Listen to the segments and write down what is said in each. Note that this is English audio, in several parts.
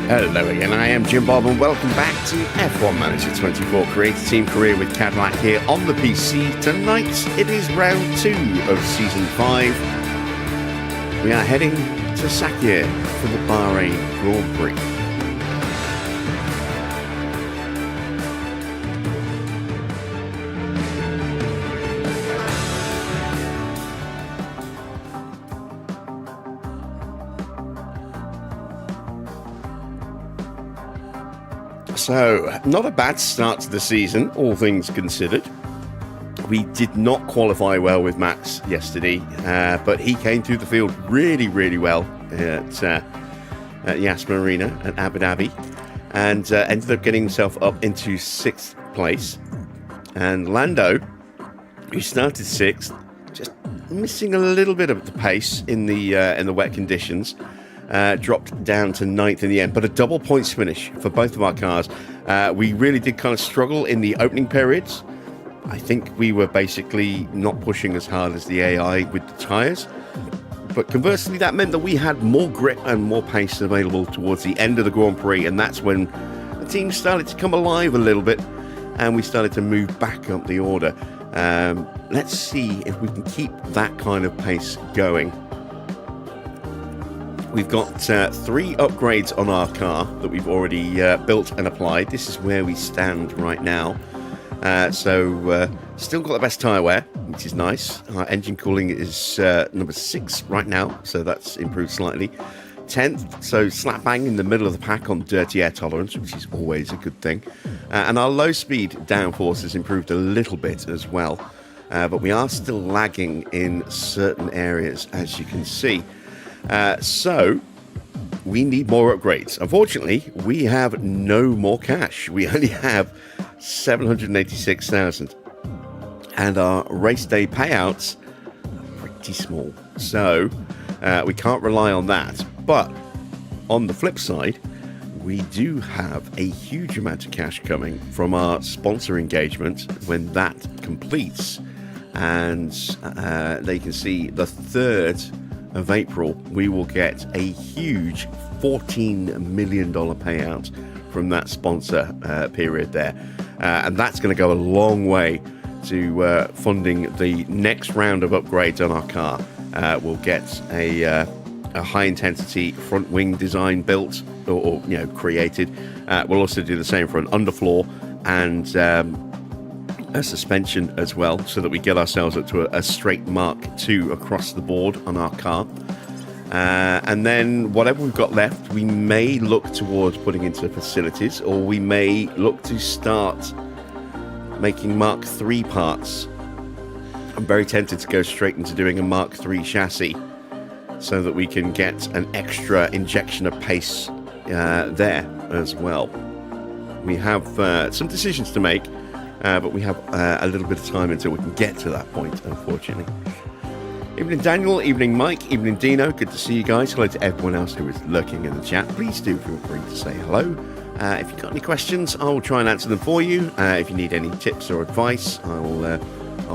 Hello again, I am Jim Bob and welcome back to F1 Manager 24 Creator Team Career with Cadillac here on the PC. Tonight it is round 2 of Season 5. We are heading to Sakir for the Bahrain Grand Prix. So, not a bad start to the season, all things considered. We did not qualify well with Max yesterday, but he came through the field really, really well at the Aston Arena at Abu Dhabi, and ended up getting himself up into 6th place. And Lando, who started 6th, just missing a little bit of the pace in the wet conditions. Dropped down to 9th in the end, but a double points finish for both of our cars. We really did kind of struggle in the opening periods. I think we were basically not pushing as hard as the AI with the tyres, but conversely that meant that we had more grip and more pace available towards the end of the Grand Prix, and that's when the team started to come alive a little bit and we started to move back up the order. Let's see if we can keep that kind of pace going. We've got 3 upgrades on our car that we've already built and applied. This is where we stand right now. So still got the best tyre wear, which is nice. Our engine cooling is number 6 right now, so that's improved slightly. 10th, so slap bang in the middle of the pack on dirty air tolerance, which is always a good thing. And our low speed downforce has improved a little bit as well. But we are still lagging in certain areas, as you can see. So we need more upgrades. Unfortunately, we have no more cash. We only have 786,000, and our race day payouts are pretty small. So we can't rely on that. But on the flip side, we do have a huge amount of cash coming from our sponsor engagement when that completes. And they can see the 3rd of April, we will get a huge $14 million payout from that sponsor period there. And that's going to go a long way to funding the next round of upgrades on our car. We'll get a high-intensity front wing design built or created. We'll also do the same for an underfloor and a suspension as well, so that we get ourselves up to a straight Mark II across the board on our car. And then whatever we've got left, we may look towards putting into facilities, or we may look to start making Mark III parts. I'm very tempted to go straight into doing a Mark III chassis so that we can get an extra injection of pace there as well. We have some decisions to make, but we have a little bit of time until we can get to that point, unfortunately. Evening Daniel, evening Mike, evening Dino, good to see you guys. Hello to everyone else who is lurking in the chat. Please do feel free to say hello. If you've got any questions, I will try and answer them for you. If you need any tips or advice, I'll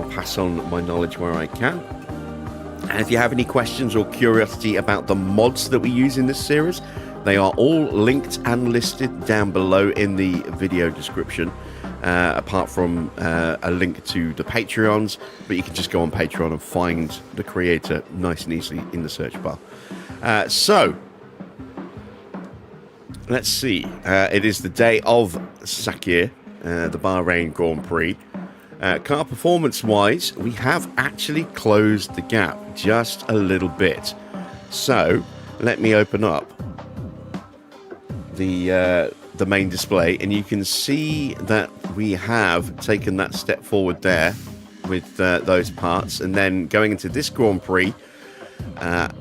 pass on my knowledge where I can. And if you have any questions or curiosity about the mods that we use in this series, they are all linked and listed down below in the video description. Apart from a link to the Patreons, but you can just go on Patreon and find the creator nice and easily in the search bar. So, let's see. It is the day of Sakir, the Bahrain Grand Prix. Car performance-wise, we have actually closed the gap just a little bit. So, let me open up the main display, and you can see that we have taken that step forward there with those parts. And then going into this Grand Prix, a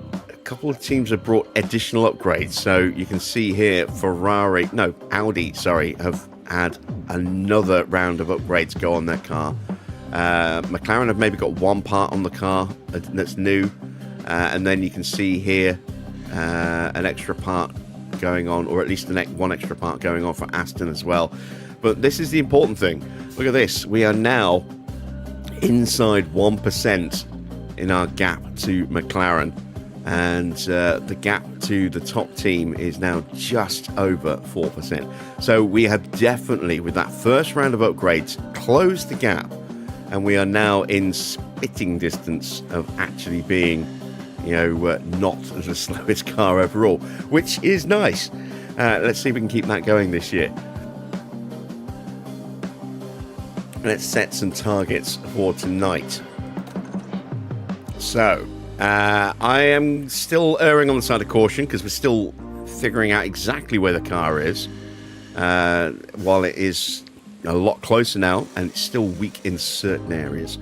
couple of teams have brought additional upgrades. So you can see here Audi have had another round of upgrades go on their car. McLaren have maybe got one part on the car that's new, and then you can see here an extra part going on, or at least one extra part going on for Aston as well. But this is the important thing. Look at this. We are now inside 1% in our gap to McLaren. and the gap to the top team is now just over 4%. So we have definitely, with that first round of upgrades, closed the gap, and we are now in spitting distance of actually being, not the slowest car overall, which is nice. Let's see if we can keep that going this year. Let's set some targets for tonight. So, I am still erring on the side of caution because we're still figuring out exactly where the car is. While it is a lot closer now, and it's still weak in certain areas.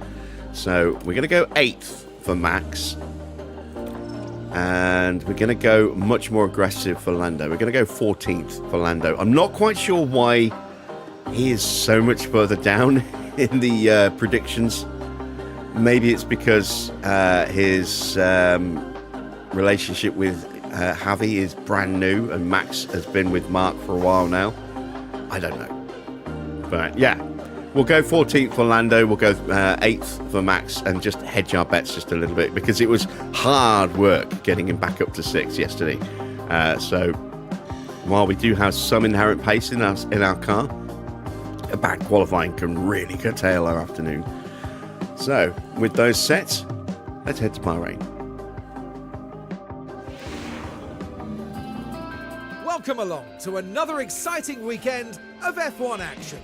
So, we're going to go 8th for Max. And we're going to go much more aggressive for Lando. We're going to go 14th for Lando. I'm not quite sure why he is so much further down in the predictions. Maybe it's because his relationship with Javi is brand new and Max has been with Mark for a while now. I don't know. But yeah, we'll go 14th for Lando. We'll go 8th for Max and just hedge our bets just a little bit because it was hard work getting him back up to 6th yesterday. So while we do have some inherent pace in our car, a bad qualifying can really curtail our afternoon. So, with those sets, let's head to Bahrain. Welcome along to another exciting weekend of F1 action.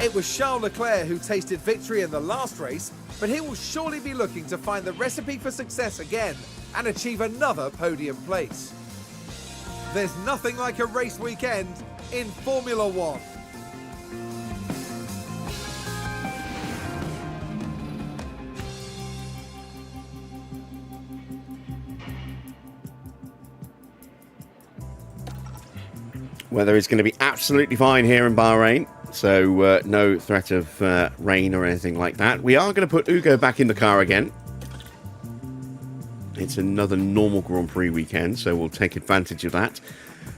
It was Charles Leclerc who tasted victory in the last race, but he will surely be looking to find the recipe for success again and achieve another podium place. There's nothing like a race weekend in Formula One. Weather is going to be absolutely fine here in Bahrain, so no threat of rain or anything like that. We are going to put Ugo back in the car again. It's another normal Grand Prix weekend, so we'll take advantage of that.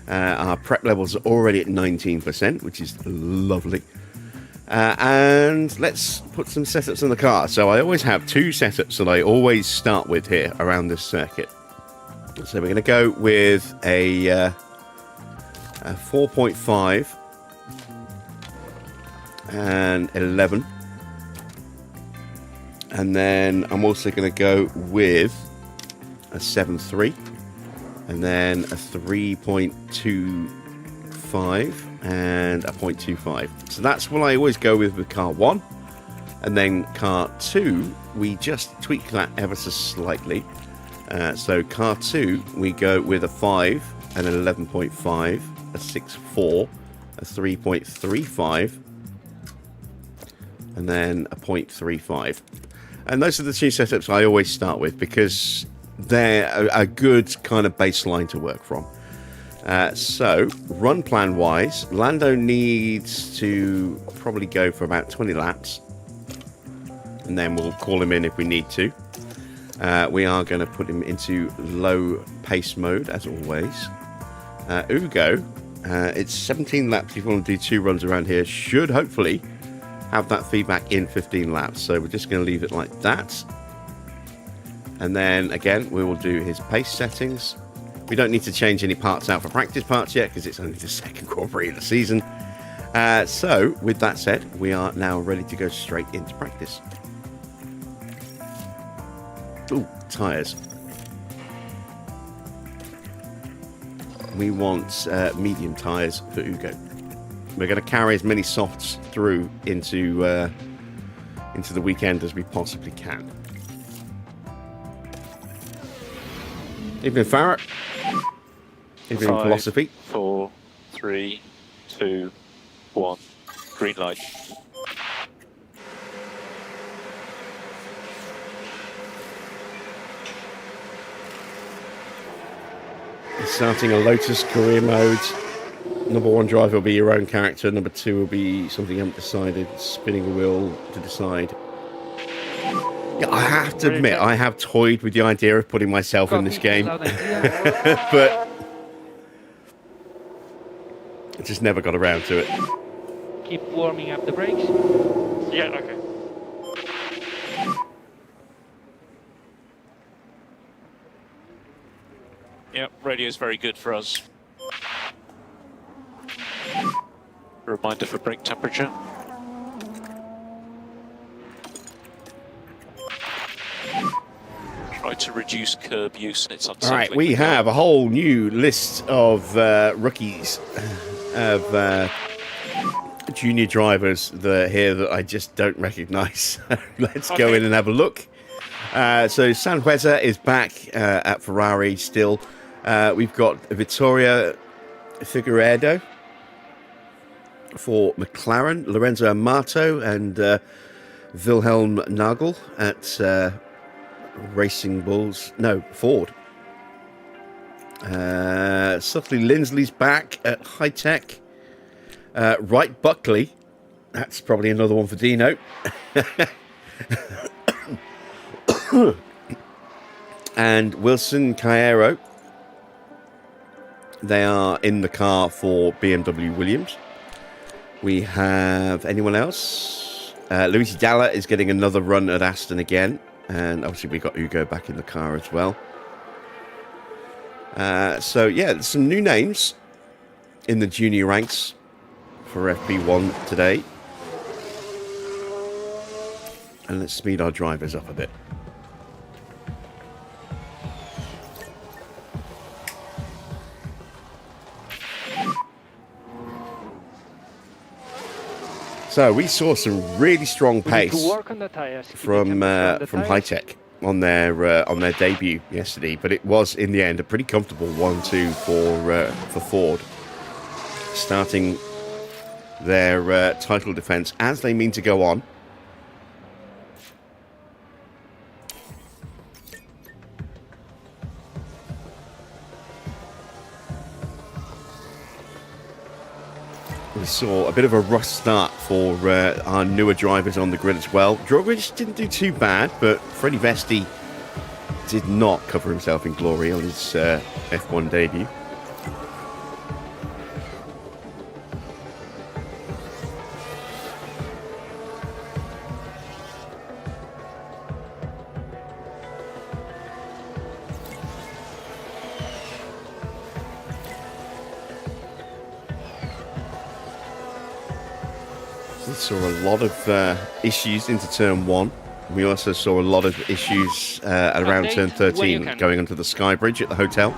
Our prep levels are already at 19%, which is lovely. And let's put some setups in the car. So I always have 2 setups that I always start with here around this circuit. So we're going to go with a 4.5 and 11, and then I'm also going to go with a 7.3 and then a 3.25 and a 0.25. So that's what I always go with car 1, and then car 2 we just tweak that ever so slightly. So car 2 we go with a 5 and an 11.5, a 6.4, a 3.35, and then a 0.35. And those are the 2 setups I always start with because they're a good kind of baseline to work from. So, run plan wise, Lando needs to probably go for about 20 laps, and then we'll call him in if we need to. We are going to put him into low pace mode as always. Ugo, it's 17 laps if you want to do 2 runs around here. Should hopefully have that feedback in 15 laps. So we're just going to leave it like that. And then again, we will do his pace settings. We don't need to change any parts out for practice parts yet because it's only the second Grand Prix of the season. So with that said, we are now ready to go straight into practice. Ooh, tyres. We want medium tyres for Ugo. We're going to carry as many softs through into the weekend as we possibly can. Evening, Farrett. Evening, 5, Philosophy. 4, 3, 2, 1. Green light. Starting a Lotus career mode. Number 1 driver will be your own character. Number 2 will be something you haven't decided. Spinning a wheel to decide. Yeah, I have to admit, I have toyed with the idea of putting myself in this game. But I just never got around to it. Keep warming up the brakes. Yeah, okay. Yep, radio's very good for us. Reminder for brake temperature. Try to reduce curb use and it's unsettling. All right, we have a whole new list of rookies, of junior drivers that are here that I just don't recognise. Let's go in and have a look. So Sanhueza is back at Ferrari still. We've got Vittoria Figueiredo for McLaren, Lorenzo Amato and Wilhelm Nagel at Racing Bulls. No, Ford. Subtly Lindsley's back at HiTech. Wright Buckley. That's probably another one for Dino. And Wilson Cairo. They are in the car for BMW Williams. We have anyone else? Luigi Dalla is getting another run at Aston again. And obviously we got Ugo back in the car as well. So yeah, some new names in the junior ranks for FP1 today. And let's speed our drivers up a bit. So we saw some really strong pace from HiTech on their debut yesterday, but it was in the end a pretty comfortable 1-2 for Ford, starting their title defence as they mean to go on. We saw a bit of a rough start for our newer drivers on the grid as well. Drogovic didn't do too bad, but Freddie Vesti did not cover himself in glory on his F1 debut. We saw a lot of issues into turn 1. We also saw a lot of issues at around turn 13 going onto the Sky Bridge at the hotel.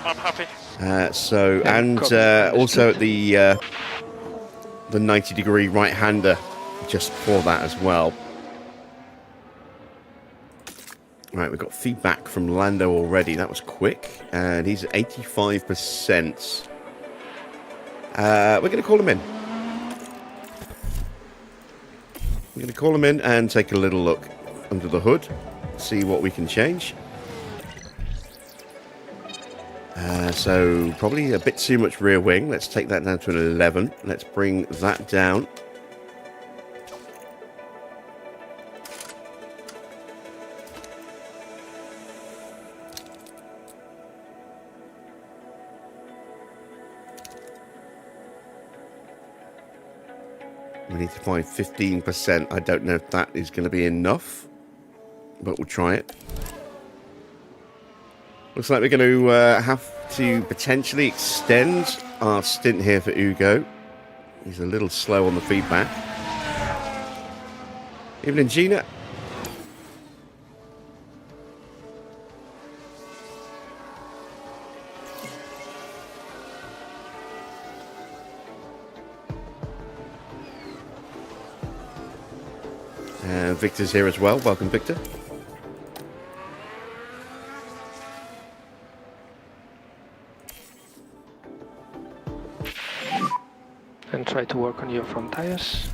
I'm happy. Also at the 90-degree right-hander just before that as well. Right, we've got feedback from Lando already. That was quick, and he's at 85%. We're going to call him in. We're going to call him in and take a little look under the hood, see what we can change. So probably a bit too much rear wing. Let's take that down to an 11. Let's bring that down. We need to find 15%. I don't know if that is going to be enough, but we'll try it. Looks like we're going to have to potentially extend our stint here for Ugo. He's a little slow on the feedback. Evening, Gina. And Victor's here as well. Welcome, Victor. And try to work on your front tires.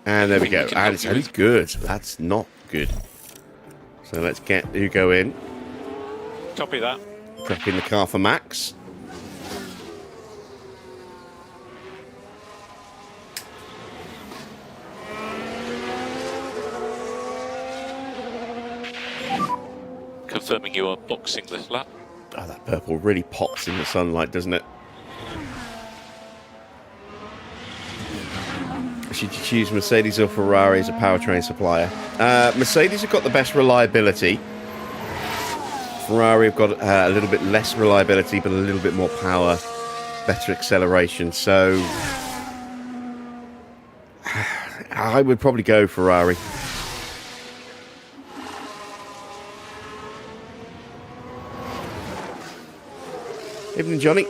And there we go. And it's only good. That's not good. So let's get Ugo in. Copy that. Prepping the car for Max. Confirming you are boxing this lap. Oh, that purple really pops in the sunlight, doesn't it? Actually, should you choose Mercedes or Ferrari as a powertrain supplier? Mercedes have got the best reliability. Ferrari have got a little bit less reliability, but a little bit more power, better acceleration. So I would probably go Ferrari. Evening, Johnny.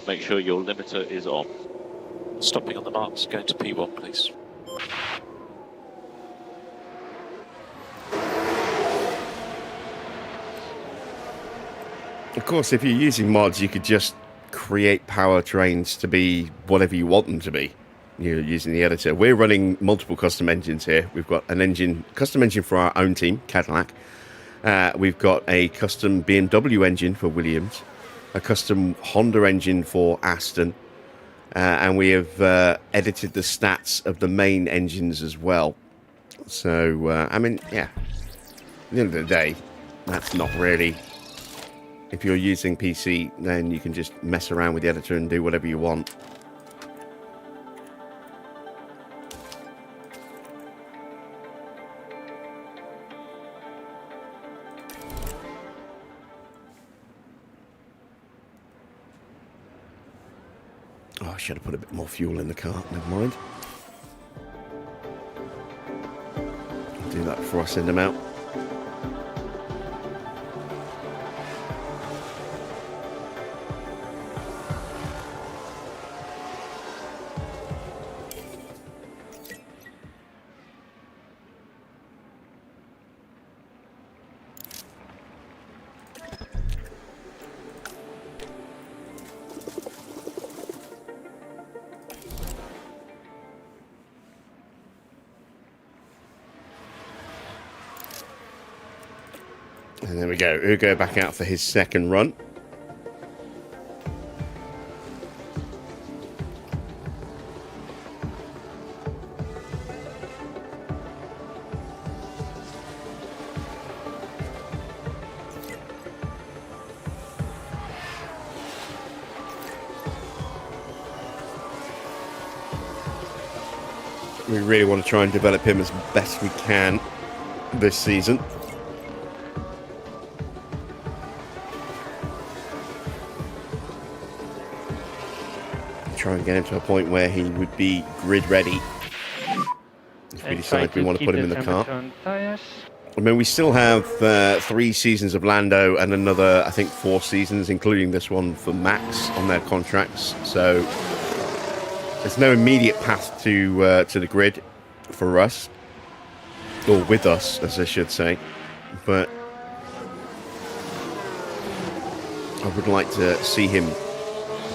Make sure your limiter is on. Stopping on the marks, going to P1, please. Of course, if you're using mods, you could just create powertrains to be whatever you want them to be. You're using the editor. We're running multiple custom engines here. We've got an custom engine for our own team, Cadillac. We've got a custom BMW engine for Williams, a custom Honda engine for Aston, and we have edited the stats of the main engines as well. So, I mean, yeah, at the end of the day, that's not really... If you're using PC, then you can just mess around with the editor and do whatever you want. Oh, I should have put a bit more fuel in the car. Never mind. I'll do that before I send them out. And there we go. Ugo back out for his second run. We really want to try and develop him as best we can this season. Try and get him to a point where he would be grid ready if we decide we want to put him in the car. I mean, we still have 3 seasons of Lando and another, I think, 4 seasons, including this one for Max on their contracts. So there's no immediate path to the grid for us, or with us, as I should say. But I would like to see him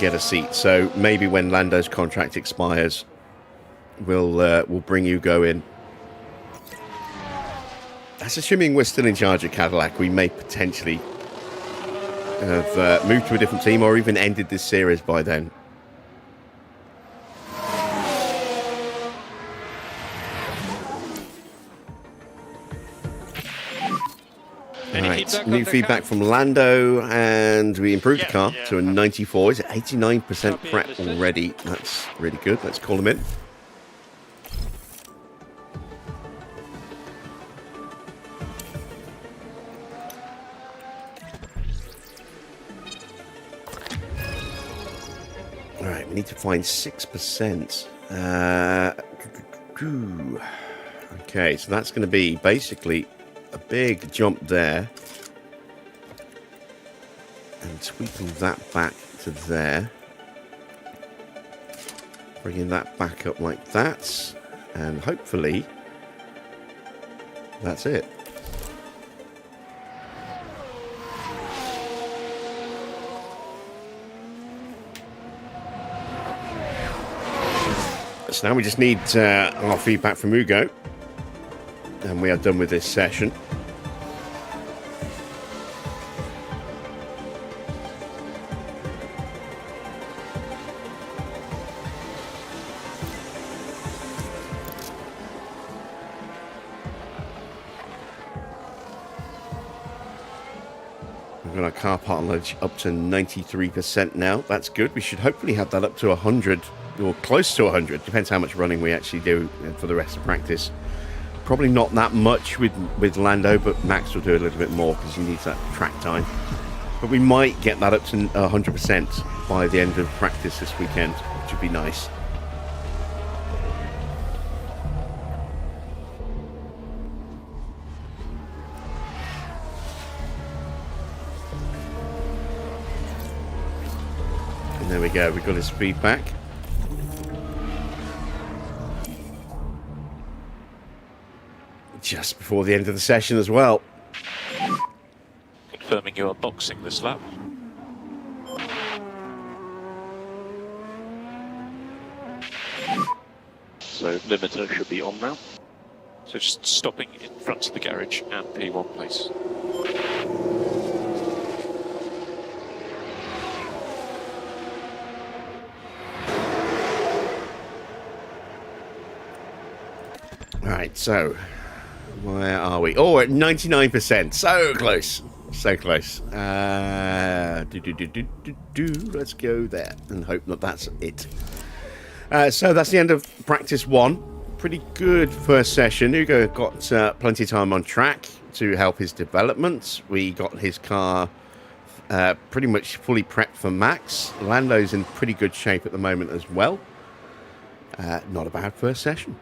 get a seat. So maybe when Lando's contract expires, we'll bring Ugo in. That's assuming we're still in charge of Cadillac. We may potentially have moved to a different team or even ended this series by then. Right, new feedback from Lando, and we improved the car to a 94. He's at 89% prep already. That's really good. Let's call him in. All right, we need to find 6%. Okay, so that's going to be basically a big jump there, and tweaking that back to there, bringing that back up like that, and hopefully that's it. So now we just need our feedback from Ugo, and we are done with this session. got our car part knowledge up to 93% now. That's good. We should hopefully have that up to 100 or close to 100. Depends how much running we actually do for the rest of practice. Probably not that much with Lando, but Max will do a little bit more because he needs that track time. But we might get that up to 100% by the end of practice this weekend, which would be nice. And there we go, we got his speed back. Just before the end of the session as well. Confirming you are boxing this lap. So limiter should be on now. So just stopping in front of the garage and P1 please. Right, so where are we? Oh, at 99%. So close. So close. Let's go there and hope that that's it. So that's the end of practice 1. Pretty good first session. Hugo got plenty of time on track to help his development. We got his car pretty much fully prepped for Max. Lando's in pretty good shape at the moment as well. Not a bad first session.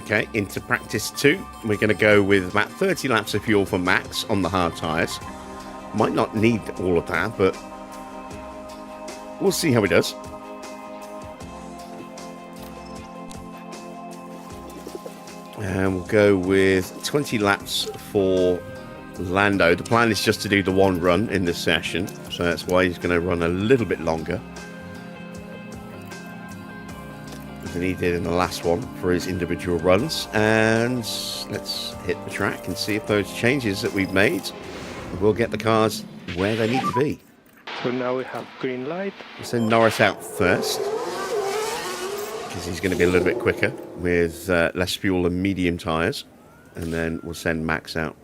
Okay, into practice 2. We're going to go with about 30 laps of fuel for Max on the hard tyres. Might not need all of that, but we'll see how he does. And we'll go with 20 laps for Lando. The plan is just to do the one run in this session, so that's why he's going to run a little bit longer than he did in the last one for his individual runs. And let's hit the track and see if those changes that we've made will get the cars where they need to be. So now we have green light. We'll send Norris out first because he's going to be a little bit quicker with less fuel and medium tyres, and then we'll send Max out.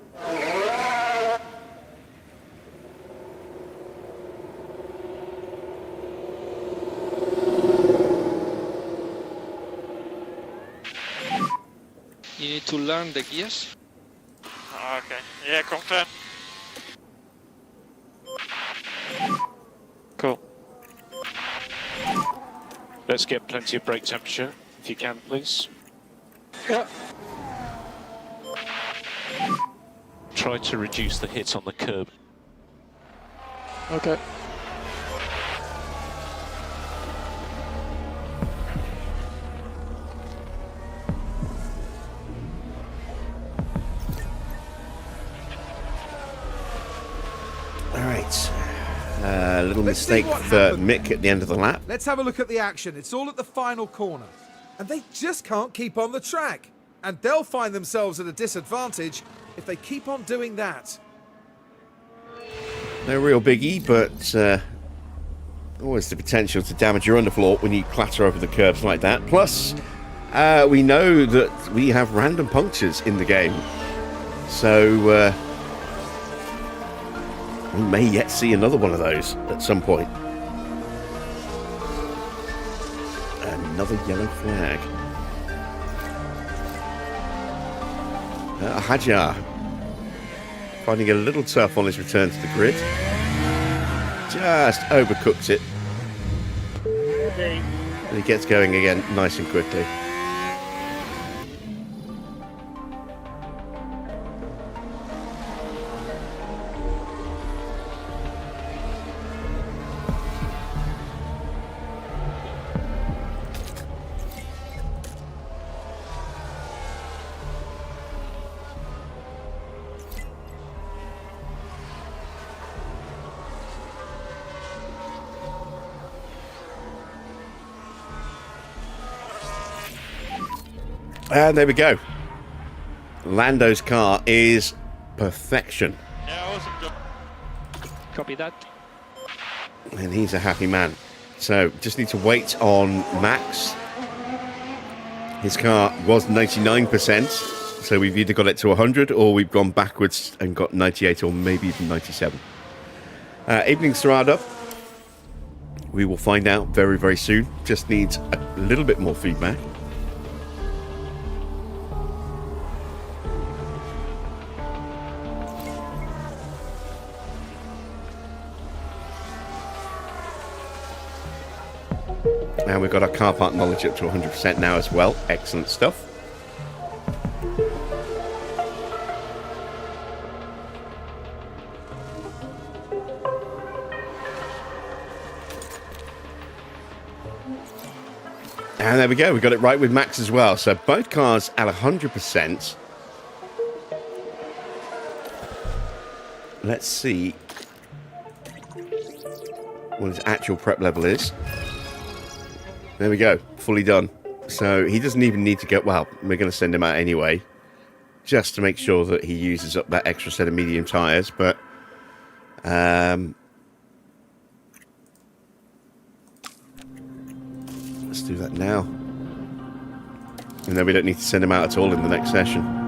You need to learn the gears. Okay, yeah, confirm. Cool. Let's get plenty of brake temperature, if you can, please. Yeah. Try to reduce the hit on the curb. Okay. A little Let's see mistake what for happened. Mick at the end of the lap. Let's have a look at the action. It's all at the final corner. And they just can't keep on the track. And they'll find themselves at a disadvantage if they keep on doing that. No real biggie, but always the potential to damage your underfloor when you clatter over the curbs like that. Plus, we know that we have random punctures in the game. So we may yet see another one of those at some point. Another yellow flag. Hajar finding it a little tough on his return to the grid. Just overcooked it. And he gets going again nice and quickly. And there we go. Lando's car is perfection. Copy that. And he's a happy man. So just need to wait on Max. His car was 99%, so we've either got it to 100 or we've gone backwards and got 98 or maybe even 97. Evening Serrada. We will find out very, very soon. Just needs a little bit more feedback. And we've got our car park knowledge up to 100% now as well. Excellent stuff. And there we go. We got it right with Max as well. So both cars at 100%. Let's see what his actual prep level is. There we go, fully done. So he doesn't even need to get, well, we're going to send him out anyway, just to make sure that he uses up that extra set of medium tyres, but let's do that now. And then we don't need to send him out at all in the next session.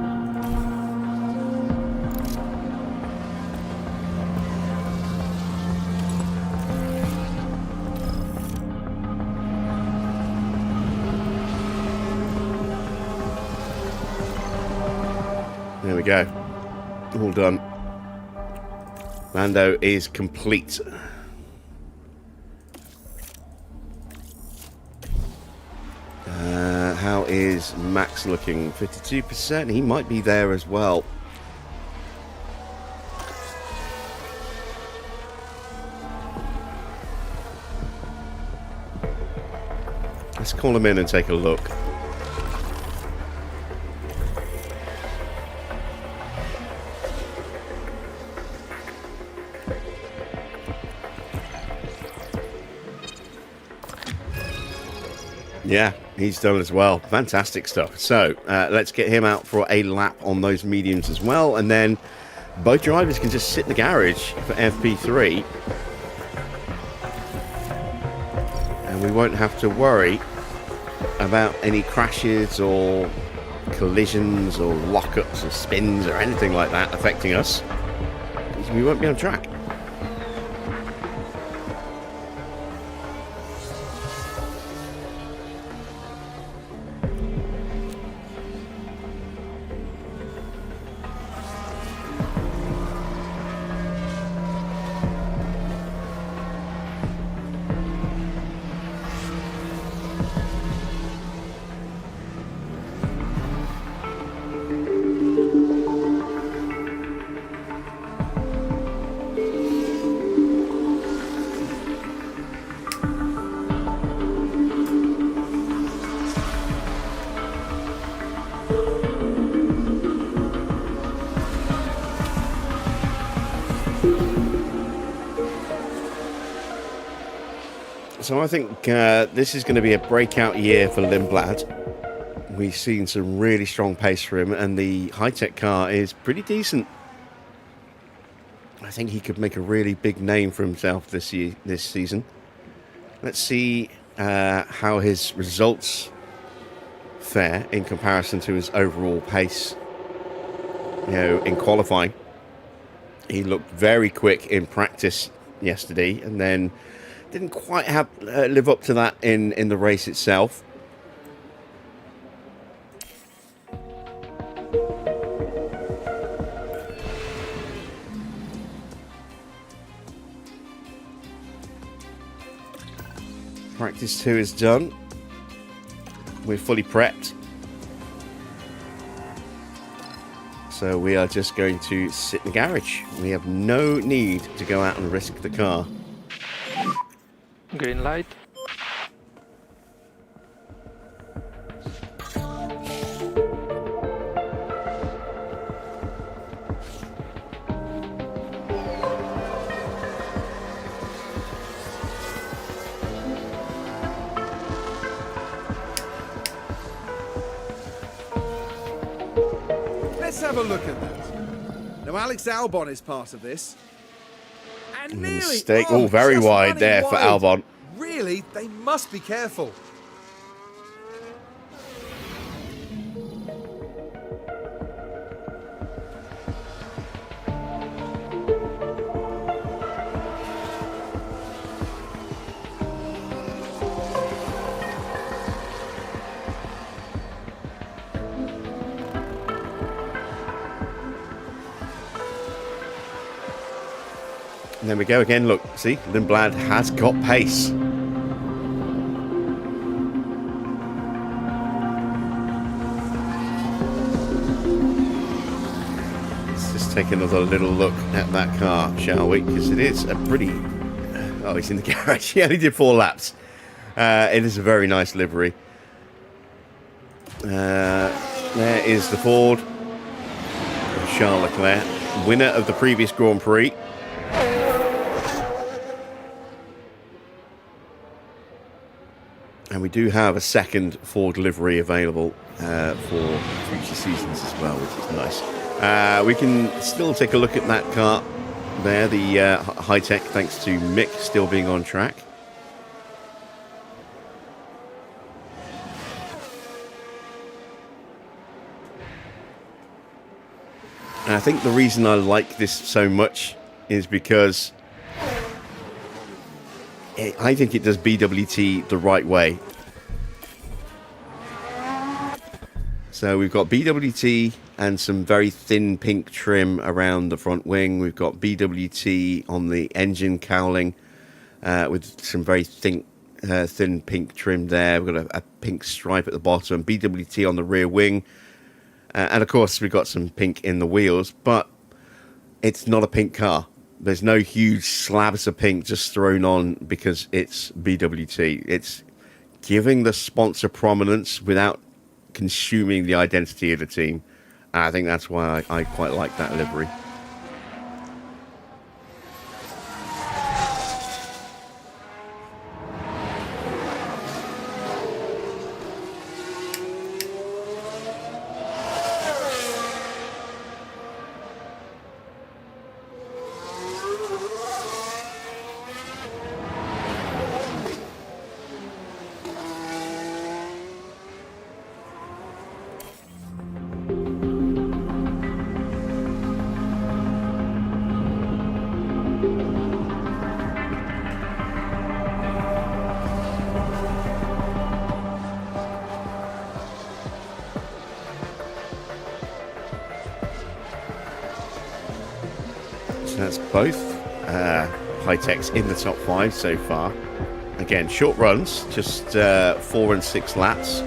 There we go. All done. Lando is complete. How is Max looking? 52%. He might be there as well. Let's call him in and take a look. Yeah, he's done as well. Fantastic stuff. So let's get him out for a lap on those mediums as well. And then both drivers can just sit in the garage for FP3. And we won't have to worry about any crashes or collisions or lockups or spins or anything like that affecting us. We won't be on track. So I think this is going to be a breakout year for Lindblad. We've seen some really strong pace for him, and the HiTech car is pretty decent. I think he could make a really big name for himself this season. Let's see how his results fare in comparison to his overall pace. You know, in qualifying, he looked very quick in practice yesterday, and then didn't quite have live up to that in the race itself. Practice 2 is done. We're fully prepped. So we are just going to sit in the garage. We have no need to go out and risk the car. Green light. Let's have a look at that. Now, Alex Albon is part of this. And nearly... Mistake. Oh, very just wide running there for wide. Albon. Really, they must be careful. And there we go again. Look, see, Lindblad has got pace. Let's just take another little look at that car, shall we? Because it is a pretty... Oh, he's in the garage. He only did 4 laps. It is a very nice livery. There is the Ford. Charles Leclerc, winner of the previous Grand Prix. And we do have a second Ford livery available for future seasons as well, which is nice. We can still take a look at that car there, the HiTech, thanks to Mick still being on track. And I think the reason I like this so much is because I think it does BWT the right way. So we've got BWT and some very thin pink trim around the front wing. We've got BWT on the engine cowling with some very thin pink trim there. We've got a pink stripe at the bottom. BWT on the rear wing. And of course, we've got some pink in the wheels. But it's not a pink car. There's no huge slabs of pink just thrown on because it's BWT. It's giving the sponsor prominence without consuming the identity of the team. And I think that's why I quite like that livery. That's both HiTechs in the top 5 so far. Again, short runs, just 4 and 6 laps.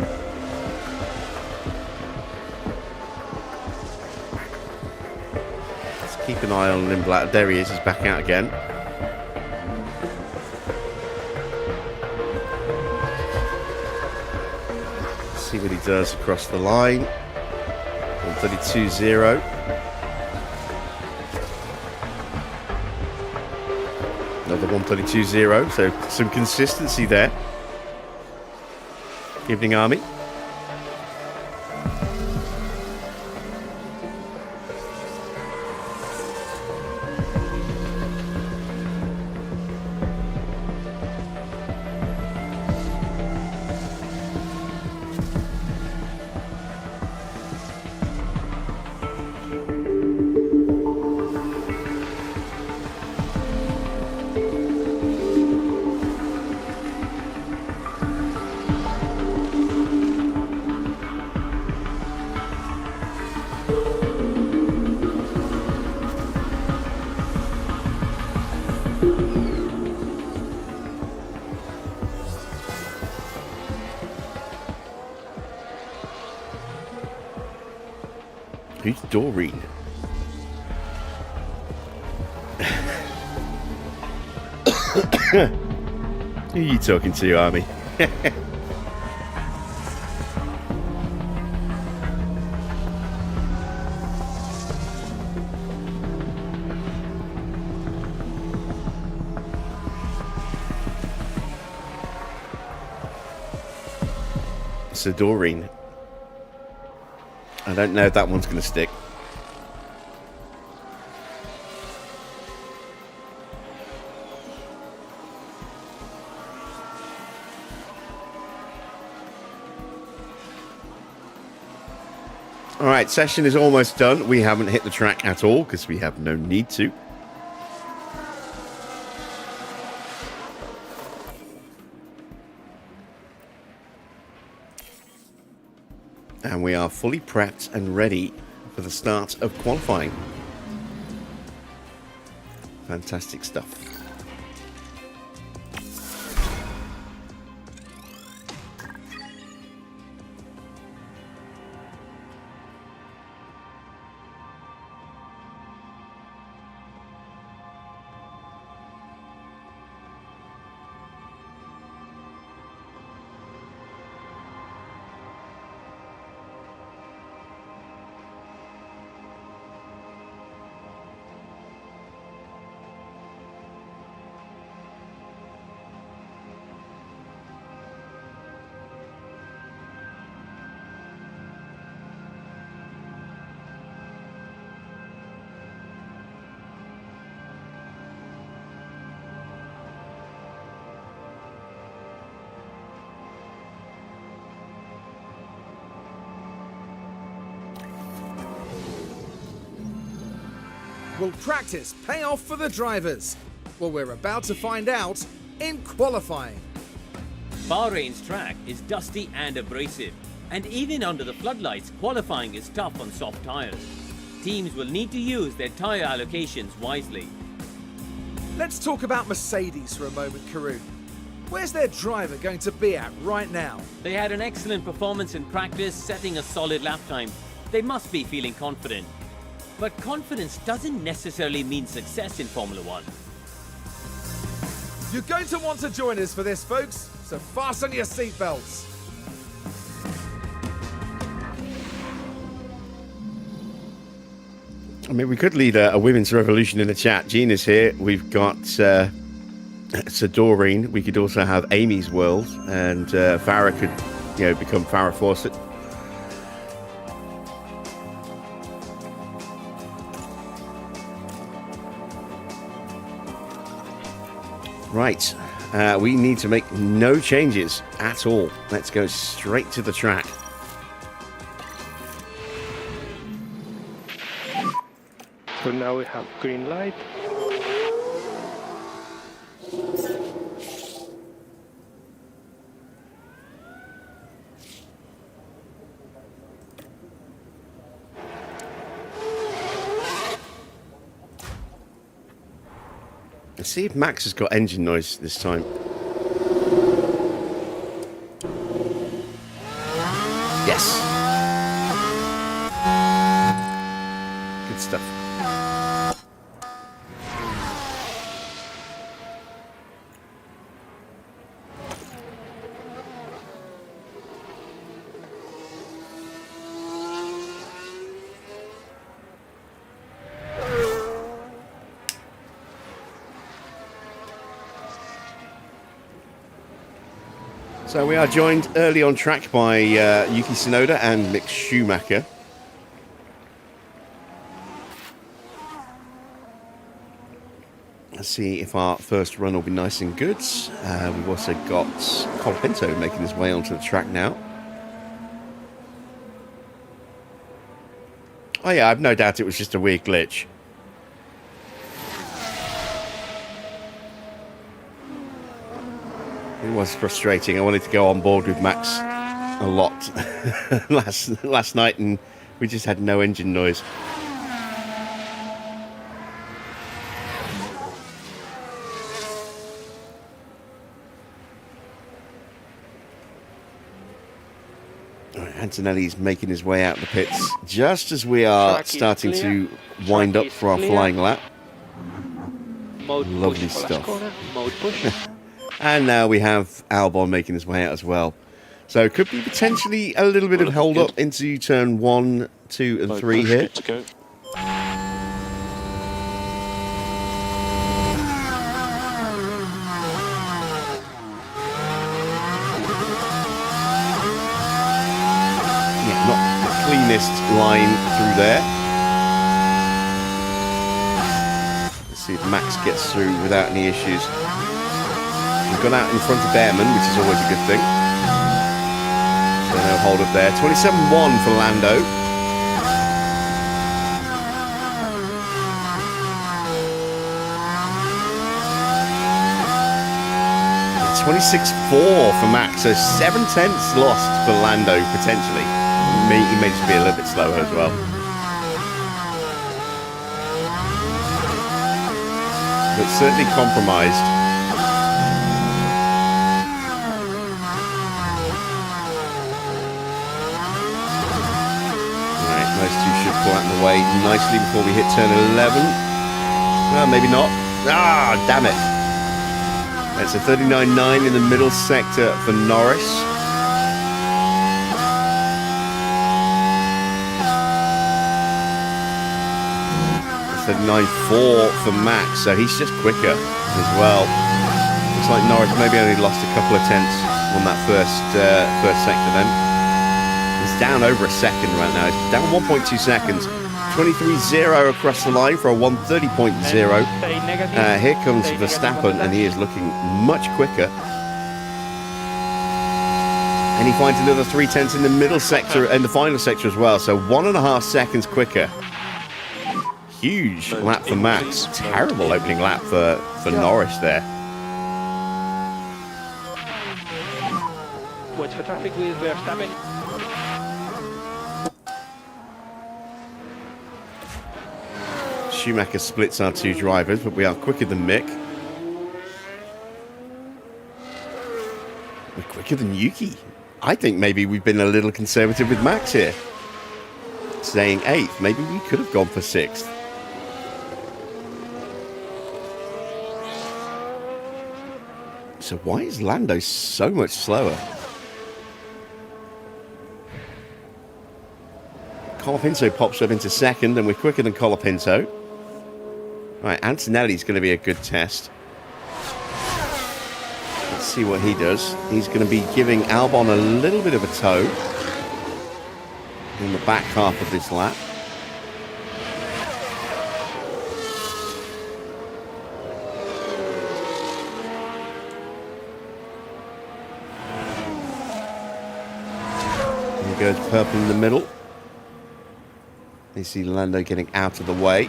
Let's keep an eye on Lindblad. There he is, he's back out again. See what he does across the line. 132.0. Another 132.0, so some consistency there. Evening Army. Who's Doreen? Who are you talking to, Army? So Doreen. I don't know if that one's going to stick. All right, session is almost done. We haven't hit the track at all because we have no need to. And we are fully prepped and ready for the start of qualifying. Fantastic stuff. Will practice pay off for the drivers? Well, we're about to find out in qualifying. Bahrain's track is dusty and abrasive, and even under the floodlights, qualifying is tough on soft tyres. Teams will need to use their tyre allocations wisely. Let's talk about Mercedes for a moment, Karun. Where's their driver going to be at right now? They had an excellent performance in practice, setting a solid lap time. They must be feeling confident. But confidence doesn't necessarily mean success in Formula One. You're going to want to join us for this, folks, so fasten your seatbelts. I mean, we could lead a women's revolution in the chat. Gina's here. We've got Doreen. We could also have Amy's World, and Farah could, become Farah Fawcett. Right, we need to make no changes at all. Let's go straight to the track. So now we have green light. Let's see if Max has got engine noise this time. Yes. Good stuff. So we are joined early on track by Yuki Tsunoda and Mick Schumacher. Let's see if our first run will be nice and good. We've also got Colapinto making his way onto the track now. Oh yeah, I've no doubt it was just a weird glitch. It was frustrating. I wanted to go on board with Max a lot last night, and we just had no engine noise. Antonelli's making his way out of the pits just as we are starting to wind up for our flying lap. Lovely stuff. Mode push. And now we have Albon making his way out as well. So it could be potentially a little bit of hold up into turn 1, 2 and 3 here. Good to go. Yeah, not the cleanest line through there. Let's see if Max gets through without any issues. We've gone out in front of Bearman, which is always a good thing. So no hold up there. 27-1 for Lando. 26.4 for Max, so 7 tenths lost for Lando, potentially. He may just be a little bit slower as well. But certainly compromised. Right, those two should pull out of the way nicely before we hit turn 11. No, maybe not. Ah, damn it. It's a 39.9 in the middle sector for Norris. 39.4 for Max, so he's just quicker as well. Looks like Norris maybe only lost a couple of tenths on that first sector then. He's down over a second right now. He's down 1.2 seconds. 23.0 across the line for a 130.0. Here comes Verstappen, and he is looking much quicker. And he finds another 3 tenths in the middle sector and the final sector as well. So 1.5 seconds quicker. Huge lap for Max. Terrible opening lap for Norris there. Watch for traffic with Verstappen. Schumacher splits our two drivers, but we are quicker than Mick. We're quicker than Yuki. I think maybe we've been a little conservative with Max here. Saying 8th. Maybe we could have gone for 6th. So why is Lando so much slower? Colapinto pops up into 2nd, and we're quicker than Colapinto. Right, Antonelli's going to be a good test. Let's see what he does. He's going to be giving Albon a little bit of a tow in the back half of this lap. Here goes purple in the middle. You see Lando getting out of the way.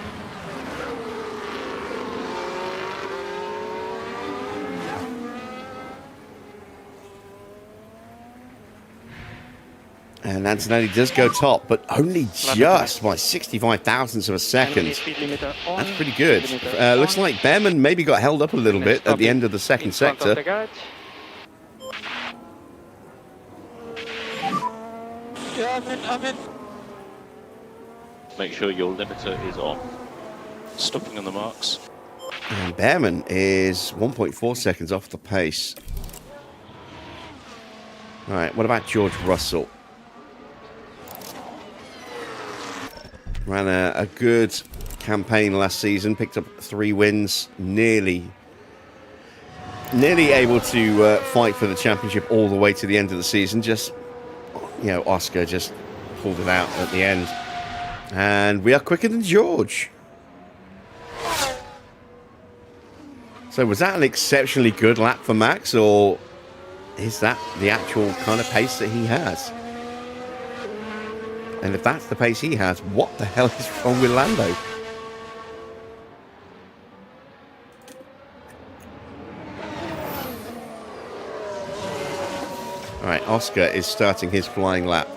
And Antonelli does go top, but only just by 65 thousandths of a second. That's pretty good. Looks like Bearman maybe got held up a little bit at the end of the second sector. I'm in. Make sure your limiter is on. Stopping on the marks. And Bearman is 1.4 seconds off the pace. All right, what about George Russell? Ran a good campaign last season, picked up 3 wins, nearly able to fight for the championship all the way to the end of the season. Just, you know, Oscar just pulled it out at the end. And we are quicker than George. So was that an exceptionally good lap for Max, or is that the actual kind of pace that he has? And if that's the pace he has, what the hell is wrong with Lando? All right, Oscar is starting his flying lap.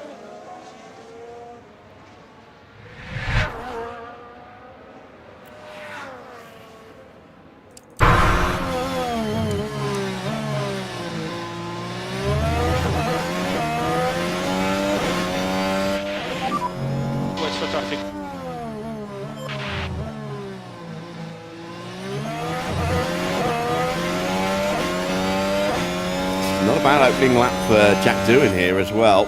Not a bad opening lap for Jack Doohan here as well.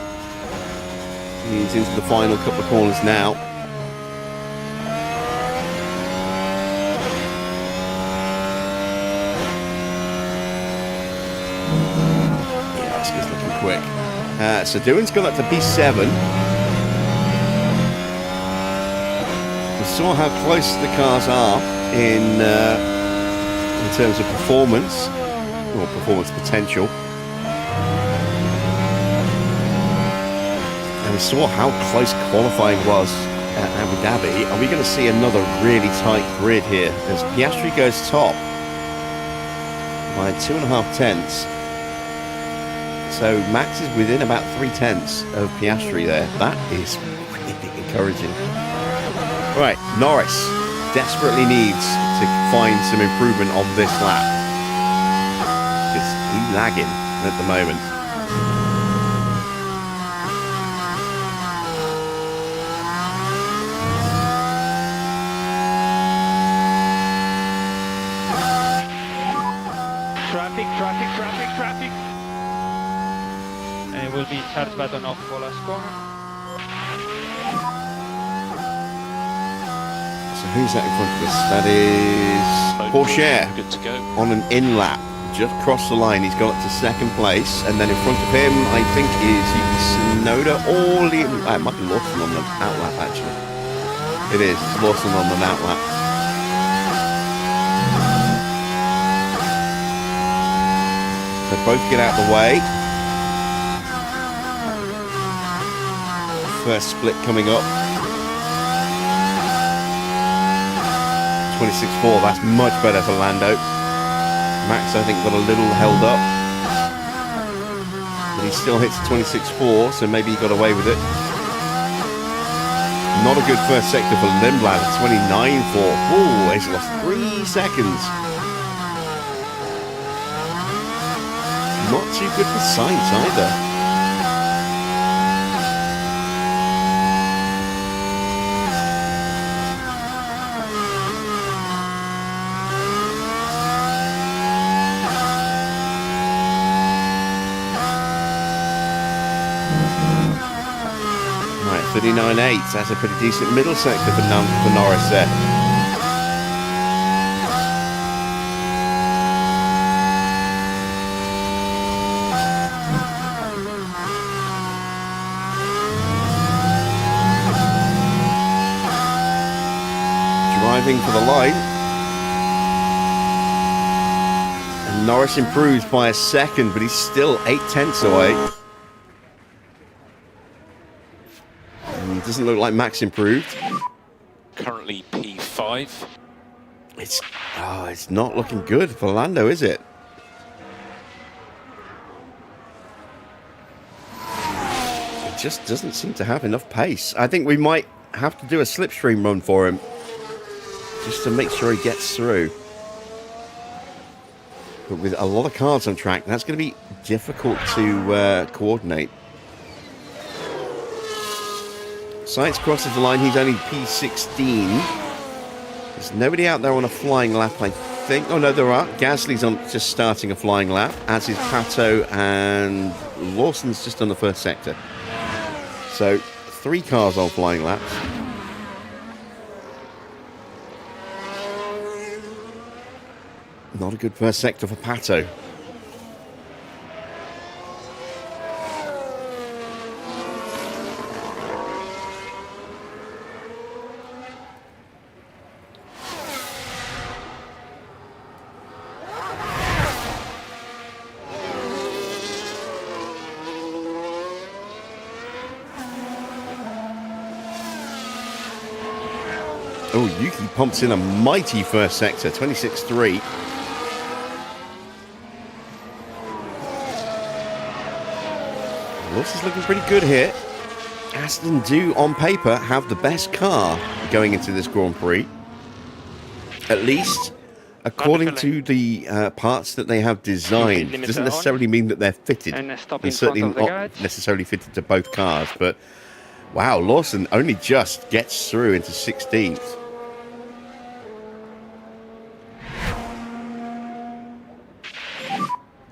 He's into the final couple of corners now. Yeah, Oscar's looking quick. So Doohan's gone up to P7. We saw how close the cars are in terms of performance, or performance potential. We saw how close qualifying was at Abu Dhabi. Are we going to see another really tight grid here as Piastri goes top by 2.5 tenths? So Max is within about 3/10 of Piastri there. That is really encouraging. Right, Norris desperately needs to find some improvement on this lap. Because he's lagging at the moment. Traffic. And it will be charge button off for last corner. So who's that in front of us? That is Porsche Good to go. on an in lap. Just crossed the line. He's got it to second place. And then in front of him, I think, is Sonoda or Liam. It might be Lawson on the out lap, actually. It is. It's Lawson on the out lap. So both get out of the way. First split coming up. 26.4, that's much better for Lando. Max, I think, got a little held up. But he still hits 26.4, so maybe he got away with it. Not a good first sector for Lindblad, 29.4. Ooh, he's lost 3 seconds. Not too good for Sainz either. Right, 39.8. That's a pretty decent middle sector for Norris there. Driving for the line. And Norris improves by a second, but he's still 0.8 away. And it doesn't look like Max improved. Currently P5. It's not looking good for Lando, is it? It just doesn't seem to have enough pace. I think we might have to do a slipstream run for him, just to make sure he gets through. But with a lot of cars on track, that's going to be difficult to coordinate. Sainz crosses the line. He's only P16. There's nobody out there on a flying lap, I think. Oh, no, there are. Gasly's on just starting a flying lap, as is Pato, and Lawson's just on the first sector. So 3 cars on flying laps. Not a good first sector for Pato. Oh, Yuki pumps in a mighty first sector, 26.3. This is looking pretty good here. Aston do, on paper, have the best car going into this Grand Prix. At least, according to the parts that they have designed. Doesn't necessarily mean that they're fitted. And certainly not necessarily fitted to both cars. But, wow, Lawson only just gets through into 16th.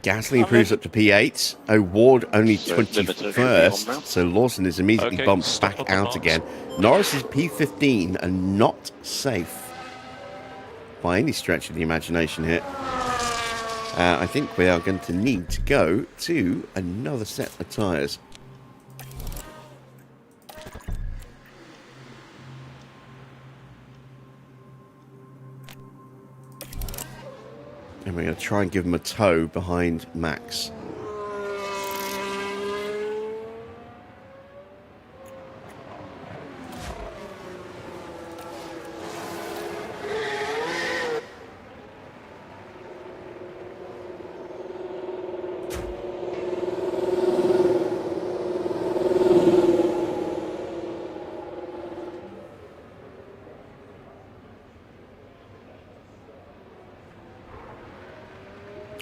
Gasly improves up to P8. O'Ward only 21st. So Lawson is immediately bumped back out again. Norris is P15 and not safe by any stretch of the imagination here. I think we are going to need to go to another set of tyres. And we're going to try and give him a tow behind Max.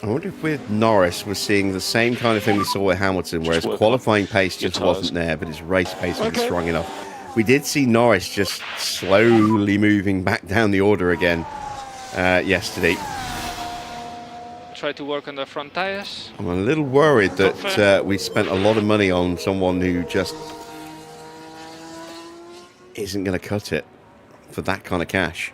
I wonder if with Norris we're seeing the same kind of thing we saw with Hamilton, whereas work qualifying pace your just tyres. wasn't there, but his race pace wasn't strong enough. We did see Norris just slowly moving back down the order again yesterday. Try to work on the front tires. I'm a little worried that we spent a lot of money on someone who just isn't going to cut it for that kind of cash.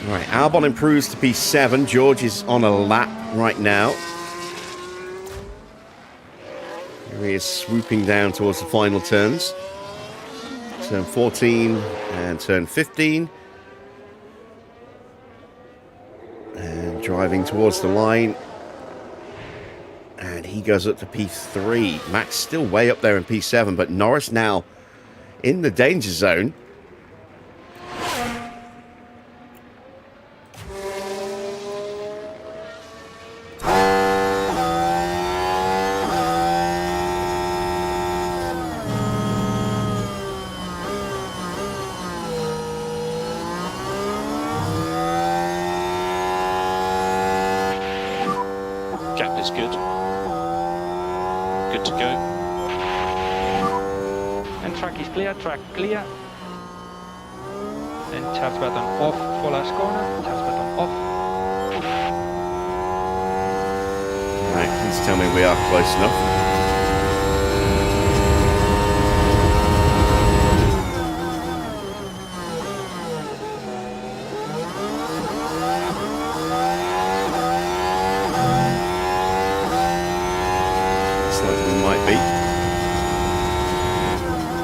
All right, Albon improves to P7. George is on a lap right now. Here he is swooping down towards the final turns. Turn 14 and turn 15. And driving towards the line. And he goes up to P3. Max still way up there in P7, but Norris now in the danger zone. Gap is good. Good to go. And track is clear, track clear. And charge button off for last corner, charge button off. Right, please tell me we are close enough.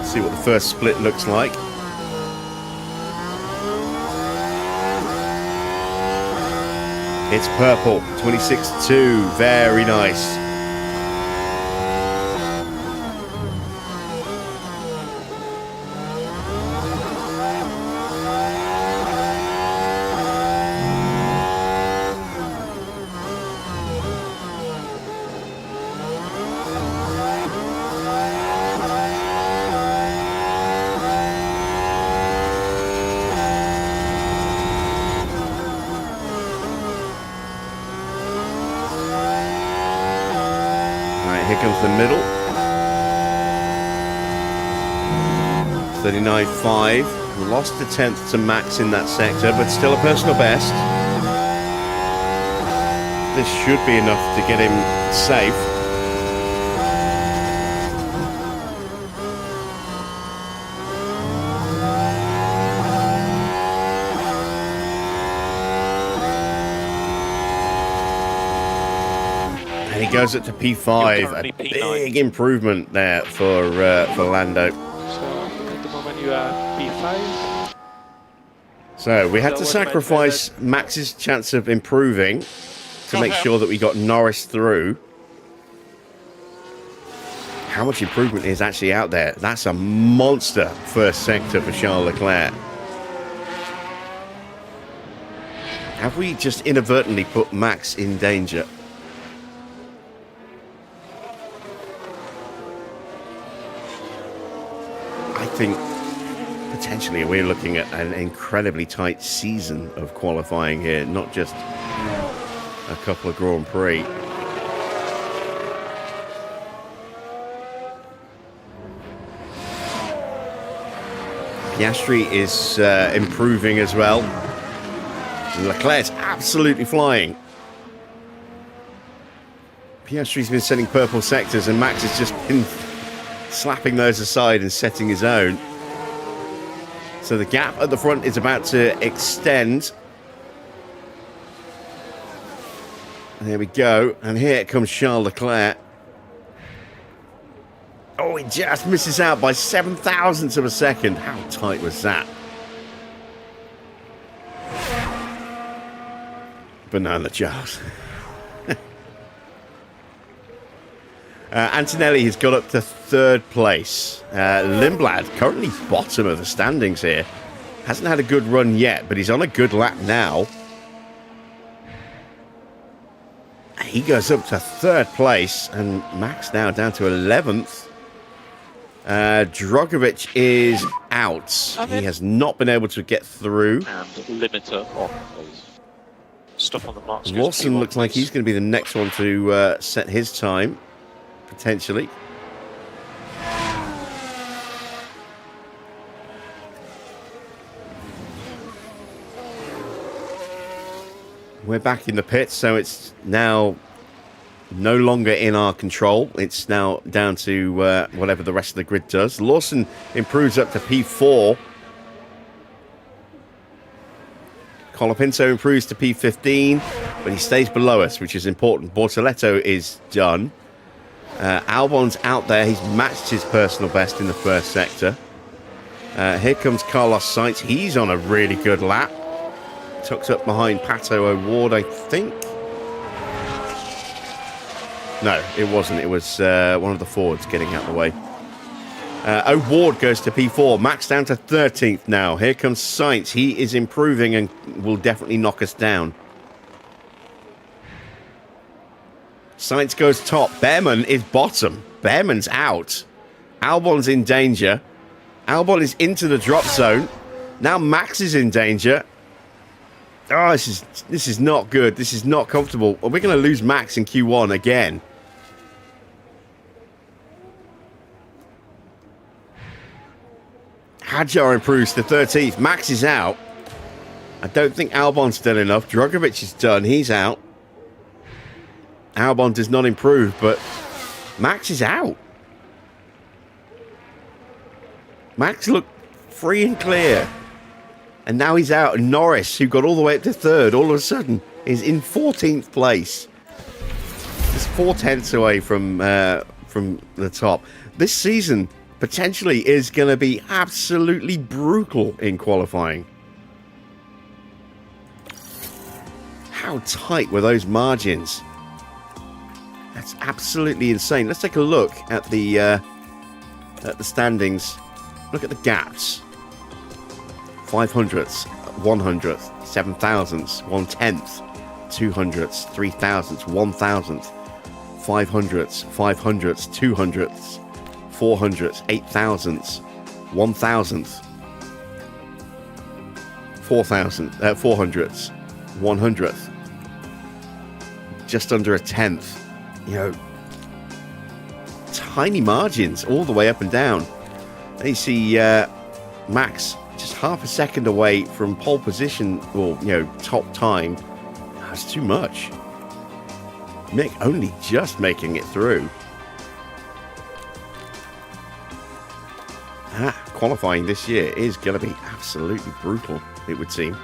See what the first split looks like. It's purple, 26-2, very nice. Here comes the middle. 39.5. Lost a tenth to Max in that sector, but still a personal best. This should be enough to get him safe. He goes up to P5, a big improvement there for Lando. So at the moment you are P5. So we had to sacrifice Max's chance of improving to make sure that we got Norris through. How much improvement is actually out there? That's a monster first sector for Charles Leclerc. Have we just inadvertently put Max in danger? I think potentially we're looking at an incredibly tight season of qualifying here, not just a couple of Grand Prix. Piastri is improving as well. Leclerc's absolutely flying. Piastri's been setting purple sectors and Max has just been slapping those aside and setting his own. So the gap at the front is about to extend. And there we go. And here comes Charles Leclerc. Oh, he just misses out by 7,000ths of a second. How tight was that? Banana Charles. Antonelli has got up to third place. Lindblad currently bottom of the standings here. Hasn't had a good run yet, but he's on a good lap now. He goes up to third place, and Max now down to 11th. Drogovic is out. He has not been able to get through. And limiter on, please. Stop on the marks. Lawson looks like he's going to be the next one to set his time, potentially. We're back in the pits, so it's now no longer in our control. It's now down to whatever the rest of the grid does. Lawson improves up to P4. Colapinto improves to P15, but he stays below us, which is important. Bortoletto is done. Albon's out there. He's matched his personal best in the first sector. Here comes Carlos Sainz. He's on a really good lap. Tucks up behind Pato O'Ward, I think. No, it wasn't. It was one of the Fords getting out of the way. O'Ward goes to P4. Max down to 13th now. Here comes Sainz. He is improving and will definitely knock us down. Sainz goes top. Bearman is bottom. Bearman's out. Albon's in danger. Albon is into the drop zone. Now Max is in danger. Oh, this is not good. This is not comfortable. We're going to lose Max in Q1 again. Hadjar improves to 13th. Max is out. I don't think Albon's done enough. Drogovic is done. He's out. Albon does not improve, but Max is out. Max looked free and clear. And now he's out. And Norris, who got all the way up to 3rd, all of a sudden is in 14th place. It's 4/10 away from the top. This season potentially is going to be absolutely brutal in qualifying. How tight were those margins? That's absolutely insane. Let's take a look at the standings. Look at the gaps. 500ths, 100th, 7,000ths, 1/10th, 200ths, 3,000ths, 1,000th, 500ths, 500ths, 200ths, 400ths, 8,000ths, 1,000th, 400ths, 100th, just under a 10th. You know, tiny margins all the way up and down. And you see Max just half a second away from pole position, or top time. That's too much. Mick only just making it through. Qualifying this year is going to be absolutely brutal, it would seem.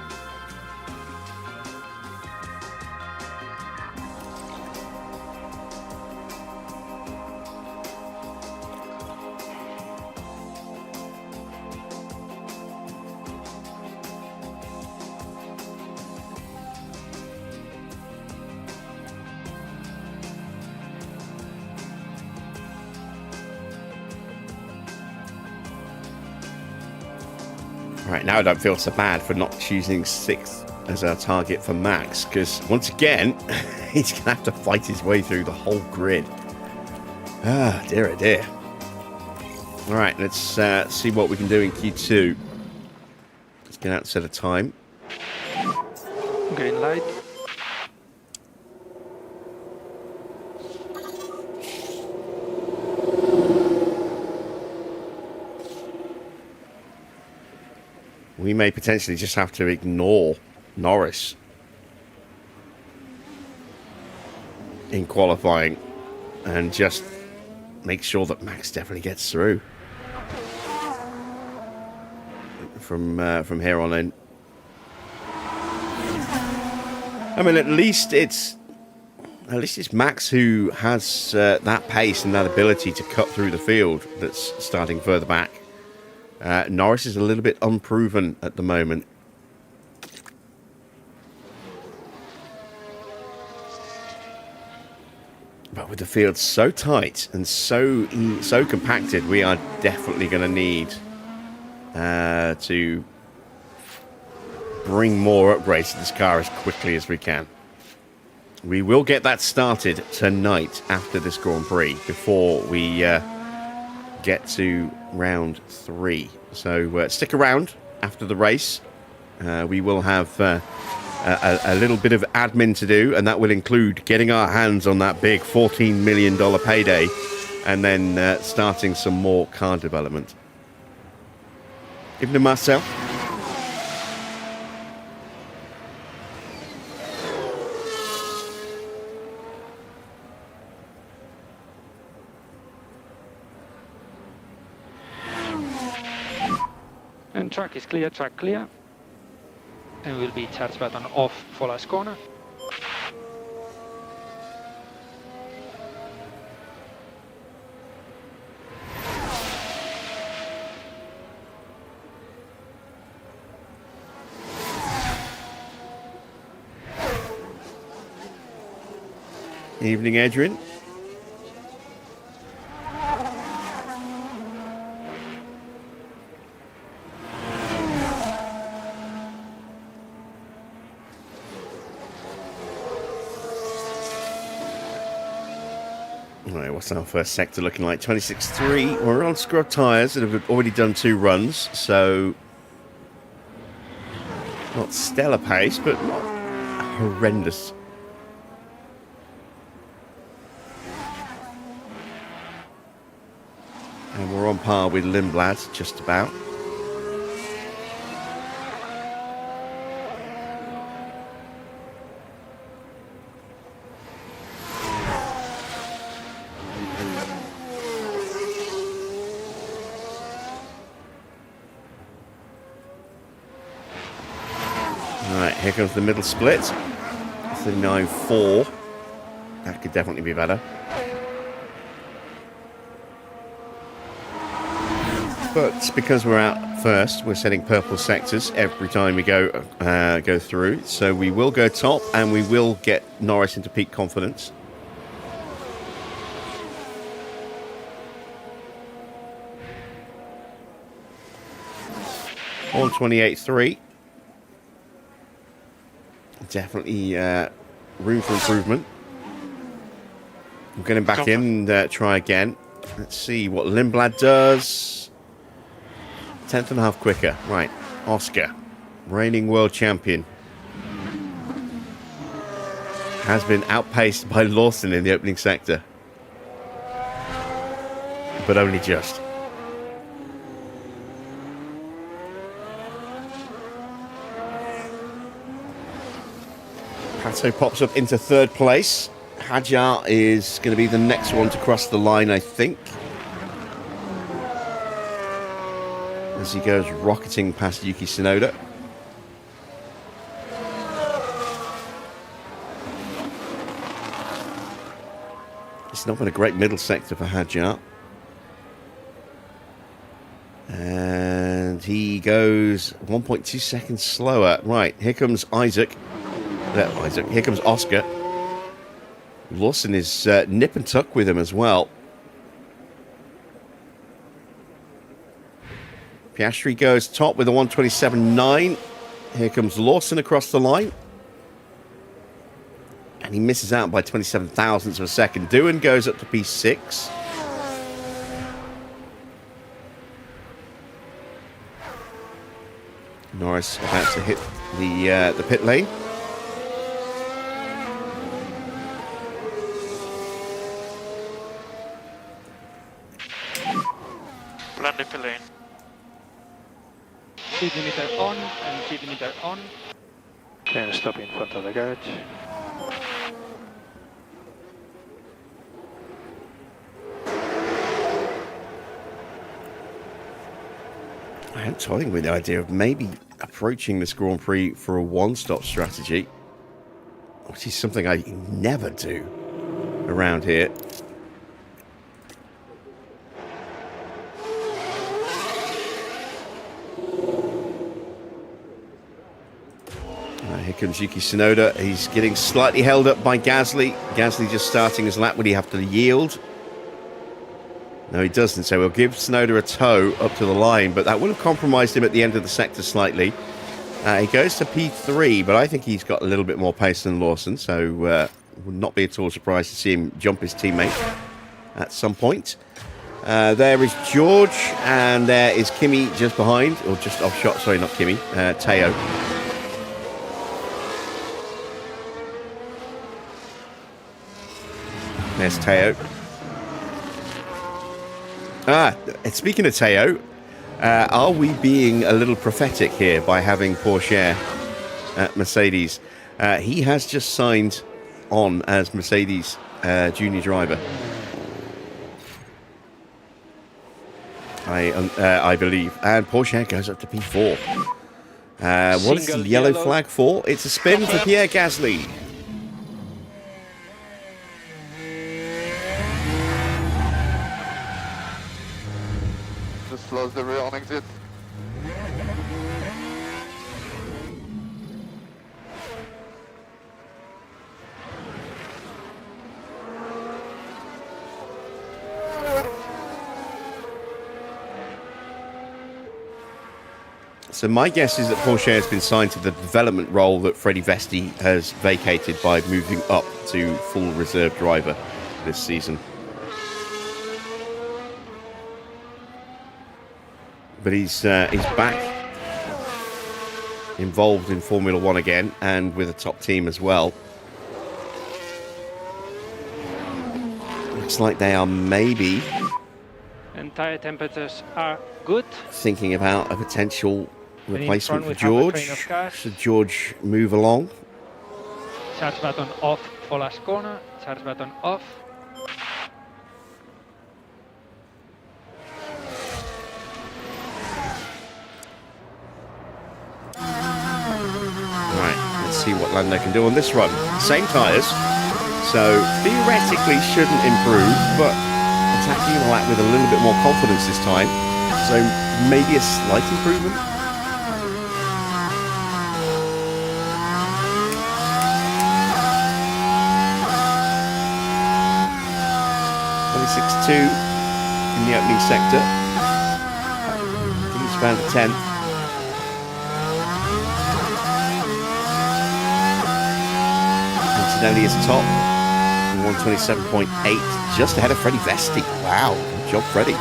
Right, now I don't feel so bad for not choosing 6th as our target for Max, because once again, he's going to have to fight his way through the whole grid. Ah, dear, oh dear. All right, let's see what we can do in Q2. Let's get out and set a time. Green light. We may potentially just have to ignore Norris in qualifying and just make sure that Max definitely gets through from here on in. I mean, at least it's Max who has that pace and that ability to cut through the field that's starting further back. Norris is a little bit unproven at the moment. But with the field so tight and so compacted, we are definitely going to need to bring more upgrades to this car as quickly as we can. We will get that started tonight after this Grand Prix before we get to round 3. So stick around after the race. We will have a little bit of admin to do, and that will include getting our hands on that big $14 million payday, and then starting some more car development. Evening to Marcel. And track is clear, track clear. And will be charge button off for last corner. Evening, Adrian. Right, what's our first sector looking like? 26.3. We're on scrub tyres that have already done 2 runs, so not stellar pace, but not horrendous. And we're on par with Lindblad, just about. Right, here comes the middle split. 39.4. That could definitely be better. But because we're out first, we're setting purple sectors every time we go through. So we will go top, and we will get Norris into peak confidence. On 28.3. Definitely room for improvement. I'm getting back in and try again. Let's see what Lindblad does. 10th and a half quicker. Right, Oscar, reigning world champion, has been outpaced by Lawson in the opening sector. But only just. Pato pops up into 3rd place. Hadjar is going to be the next one to cross the line, I think. As he goes rocketing past Yuki Tsunoda. It's not been a great middle sector for Hadjar. And he goes 1.2 seconds slower. Right, here comes Isaac. Here comes Oscar. Lawson is nip and tuck with him as well. Piastri goes top with a 127.9. Here comes Lawson across the line. And he misses out by 27 thousandths of a second. Doohan goes up to P6. Norris about to hit the pit lane. Landing pit lane. Speed limiter on and speed limiter on. Okay, stop in front of the garage. I am toying with the idea of maybe approaching this Grand Prix for a one-stop strategy, which is something I never do around here. Here comes Yuki Tsunoda. He's getting slightly held up by Gasly. Gasly just starting his lap. Would he have to yield? No, he doesn't. So we'll give Tsunoda a tow up to the line, but that would have compromised him at the end of the sector slightly. He goes to P3, but I think he's got a little bit more pace than Lawson, so would not be at all surprised to see him jump his teammate at some point. There is George, and there is Kimi just behind, or just off shot. Sorry, not Kimi. Teo. There's Teo. Speaking of Teo, are we being a little prophetic here by having Porsche at Mercedes? He has just signed on as Mercedes junior driver. I believe. And Porsche goes up to P4. What is the yellow flag for? It's a spin for Pierre Gasly. Just close the rear on exit. So my guess is that Porsche has been signed to the development role that Freddie Vesti has vacated by moving up to full reserve driver this season. But he's back involved in Formula One again, and with a top team as well. Looks like they are maybe And tire temperatures are good. thinking about a potential replacement for we have a train George. of cars. Should George move along? Charge button off for last corner. Charge button off. Right, let's see what Lando can do on this run. Same tyres, so theoretically shouldn't improve, but attacking the lap with a little bit more confidence this time. So maybe a slight improvement. .6.2 in the opening sector. He's found the 10th. Antonelli is top. 127.8, just ahead of Freddie Vesti. Wow, good job, Freddie.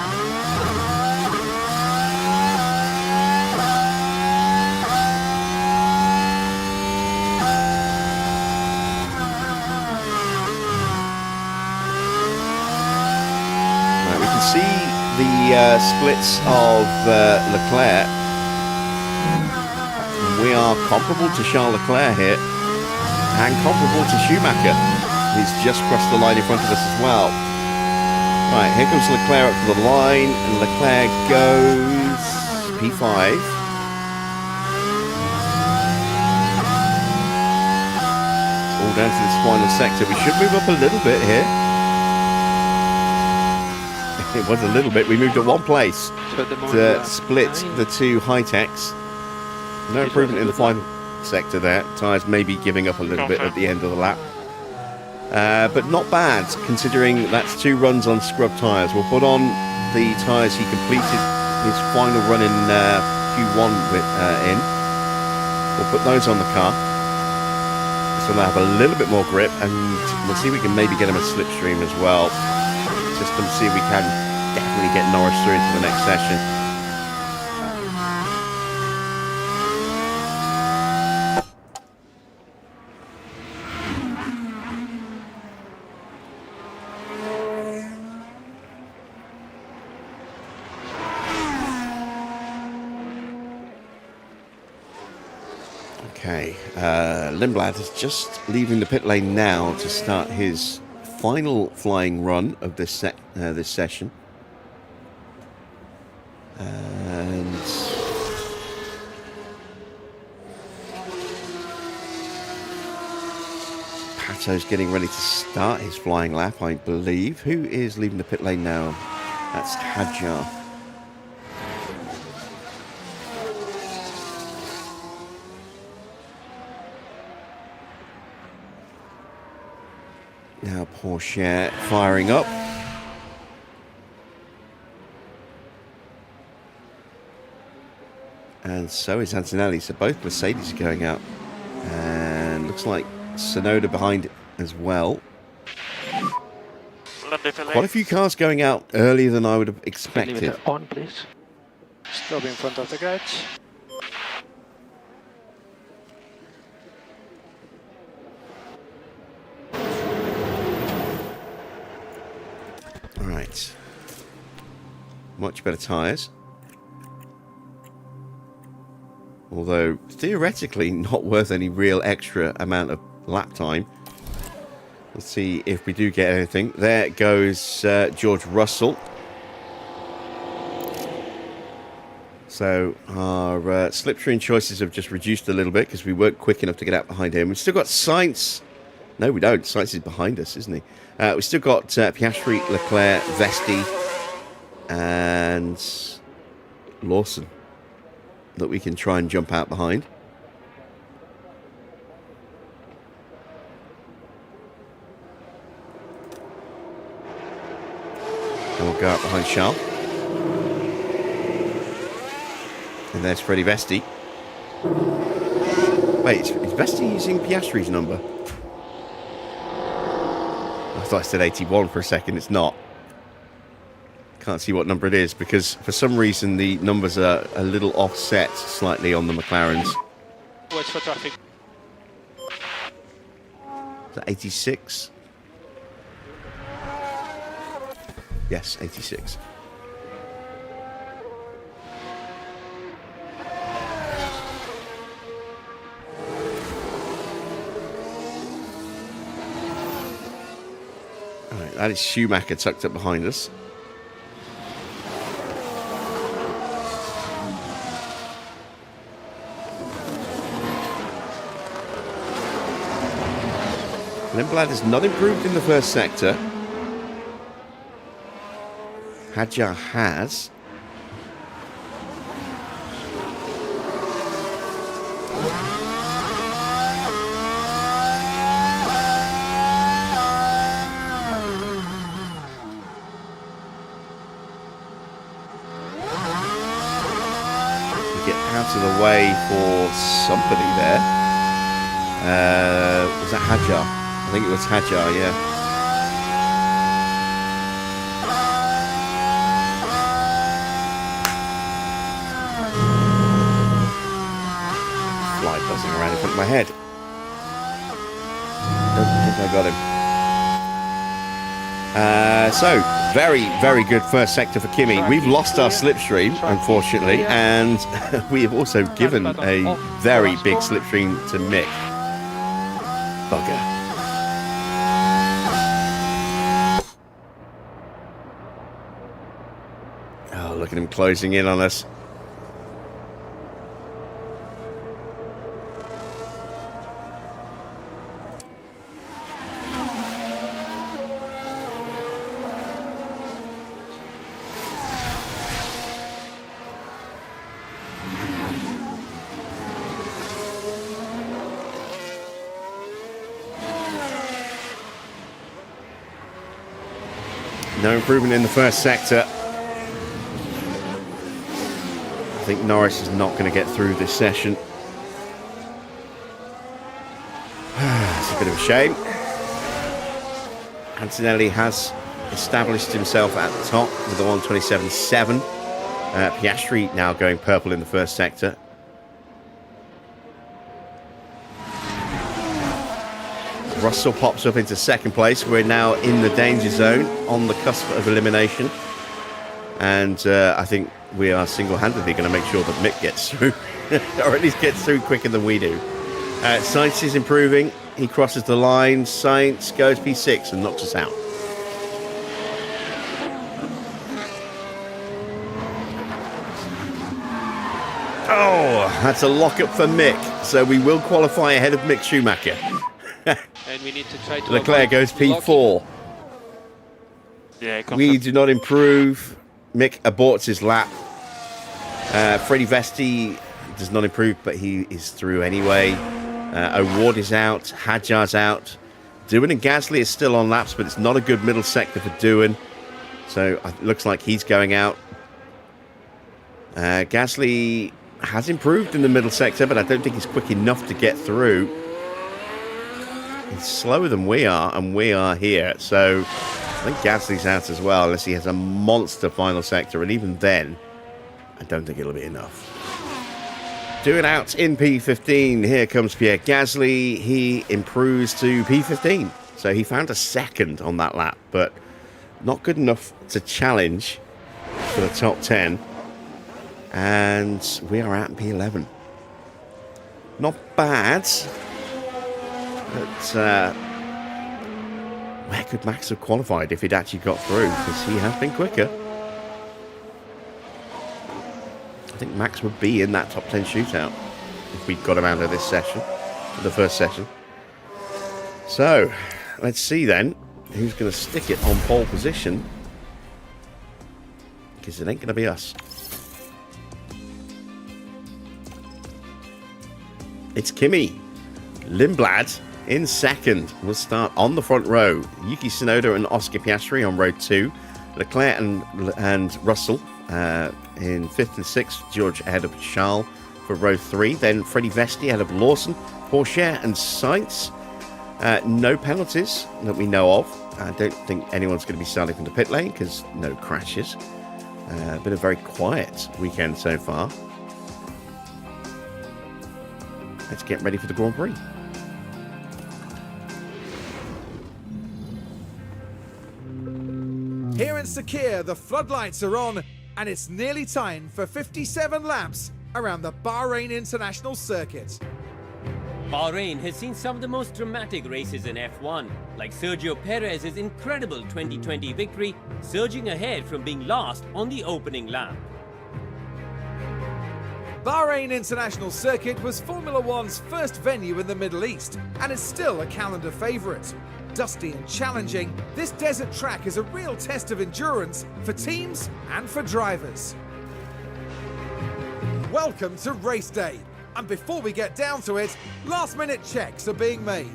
Right, we can see the splits of Leclerc. We are comparable to Charles Leclerc here, and comparable to Schumacher. He's just crossed the line in front of us as well. Right, here comes Leclerc up to the line, and Leclerc goes P5. It's all down to this final sector. We should move up a little bit here. It was a little bit. We moved at one place to split the two HiTechs. No improvement in the final sector there. Tyres maybe giving up a little bit at the end of the lap. But not bad, considering that's 2 runs on scrub tyres. We'll put on the tyres he completed his final run in Q1 in. We'll put those on the car. So they'll have a little bit more grip, and we'll see if we can maybe get him a slipstream as well. Just to see if we can definitely get Norris through into the next session. Okay, Lindblad is just leaving the pit lane now to start his final flying run of this session. And Pato's getting ready to start his flying lap, I believe. Who is leaving the pit lane now? That's Hadjar. Now Porsche firing up. And so is Antonelli. So both Mercedes are going out. And looks like Sonoda behind it as well. Quite a few cars going out earlier than I would have expected. Limiter on, please. Stop in front of the garage. All right. Much better tyres. Although, theoretically, not worth any real extra amount of lap time. Let's see if we do get anything. There goes George Russell. So our slipstream choices have just reduced a little bit because we weren't quick enough to get out behind him. We've still got Sainz. No, we don't. Sainz is behind us, isn't he? We've still got Piastri, Leclerc, Vesti, and Lawson that we can try and jump out behind. And we'll go out behind Charles. And there's Freddie Vesti. Wait, is Vesti using Piastri's number? I thought I said 81 for a second. It's not. Can't see what number it is because for some reason the numbers are a little offset slightly on the McLarens. Watch for traffic. Is that 86? Yes, 86. All right, that is Schumacher tucked up behind us. Lindblad has not improved in the first sector. Hadjar has. We get out of the way for somebody there. Was that Hadjar? I think it was Hadjar, yeah. Fly buzzing around in front of my head. Don't think I got him. So, very, very good first sector for Kimi. We've lost our slipstream, unfortunately, and we have also given a very big slipstream to Mick. Bugger. Oh, look at him closing in on us. No improvement in the first sector. I think Norris is not going to get through this session. It's a bit of a shame. Antonelli has established himself at the top with a 127.7. Piastri now going purple in the first sector. Russell pops up into second place. We're now in the danger zone on the cusp of elimination. And I think we are single-handedly going to make sure that Mick gets through, or at least gets through quicker than we do. Sainz is improving. He crosses the line. Sainz goes P6 and knocks us out. Oh, that's a lock-up for Mick. So we will qualify ahead of Mick Schumacher. And we need to try to Leclerc goes P4. Yeah, We do not improve. Mick aborts his lap. Freddie Vesti does not improve, but he is through anyway. O'Ward is out. Hadjar's out. Doohan and Gasly is still on laps, but it's not a good middle sector for Doohan. So it looks like he's going out. Gasly has improved in the middle sector, but I don't think he's quick enough to get through. He's slower than we are, and we are here. So I think Gasly's out as well, unless he has a monster final sector, and even then, I don't think it'll be enough. Doing out in P15, here comes Pierre Gasly. He improves to P15, so he found a second on that lap, but not good enough to challenge for the top 10. And we are at P11. Not bad, but where could Max have qualified if he'd actually got through? Because he has been quicker. I think Max would be in that top 10 shootout if we'd got him out of this session, the first session. So, let's see then who's going to stick it on pole position, because it ain't going to be us. It's Kimi. Lindblad in second will start on the front row. Yuki Tsunoda and Oscar Piastri on row 2. Leclerc and Russell in 5th and 6th. George ahead of Charles for row 3. Then Freddie Vesti ahead of Lawson, Pourchaire and Sainz. No penalties that we know of. I don't think anyone's going to be starting from the pit lane because no crashes. Been a very quiet weekend so far. Let's get ready for the Grand Prix. Here in Sakir, the floodlights are on, and it's nearly time for 57 laps around the Bahrain International Circuit. Bahrain has seen some of the most dramatic races in F1, like Sergio Perez's incredible 2020 victory, surging ahead from being last on the opening lap. Bahrain International Circuit was Formula One's first venue in the Middle East, and is still a calendar favourite. Dusty and challenging, this desert track is a real test of endurance for teams and for drivers. Welcome to race day, and before we get down to it, last-minute checks are being made.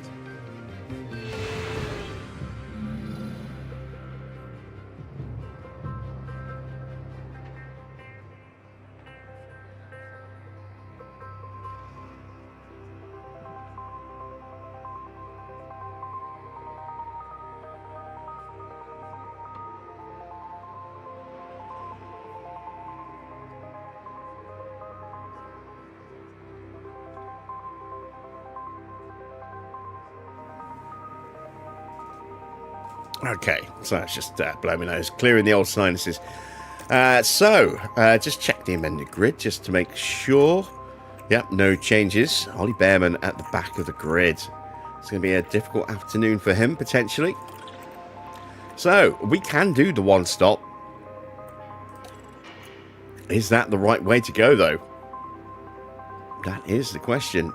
Okay, so it's just blowing my nose, clearing the old sinuses. Just check the amended grid just to make sure. Yep, no changes. Ollie Bearman at the back of the grid. It's going to be a difficult afternoon for him, potentially. So, we can do the one stop. Is that the right way to go, though? That is the question.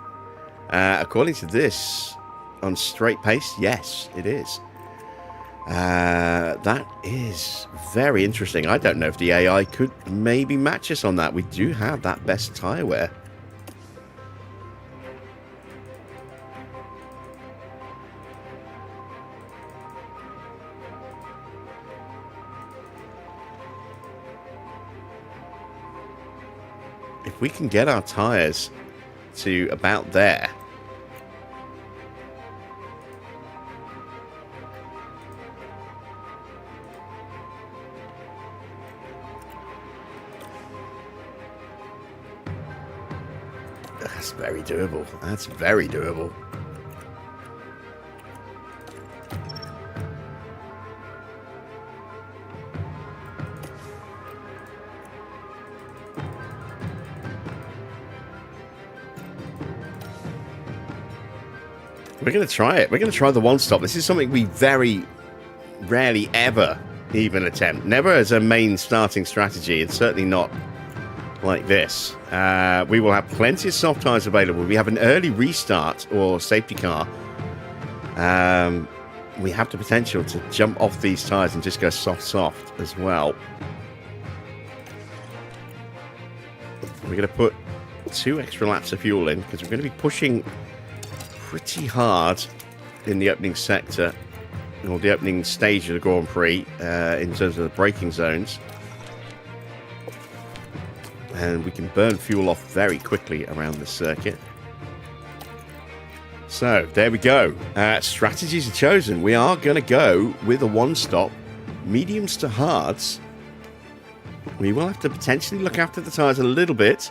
According to this, on straight pace, yes, it is. That is very interesting. I don't know if the AI could maybe match us on that. We do have that best tyre wear. If we can get our tyres to about there, that's very doable. That's very doable. We're going to try it. We're going to try the one stop. This is something we very rarely ever even attempt. Never as a main starting strategy, and certainly not like this. We will have plenty of soft tyres available. We have an early restart or safety car. We have the potential to jump off these tyres and just go soft as well. We're going to put 2 extra laps of fuel in because we're going to be pushing pretty hard in the opening sector, or the opening stage of the Grand Prix, in terms of the braking zones. And we can burn fuel off very quickly around the circuit. So, there we go. Strategies are chosen. We are going to go with a one-stop mediums to hards. We will have to potentially look after the tyres a little bit.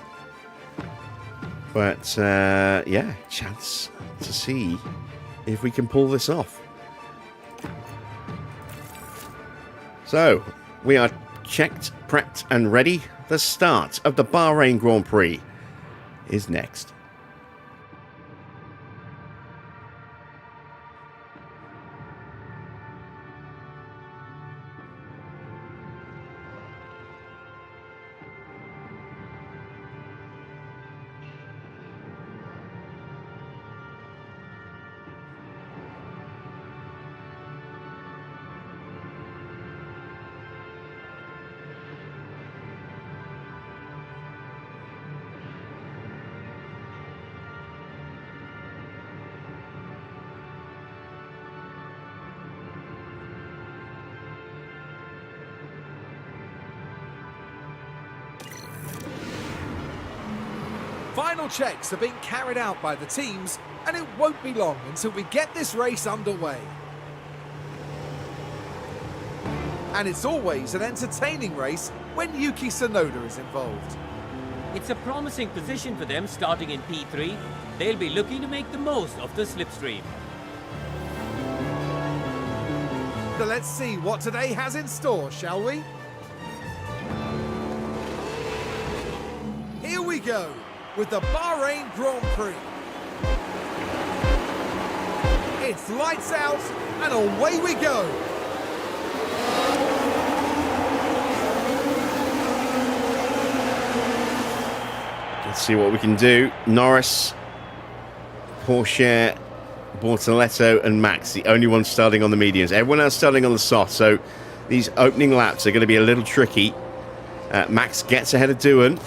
But, yeah, chance to see if we can pull this off. So, we are checked, prepped and ready. The start of the Bahrain Grand Prix is next. Final checks are being carried out by the teams, and it won't be long until we get this race underway. And it's always an entertaining race when Yuki Tsunoda is involved. It's a promising position for them starting in P3. They'll be looking to make the most of the slipstream. So let's see what today has in store, shall we? Here we go with the Bahrain Grand Prix. It's lights out and away we go. Let's see what we can do. Norris, Porsche, Bortoletto and Max, the only ones starting on the mediums. Everyone else starting on the soft, so these opening laps are going to be a little tricky. Max gets ahead of Doohan.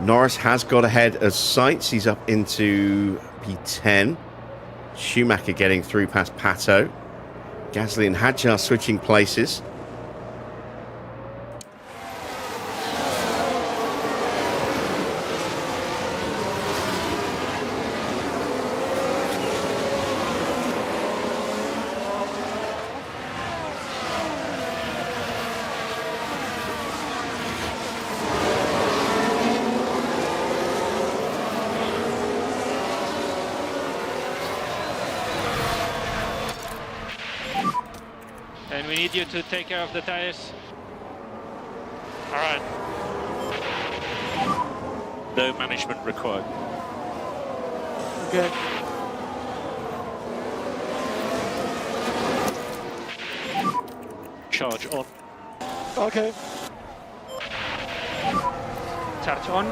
Norris has got ahead of Sainz. He's up into P10. Schumacher getting through past Pato. Gasly and Hadjar switching places. And we need you to take care of the tires. All right. No management required. Okay. Charge on. Okay. Charge on.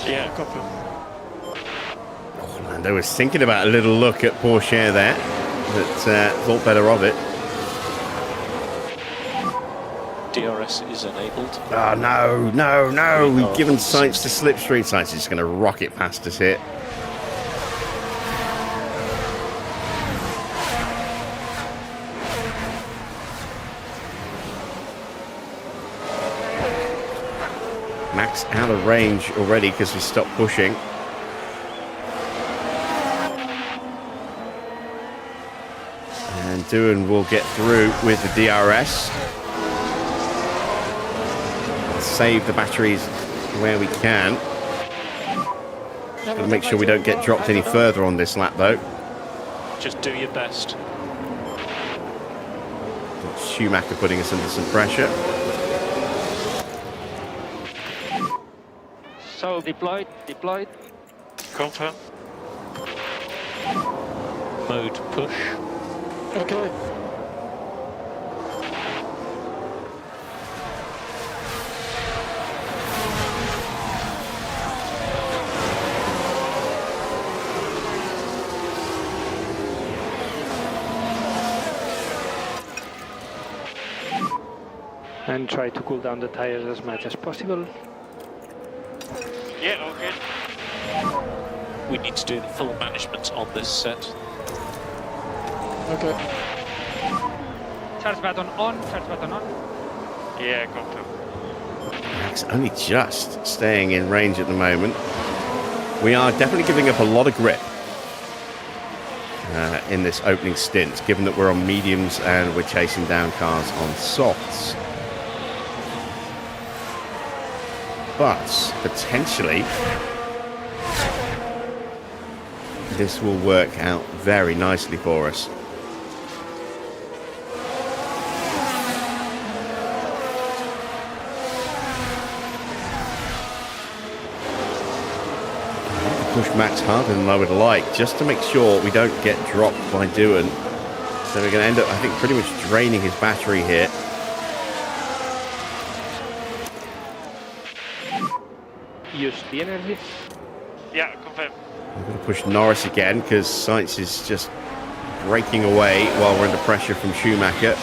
Yeah. Copy. Lando was thinking about a little look at Porsche there, but thought better of it. DRS is enabled. Oh, no, no, no. We've given Sainz to slipstream. Sainz is just going to rocket past us here. Max out of range already because we stopped pushing. And Doohan will get through with the DRS. Save the batteries where we can. Got to make sure we don't get dropped any further on this lap, though. Just do your best. Schumacher putting us under some pressure. So deployed. Confirm. Mode push. Okay. And try to cool down the tires as much as possible. Yeah, okay. We need to do the full management on this set. Okay. Charge button on, charge button on. Yeah, confirm. Max only just staying in range at the moment. We are definitely giving up a lot of grip. in this opening stint, given that we're on mediums and we're chasing down cars on softs. But potentially this will work out very nicely for us. Push Max harder than I would like, just to make sure we don't get dropped by Doohan. So we're going to end up, I think, pretty much draining his battery here. Use the energy. Yeah, confirm. I'm going to push Norris again because Sainz is just breaking away while we're under pressure from Schumacher.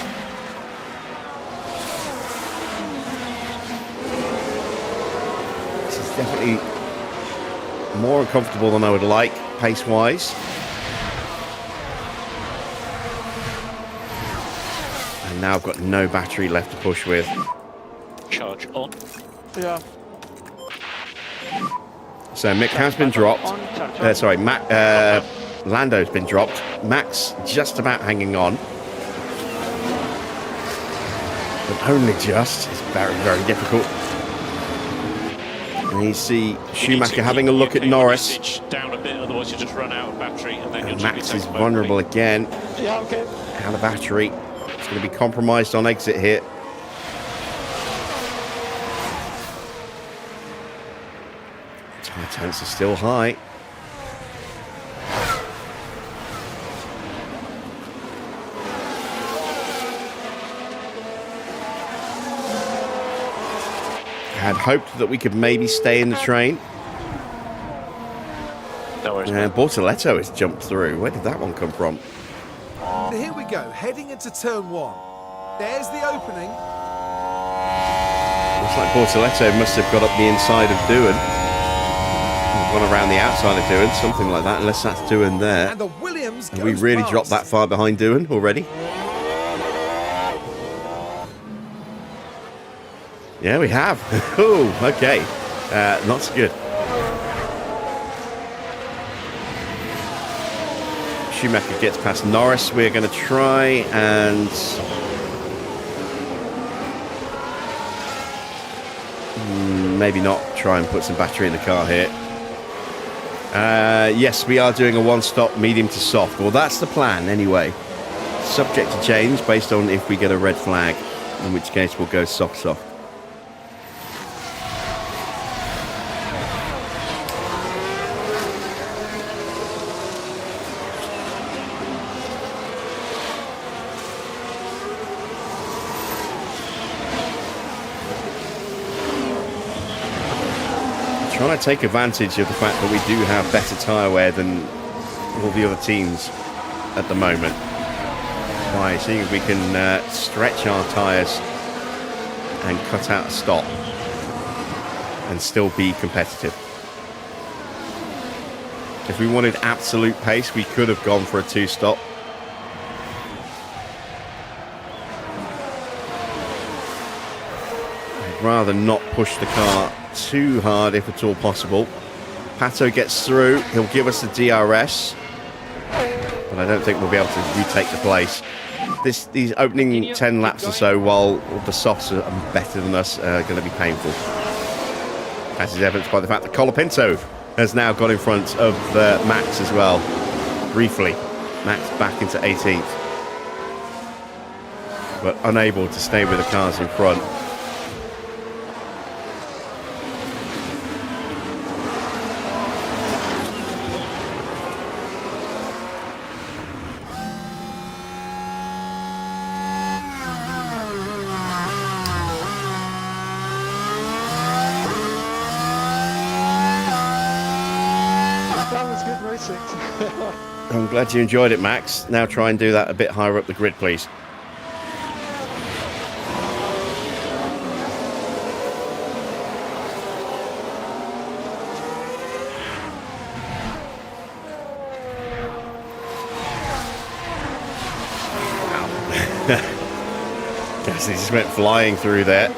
This is definitely more uncomfortable than I would like, pace-wise. And now I've got no battery left to push with. Charge on. Yeah. So Mick has been dropped. Sorry, Lando's been dropped. Max just about hanging on. But only just. It's very, very difficult. And you see Schumacher having a look at Norris. Down a bit, otherwise you just run out of battery, and then Max is vulnerable again. Yeah, okay. Out of battery. It's going to be compromised on exit here. Tyre temps are still high. Had hoped that we could maybe stay in the train. No worries. And Bortoletto has jumped through. Where did that one come from? Here we go, heading into turn 1. There's the opening. Looks like Bortoletto must have got up the inside of Doohan. Gone around the outside of Doohan, something like that, unless that's Doohan there. And the Williams Have we goes really past. dropped that far behind Doohan already? Yeah, we have. Oh, okay. Not so good. Schumacher gets past Norris. We're going to try and... maybe not try and put some battery in the car here. Yes, we are doing a one-stop medium to soft. Well, that's the plan anyway. Subject to change based on if we get a red flag, in which case we'll go soft. Trying to take advantage of the fact that we do have better tyre wear than all the other teams at the moment by seeing if we can stretch our tyres and cut out a stop and still be competitive. If we wanted absolute pace, we could have gone for a 2-stop. I'd rather not push the car too hard if at all possible. Pato gets through, he'll give us the DRS, but I don't think we'll be able to retake the place. These opening 10 laps or so, while the softs are better than us, are going to be painful. As is evidenced by the fact that Colapinto has now got in front of Max as well, briefly. Max back into 18th, but unable to stay with the cars in front. I'm glad you enjoyed it, Max. Now try and do that a bit higher up the grid, please. Gasly just went flying through there.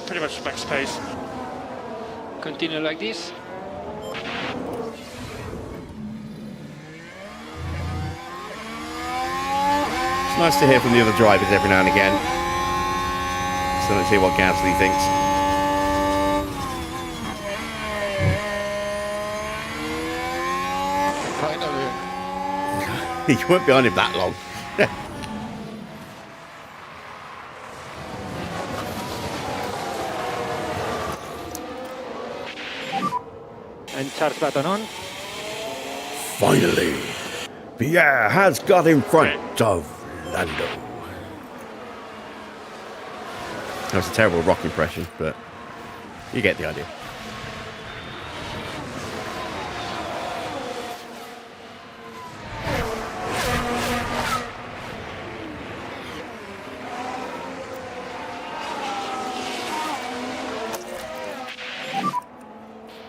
Pretty much max pace. Continue like this. nice to hear from the other drivers every now and again. So let's hear what Gasly thinks. Finally. You weren't behind him that long. And charge button on. Finally, Pierre has got in front of Lando. That was a terrible rock impression, but you get the idea.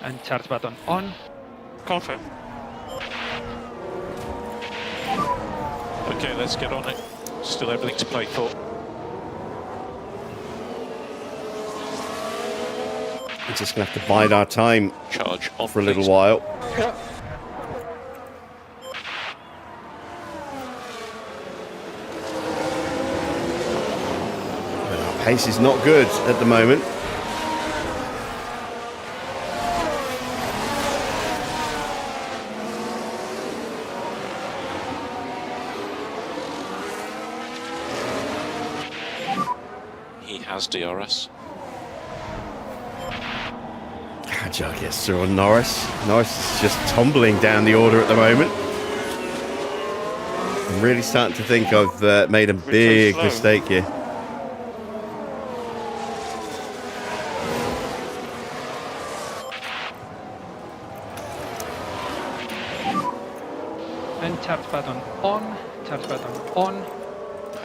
And charge button on. Confirm. Okay, let's get on it. Still everything to play for. We're just going to have to bide our time Charge on for a little please. while. Yeah. But our pace is not good at the moment. He has DRS. Agile gets through on Norris. Norris is just tumbling down the order at the moment. I'm really starting to think I've made a big mistake here. And charge button on. Charge button on.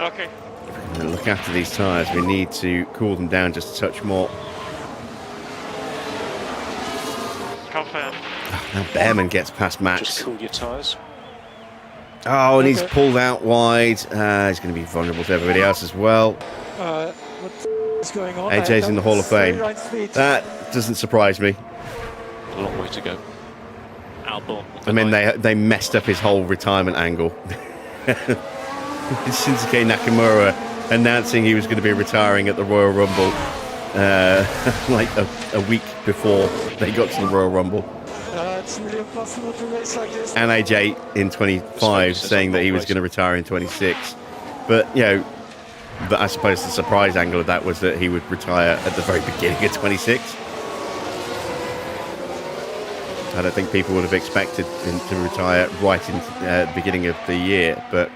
Okay. And then look after these tyres. We need to cool them down just a touch more. Confirm. Now Bearman gets past Just Max. cool your tyres. Oh, and he's pulled out wide. He's going to be vulnerable to everybody else as well. What's going on? AJ's in the Hall of Fame. That doesn't surprise me. A long way to go. Albon. I mean, they messed up his whole retirement angle. Shinsuke Nakamura announcing he was going to be retiring at the Royal Rumble like a week before they got to the Royal Rumble. It's really impossible to race like this. And AJ in 25 saying that he was going to retire in 26. But, you know, I suppose the surprise angle of that was that he would retire at the very beginning of 26. I don't think people would have expected him to retire right in the beginning of the year, but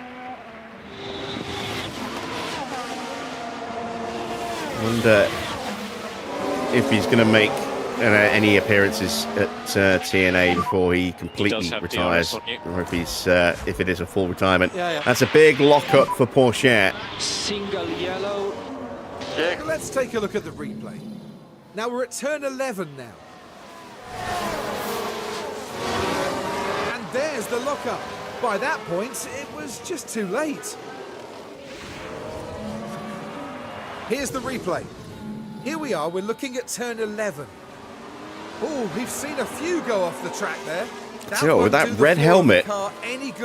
I wonder if he's going to make any appearances at TNA before he completely retires, or if he's if it is a full retirement. That's a big lock-up for Porsche. Single yellow. Let's take a look at the replay. Now we're at turn 11 now. And there's the lock-up. By that point, it was just too late. Here's the replay. Here we are, we're looking at turn 11. Oh, we've seen a few go off the track there. So with that red helmet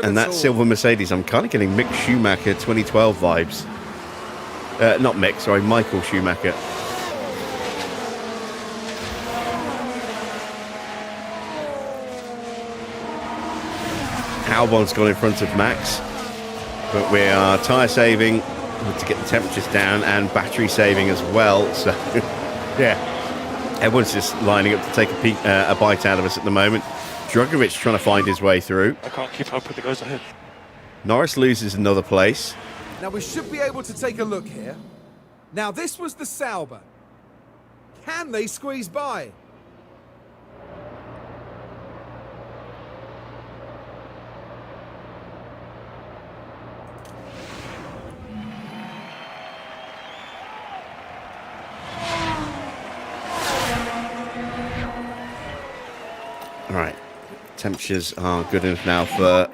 and that silver Mercedes, I'm kind of getting Mick Schumacher 2012 vibes. Not Mick, sorry, Michael Schumacher. Albon's gone in front of Max, but we are tyre saving to get the temperatures down and battery saving as well. So, yeah, everyone's just lining up to take a bite out of us at the moment. Drugovic trying to find his way through. I can't keep up with the guys ahead. Norris loses another place. Now we should be able to take a look here. Now this was the Sauber. Can they squeeze by? All right, temperatures are good enough now for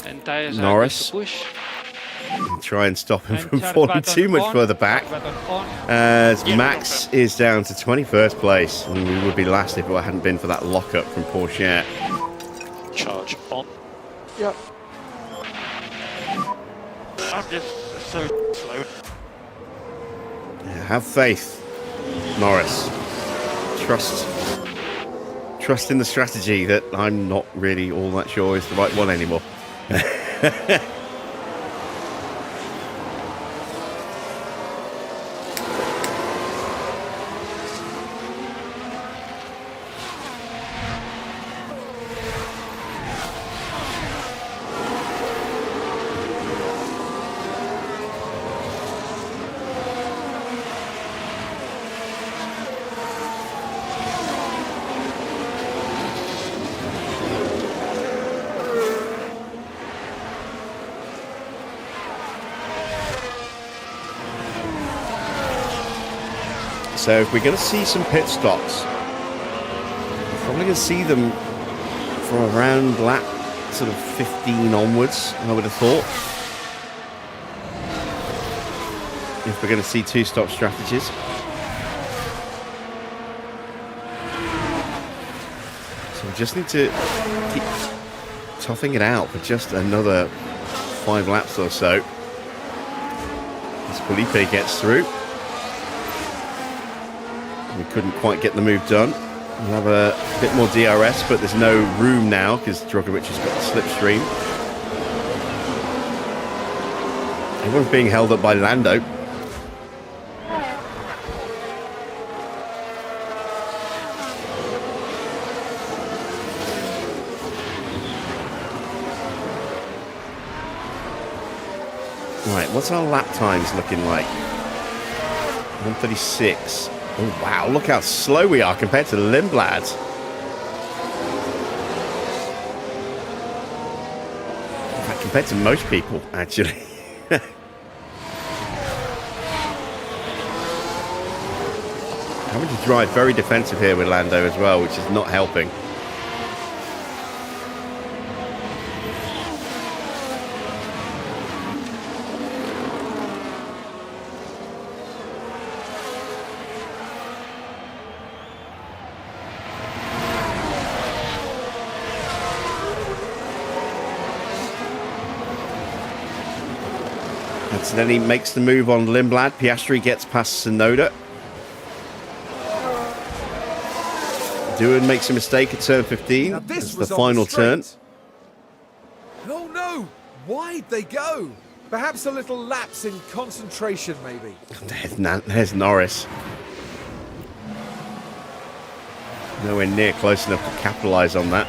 And tires Norris. are going to push. Try and stop him And from charge falling button too much on, further back. charge button on. As Max is down to 21st place, and we would be last if it hadn't been for that lockup from Porsche. Charge on. Yep. I'm just so slow. Yeah, have faith, Norris. Trust in the strategy that I'm not really all that sure is the right one anymore. So if we're going to see some pit stops, we're probably going to see them from around lap sort of 15 onwards, I would have thought. If we're going to see two-stop strategies. So we just need to keep toughing it out for just another 5 laps or so. As Felipe gets through. We couldn't quite get the move done. We'll have a bit more DRS, but there's no room now because Drogovic has got the slipstream. Everyone's being held up by Lando. Right, what's our lap times looking like? 1:36. Oh, wow, look how slow we are compared to Lindblad. In fact, compared to most people, actually. Having to drive very defensive here with Lando as well, which is not helping. And then he makes the move on Lindblad. Piastri gets past Tsunoda. Doohan makes a mistake at turn 15. It's the final turn. Oh no! Why'd they go? Perhaps a little lapse in concentration, maybe. There's Norris. Nowhere near close enough to capitalise on that.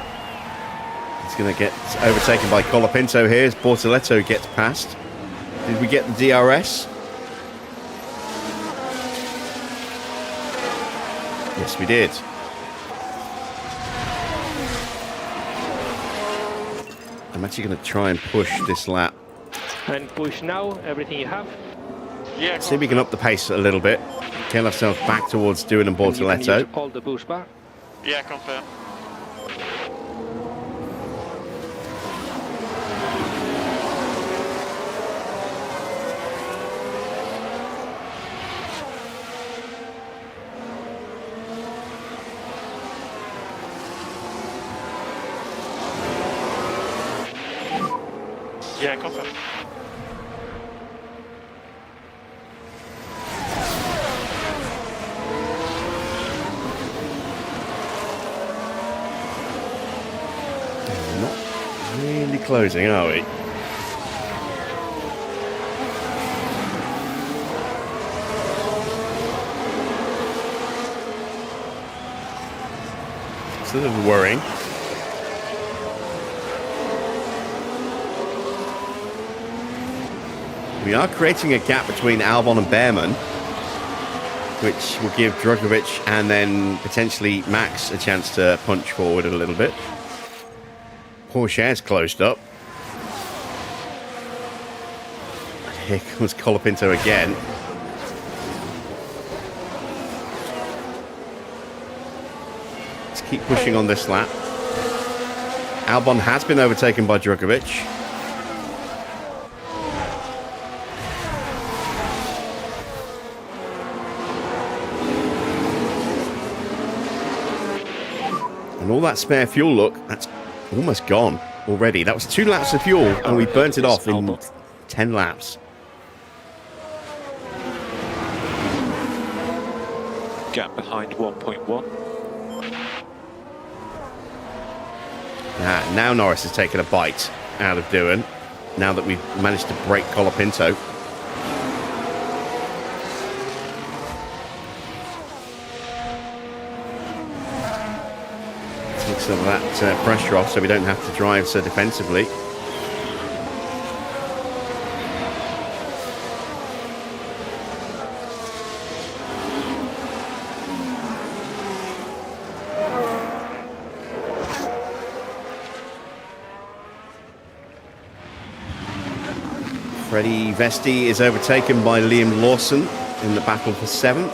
He's going to get overtaken by Colapinto here as Bortoleto gets past. Did we get the DRS? Yes, we did. I'm actually going to try and push this lap. And push now, everything you have. Yeah, See if we can up the pace a little bit. Get ourselves back towards Doohan and Bortoleto. All the boost bar. Yeah, confirm. Yeah, confirm. Not really closing, are we? It's a little worrying. We are creating a gap between Albon and Bearman, which will give Drogovic and then potentially Max a chance to punch forward a little bit. Porsche's closed up. Here comes Colapinto again. Let's keep pushing on this lap. Albon has been overtaken by Drogovic. And all that spare fuel, look, that's almost gone already. That was 2 laps of fuel, and we burnt it off in 10 laps. Gap behind 1.1. Now Norris has taken a bite out of Doohan, now that we've managed to break Colapinto. Take some of that pressure off so we don't have to drive so defensively. Freddie Vesti is overtaken by Liam Lawson in the battle for 7th.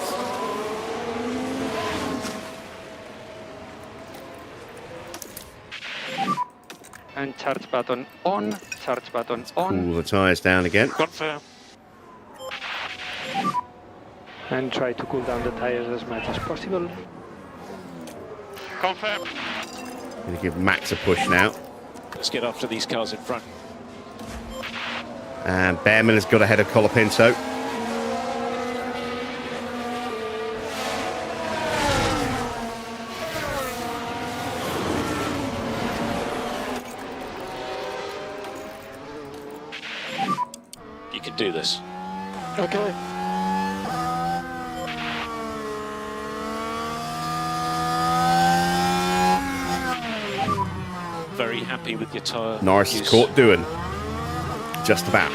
And charge button on, charge button on. Cool the tyres down again. Confirm. And try to cool down the tires as much as possible. Confirm. Going to give Max a push now. Let's get after these cars in front. And Bearman has got ahead of Colapinto. You can do this. Okay. Very happy with your tyre. Norris is caught Doohan. Just about.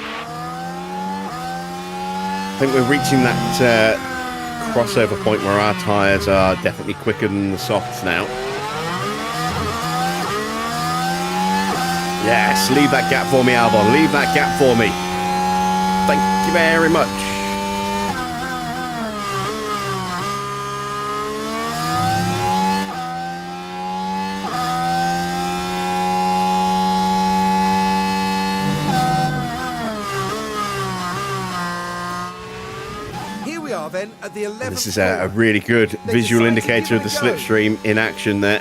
I think we're reaching that crossover point where our tyres are definitely quicker than the softs now. Yes, leave that gap for me, Albon. Leave that gap for me. Thank you very much. Then at the 11th. This is a really good visual indicator of the slipstream in action there.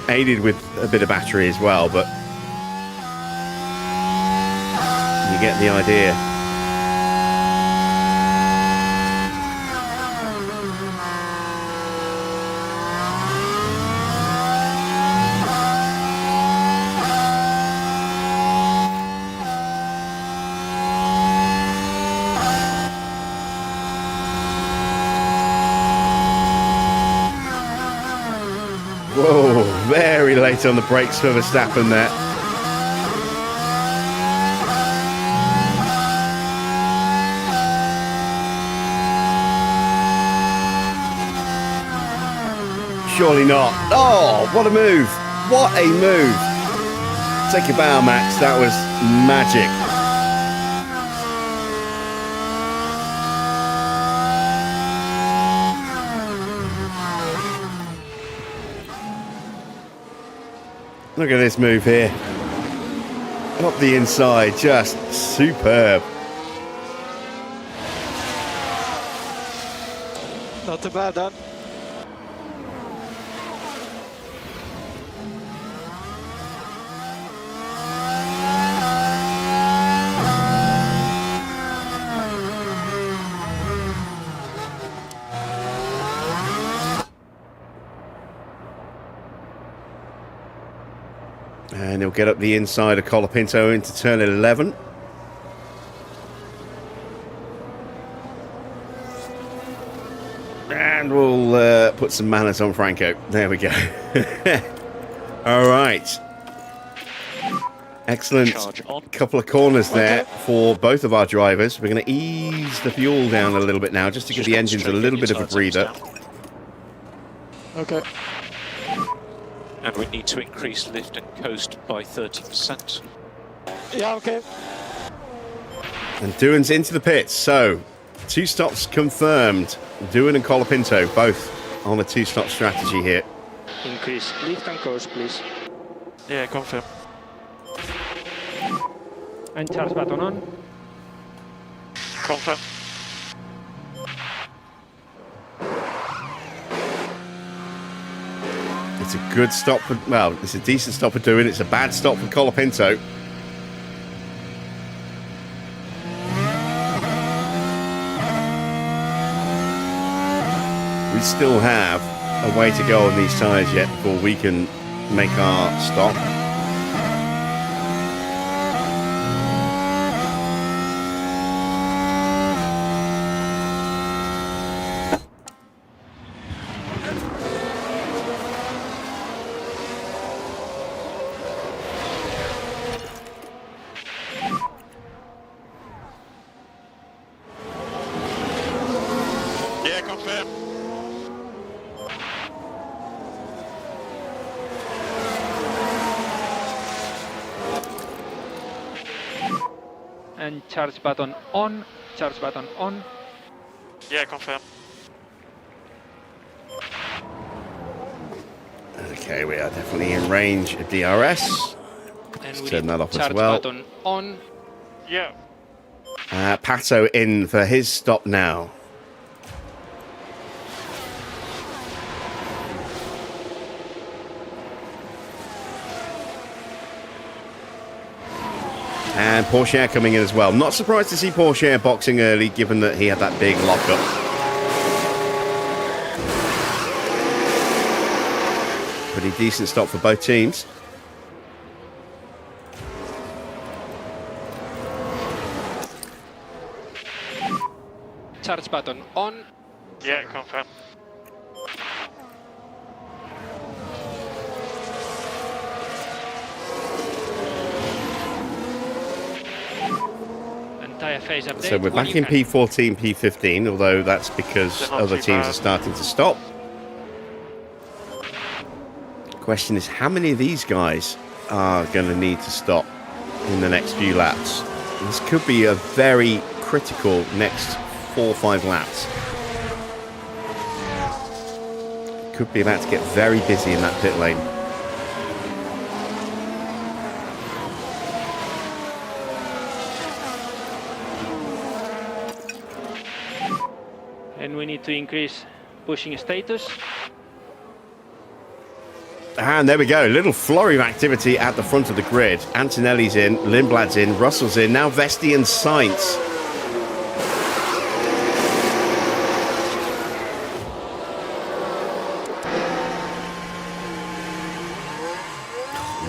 Aided with a bit of battery as well, but you get the idea. Whoa, very late on the brakes for Verstappen there. Surely not. Oh, what a move. What a move. Take a bow, Max. That was magic. Look at this move here. Up the inside, just superb. Not too bad, Dan. And he'll get up the inside of Colapinto into turn 11. And we'll put some manners on Franco. There we go. All right. Excellent couple of corners there for both of our drivers. We're going to ease the fuel down a little bit now just to give the engines a little bit of a breather. Okay. And we need to increase lift and coast by 30%. Yeah, okay. And Doohan's into the pits. So, 2 stops confirmed. Doohan and Colapinto both on a 2-stop strategy here. Increase lift and coast, please. Yeah, confirm. And charge button on. Confirm. It's a good stop for, well, it's a decent stop for Doohan. It's a bad stop for Colapinto. we still have a way to go on these tyres yet before we can make our stop. Yeah, confirm. And charge button on. Charge button on. Yeah, confirm. Okay, we are definitely in range of DRS. And Let's we turn need that off as charge well. button on. Yeah. Pato in for his stop now. And Porsche coming in as well. Not surprised to see Porsche boxing early, given that he had that big lockup. Pretty decent stop for both teams. Charge button on. Yeah, confirm. And tyre phase update. So we're when back you in can. P14, P15, although that's because They're not other too teams bad. are starting to stop. Question is, how many of these guys are going to need to stop in the next few laps? This could be a very critical next 4 or 5 laps. Could be about to get very busy in that pit lane. And we need to increase pushing status. And there we go, a little flurry of activity at the front of the grid. Antonelli's in, Lindblad's in, Russell's in, now Vesti and Sainz.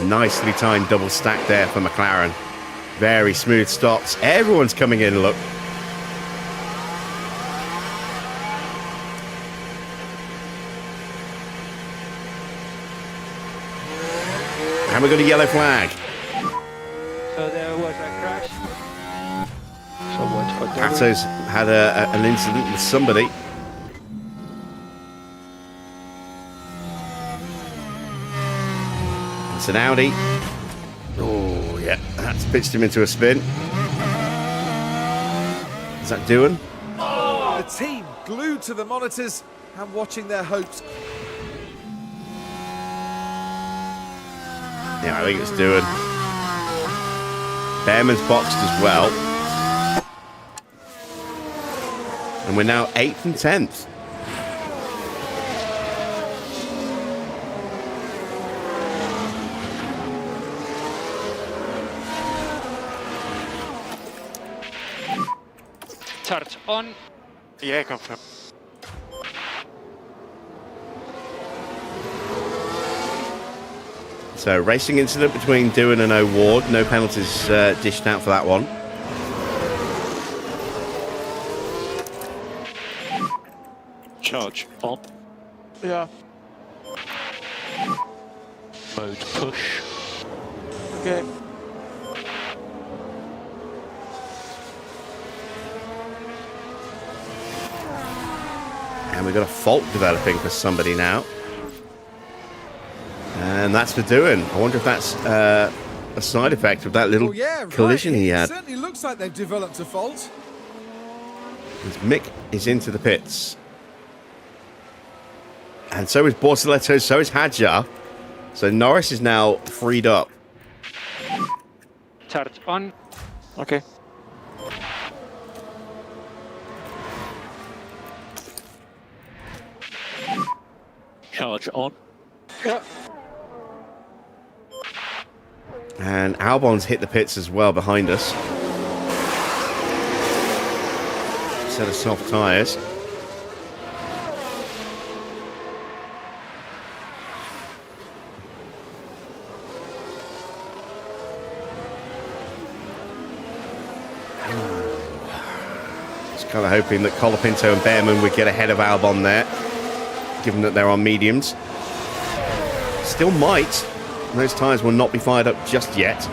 Nicely timed double stack there for McLaren. Very smooth stops. Everyone's coming in, look. And we've got a yellow flag. So there was a crash. So much for that. Pato's had an incident with somebody. It's an Audi. Oh, yeah, that's pitched him into a spin. Is that doing? The team glued to the monitors and watching their hopes. Yeah, I think it's doing. Bearman's boxed as well. And we're now 8th and 10th. Charge on. Yeah, confirm. So racing incident between Doohan and O'Ward. No penalties dished out for that one. Charge on. Yeah. Mode push. Okay. And we've got a fault developing for somebody now. And that's for Doohan. I wonder if that's a side effect of that little Well, yeah, collision right. he It had. certainly looks like they've developed a fault. As Mick is into the pits. And so is Borsaletto, so is Hadjar. So Norris is now freed up. Charge on. Okay. Charge on. Yeah. And Albon's hit the pits as well behind us. Set of soft tyres. Just kind of hoping that Colapinto and Bearman would get ahead of Albon there, given that they're on mediums. Still might. Those tyres will not be fired up just yet.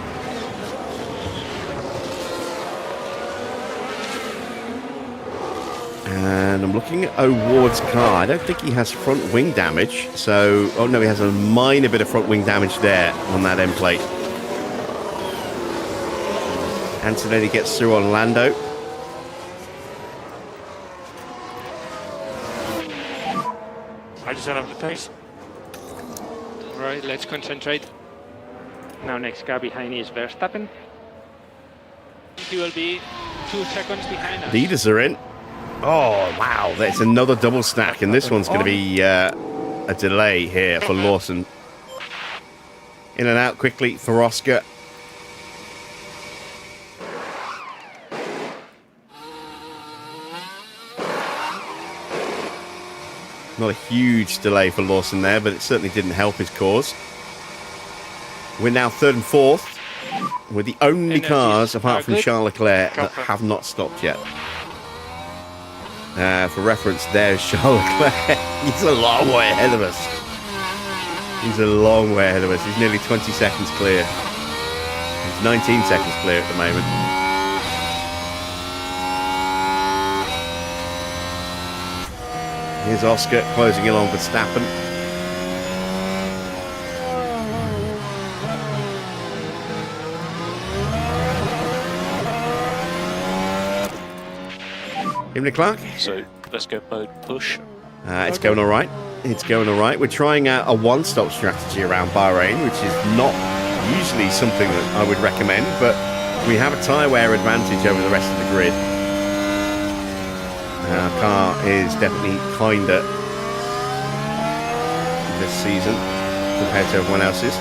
And I'm looking at O'Ward's car. I don't think he has front wing damage. So, oh no, he has a minor bit of front wing damage there on that end plate. Antonelli gets through on Lando. I just don't have the pace. Right, let's concentrate. Now next car behind is Verstappen. He will be 2 seconds behind us. Leaders are in. Oh, wow. There's another double stack, and this one's going to be a delay here for Lawson. In and out quickly for Oscar. Not a huge delay for Lawson there, but it certainly didn't help his cause. We're now 3rd and 4th. We're the only cars, apart from Charles Leclerc, that have not stopped yet. For reference, there's Charles Leclerc. He's a long way ahead of us. He's a long way ahead of us. He's nearly 20 seconds clear. He's 19 seconds clear at the moment. Here's Oscar closing in on Verstappen. Evening, Clark. So let's go mode push. It's going all right. It's going all right. We're trying out a one-stop strategy around Bahrain, which is not usually something that I would recommend, but we have a tyre wear advantage over the rest of the grid. Our car is definitely kinder this season compared to everyone else's.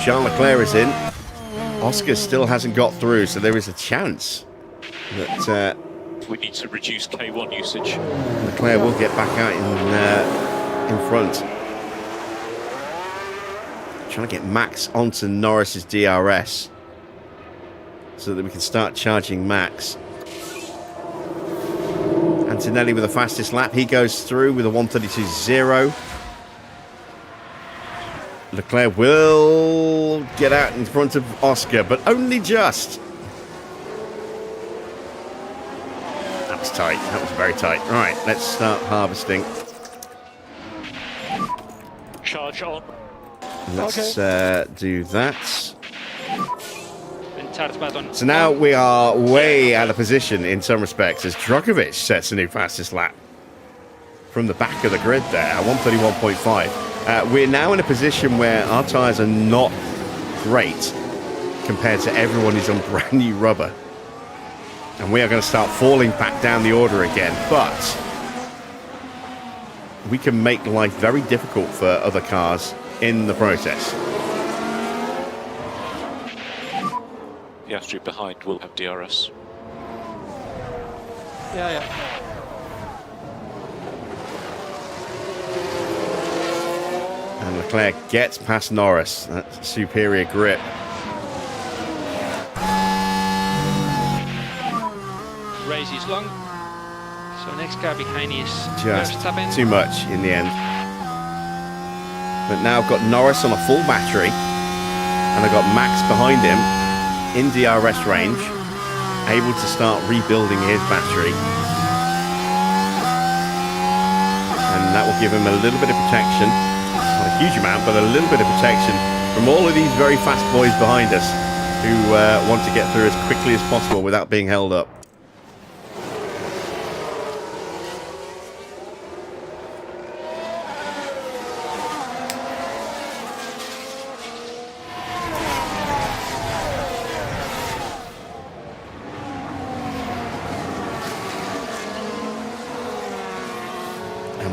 Charles Leclerc is in. Oscar still hasn't got through, so there is a chance that We need to reduce K1 usage. Leclerc will get back out in front. Trying to get Max onto Norris's DRS so that we can start charging Max. Antonelli with the fastest lap. He goes through with a 1:32.0. Leclerc will get out in front of Oscar, but only just. That was tight. That was very tight. All right, let's start harvesting. Charge on. Let's do that. And charge button. So now we are way out of position in some respects as Drogovic sets a new fastest lap from the back of the grid there, 1:31.5. We're now in a position where our tyres are not great compared to everyone who's on brand new rubber. And we are going to start falling back down the order again. But we can make life very difficult for other cars in the process. The Astro behind will have DRS. Yeah. And Leclerc gets past Norris. That's superior grip. Race is long. So next car behind is Just Verstappen. too much in the end. But now I've got Norris on a full battery. And I've got Max behind him in DRS range, able to start rebuilding his battery. And that will give him a little bit of protection. Not a huge amount, but a little bit of protection from all of these very fast boys behind us who want to get through as quickly as possible without being held up.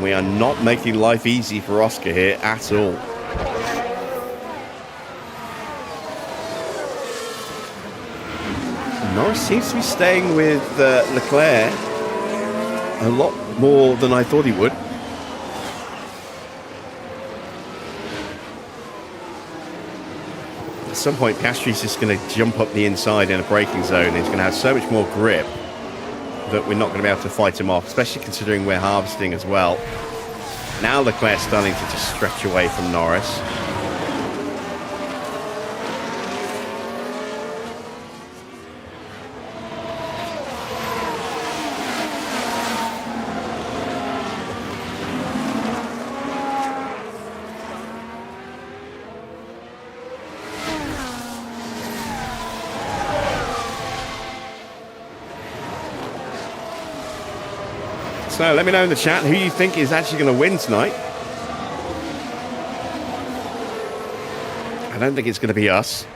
We are not making life easy for Oscar here at all. Norris seems to be staying with Leclerc a lot more than I thought he would. At some point, Piastri's just going to jump up the inside in a braking zone. He's going to have so much more grip that we're not going to be able to fight him off, especially considering we're harvesting as well. Now Leclerc's starting to just stretch away from Norris. So let me know in the chat who you think is actually going to win tonight. I don't think it's going to be us.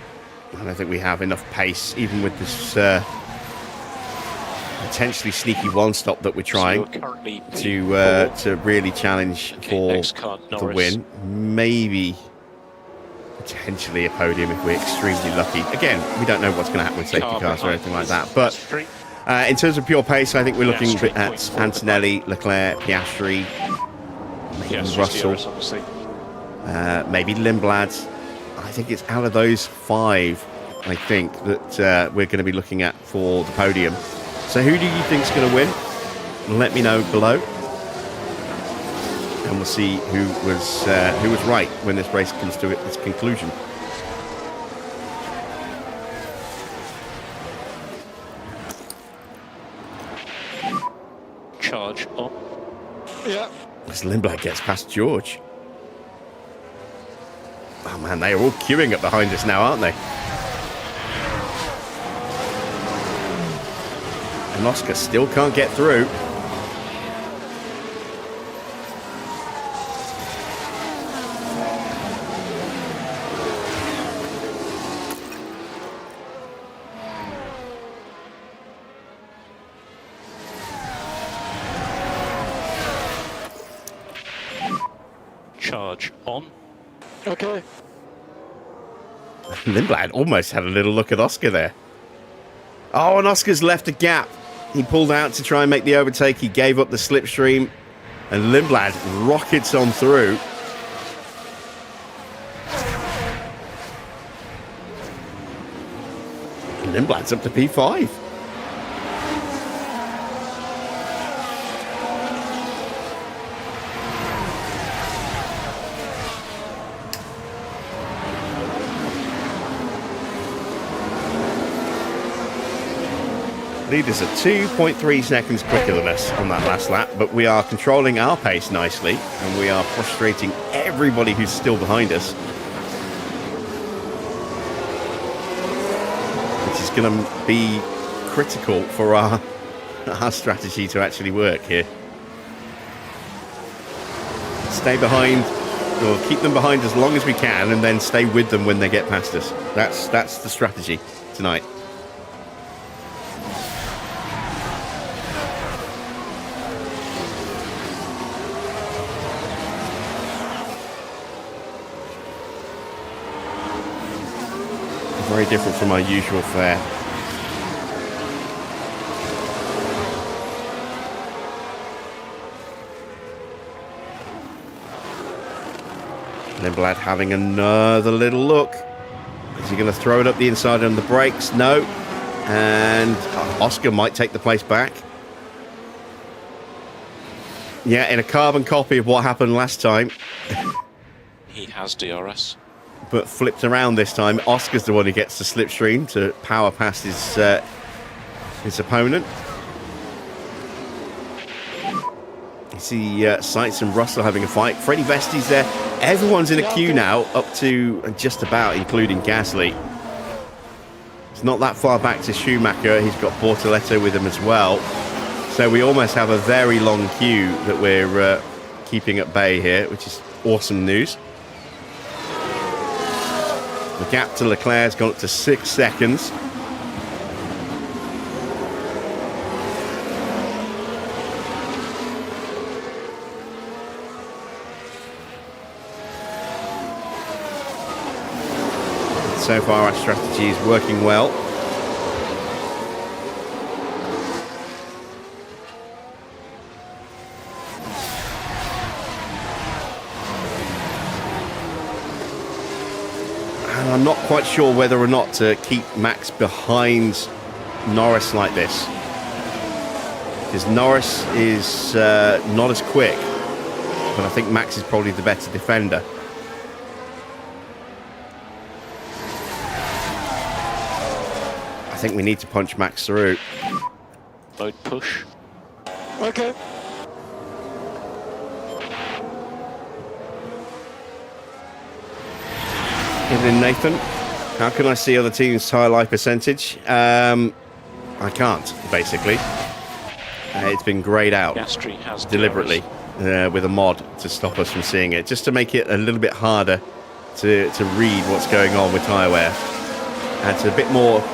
I don't think we have enough pace, even with this potentially sneaky one-stop that we're trying to really challenge for the win. Maybe potentially a podium if we're extremely lucky. Again, we don't know what's going to happen with safety cars or anything like that. But in terms of pure pace, I think we're looking at Antonelli, Leclerc, Piastri, Russell, maybe Lindblad. I think it's out of those 5, I think, that we're going to be looking at for the podium. So who do you think is going to win? Let me know below. And we'll see who was right when this race comes to its conclusion. Charge on. Yeah. As Lindblad gets past George. Oh man, they are all queuing up behind us now, aren't they? And Oscar still can't get through. Charge on. Okay. Lindblad almost had a little look at Oscar there. Oh, and Oscar's left a gap. He pulled out to try and make the overtake. He gave up the slipstream. And Lindblad rockets on through. And Lindblad's up to P5. Leaders are 2.3 seconds quicker than us on that last lap, but we are controlling our pace nicely, and we are frustrating everybody who's still behind us, which is going to be critical for our strategy to actually work here. Stay behind, or keep them behind as long as we can, and then stay with them when they get past us. That's the strategy tonight. Very different from our usual fare. Lindblad having another little look. Is he going to throw it up the inside on the brakes? No. And Oscar might take the place back. Yeah, in a carbon copy of what happened last time. He has DRS. But flipped around this time. Oscar's the one who gets the slipstream to power past his opponent. You see Seitz and Russell having a fight. Freddie Vesti's there. Everyone's in a queue now, up to just about, including Gasly. It's not that far back to Schumacher. He's got Bortoletto with him as well. So we almost have a very long queue that we're keeping at bay here, which is awesome news. The gap to Leclerc has gone up to 6 seconds. So far our strategy is working well. I'm not quite sure whether or not to keep Max behind Norris like this, because Norris is not as quick, but I think Max is probably the better defender. I think we need to punch Max through. Mode push. Okay. Get in, Nathan. How can I see other teams' tyre life percentage? I can't, basically. It's been greyed out Piastri has deliberately with a mod to stop us from seeing it, just to make it a little bit harder to read what's going on with tyre wear. Adds a bit more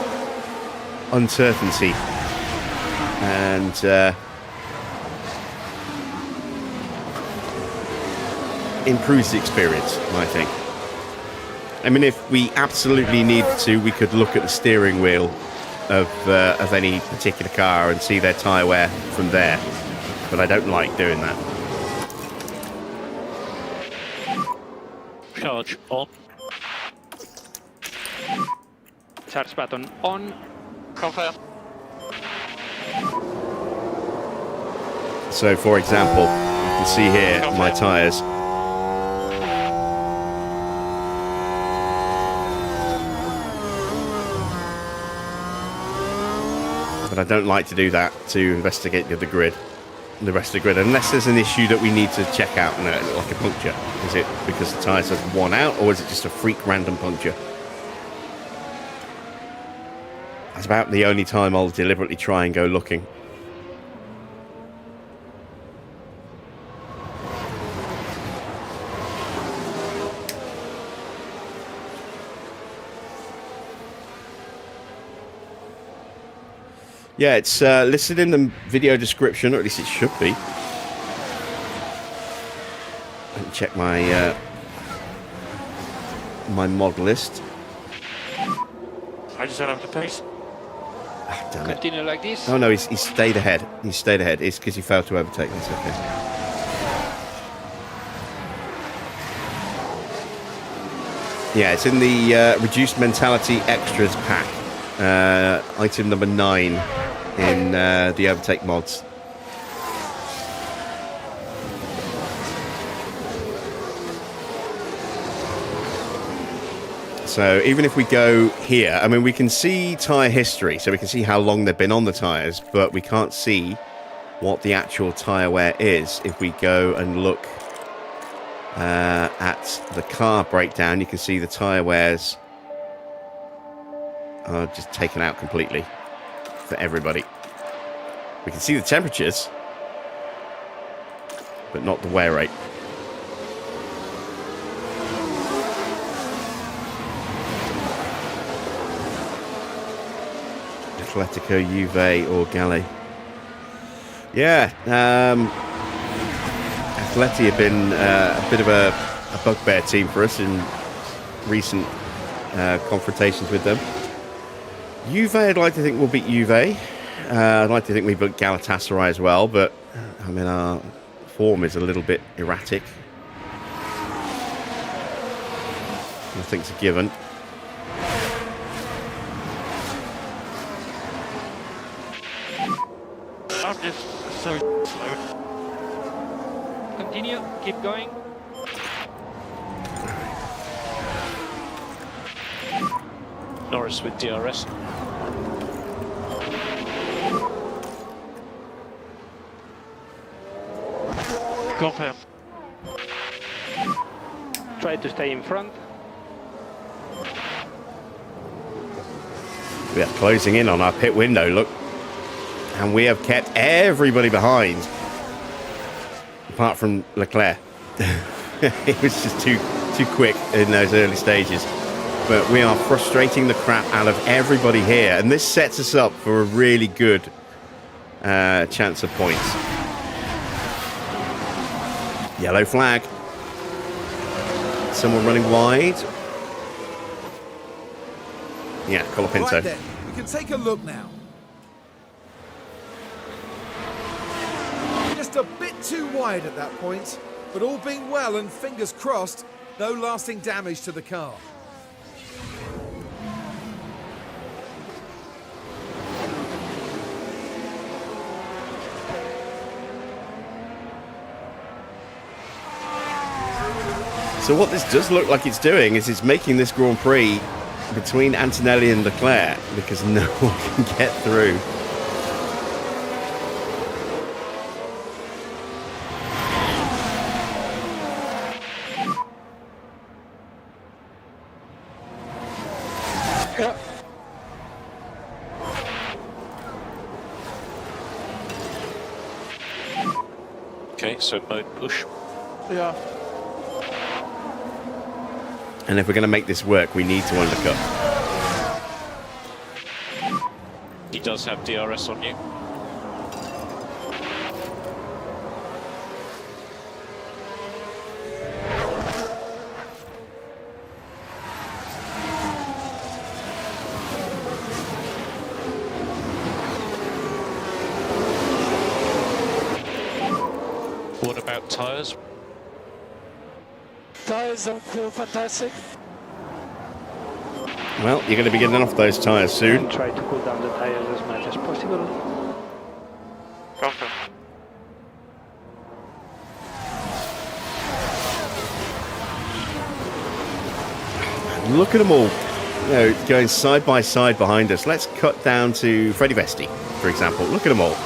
uncertainty and improves the experience, I think. I mean, if we absolutely needed to, we could look at the steering wheel of any particular car and see their tyre wear from there, but I don't like doing that. Charge on. Charge button on. Confirm. So, for example, you can see here my tyres. But I don't like to do that to investigate the rest of the grid, unless there's an issue that we need to check out, like a puncture. Is it because the tyres have worn out, or is it just a freak random puncture? That's about the only time I'll deliberately try and go looking. Yeah, it's listed in the video description, or at least it should be. Let me check my my mod list. I just don't have the pace. Ah, damn it. Continue like this. Oh no, he's stayed ahead. He's stayed ahead. It's because he failed to overtake. That's okay. Yeah, it's in the Reduced Mentality Extras pack. Item number 9 in the overtake mods. So even if we go here, I mean, we can see tyre history, so we can see how long they've been on the tyres, but we can't see what the actual tyre wear is. If we go and look at the car breakdown, you can see the tyre wears are just taken out completely for everybody. We can see the temperatures, but not the wear rate. Atletico, Juve, or Galle. Yeah, Atleti have been a bit of a bugbear team for us in recent confrontations with them. Juve, I'd like to think we'll beat Juve. I'd like to think we beat Galatasaray as well, but I mean, our form is a little bit erratic. Nothing's a given. I'm just so slow. Continue. Keep going. Norris with DRS. Confirm. Try to stay in front. We are closing in on our pit window, look. And we have kept everybody behind. Apart from Leclerc. It was just too quick in those early stages. But we are frustrating the crap out of everybody here. And this sets us up for a really good chance of points. Yellow flag. Someone running wide. Yeah, Colapinto. Right then, we can take a look now. Just a bit too wide at that point, but all being well and fingers crossed, no lasting damage to the car. So what this does look like it's doing is it's making this Grand Prix between Antonelli and Leclerc because no one can get through. Okay, so mode push. Yeah. And if we're going to make this work, we need to undercut. He does have DRS on you. What about tyres? Tires don't feel fantastic. Well, you're going to be getting off those tyres soon. And try to cool down the tires as much as possible. Confirm. Look at them all, you know, going side by side behind us. Let's cut down to Freddie Vesti, for example. Look at them all.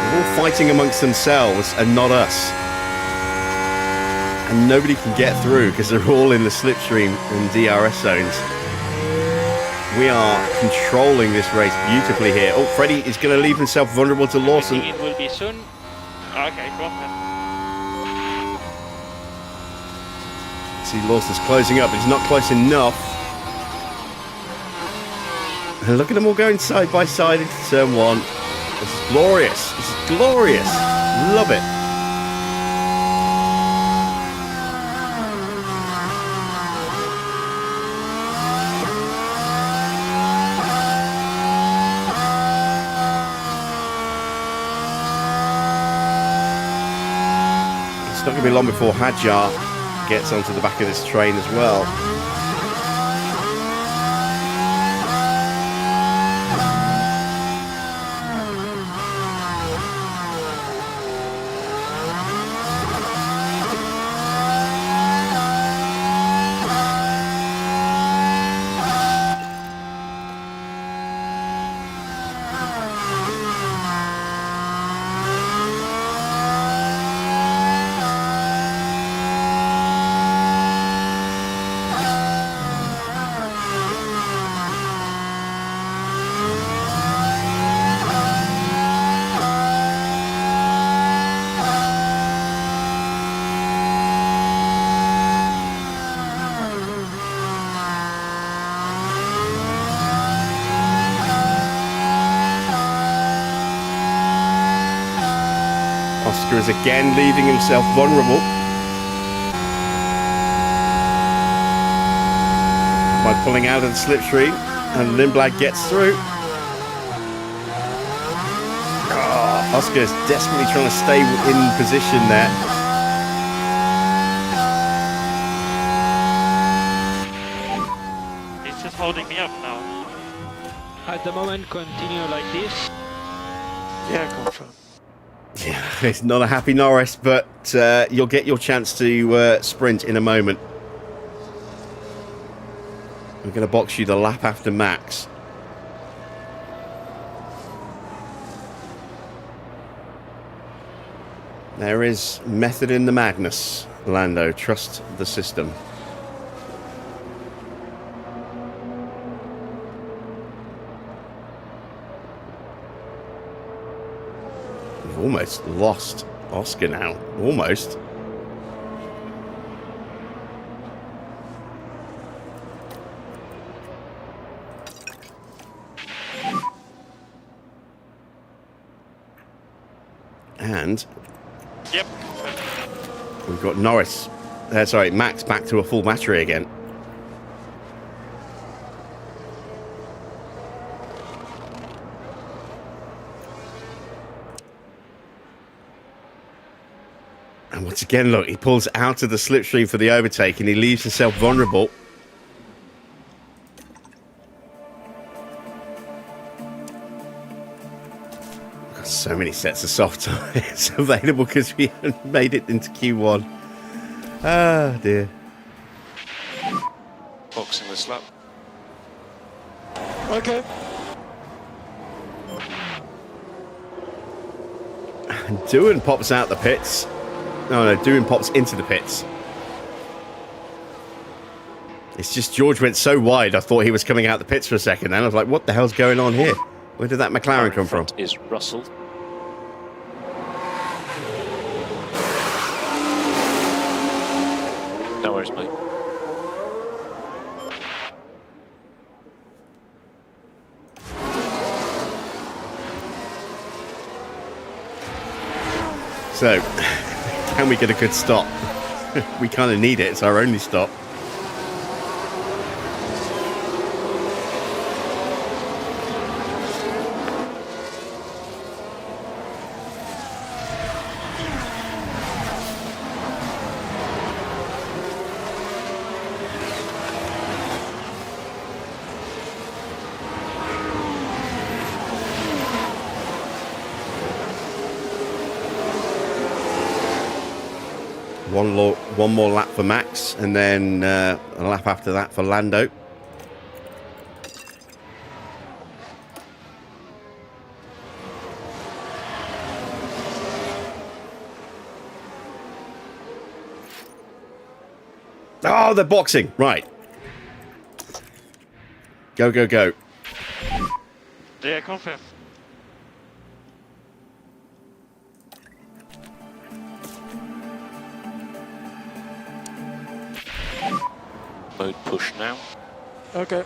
They're all fighting amongst themselves and not us. And nobody can get through because they're all in the slipstream and DRS zones. We are controlling this race beautifully here. Oh, Freddie is going to leave himself vulnerable to Lawson. I think it will be soon. Okay, go on. See, Lawson's closing up, but he's not close enough. And look at them all going side by side into turn one. This is glorious. This is glorious. Love it. It's not going to be long before Hadjar gets onto the back of this train as well. Oscar is again leaving himself vulnerable by pulling out of the slipstream, and Lindblad gets through. Oh, Oscar is desperately trying to stay in position there. He's just holding me up now. At the moment, continue like this. Yeah, confirm. Yeah, it's not a happy Norris, but you'll get your chance to sprint in a moment. We're going to box you the lap after Max. There is method in the madness, Lando. Trust the system. We've almost lost Oscar now. Almost. And Yep. we've got Norris. Sorry, Max back to a full battery again. And once again, look, he pulls out of the slipstream for the overtake and he leaves himself vulnerable. So many sets of soft tyres available because we haven't made it into Q1. Ah, dear. Boxing this lap. Okay. And Doohan pops out the pits. No, Doohan pops into the pits. It's just George went so wide, I thought he was coming out the pits for a second. And I was like, what the hell's going on here? Where did that McLaren come from? Is Russell. No worries, mate. So, can we get a good stop? We kind of need it. It's our only stop. One more lap for Max, and then a lap after that for Lando. Oh, they're boxing. Right. Go, go, go. Yeah, confirm. Mode push now. Okay.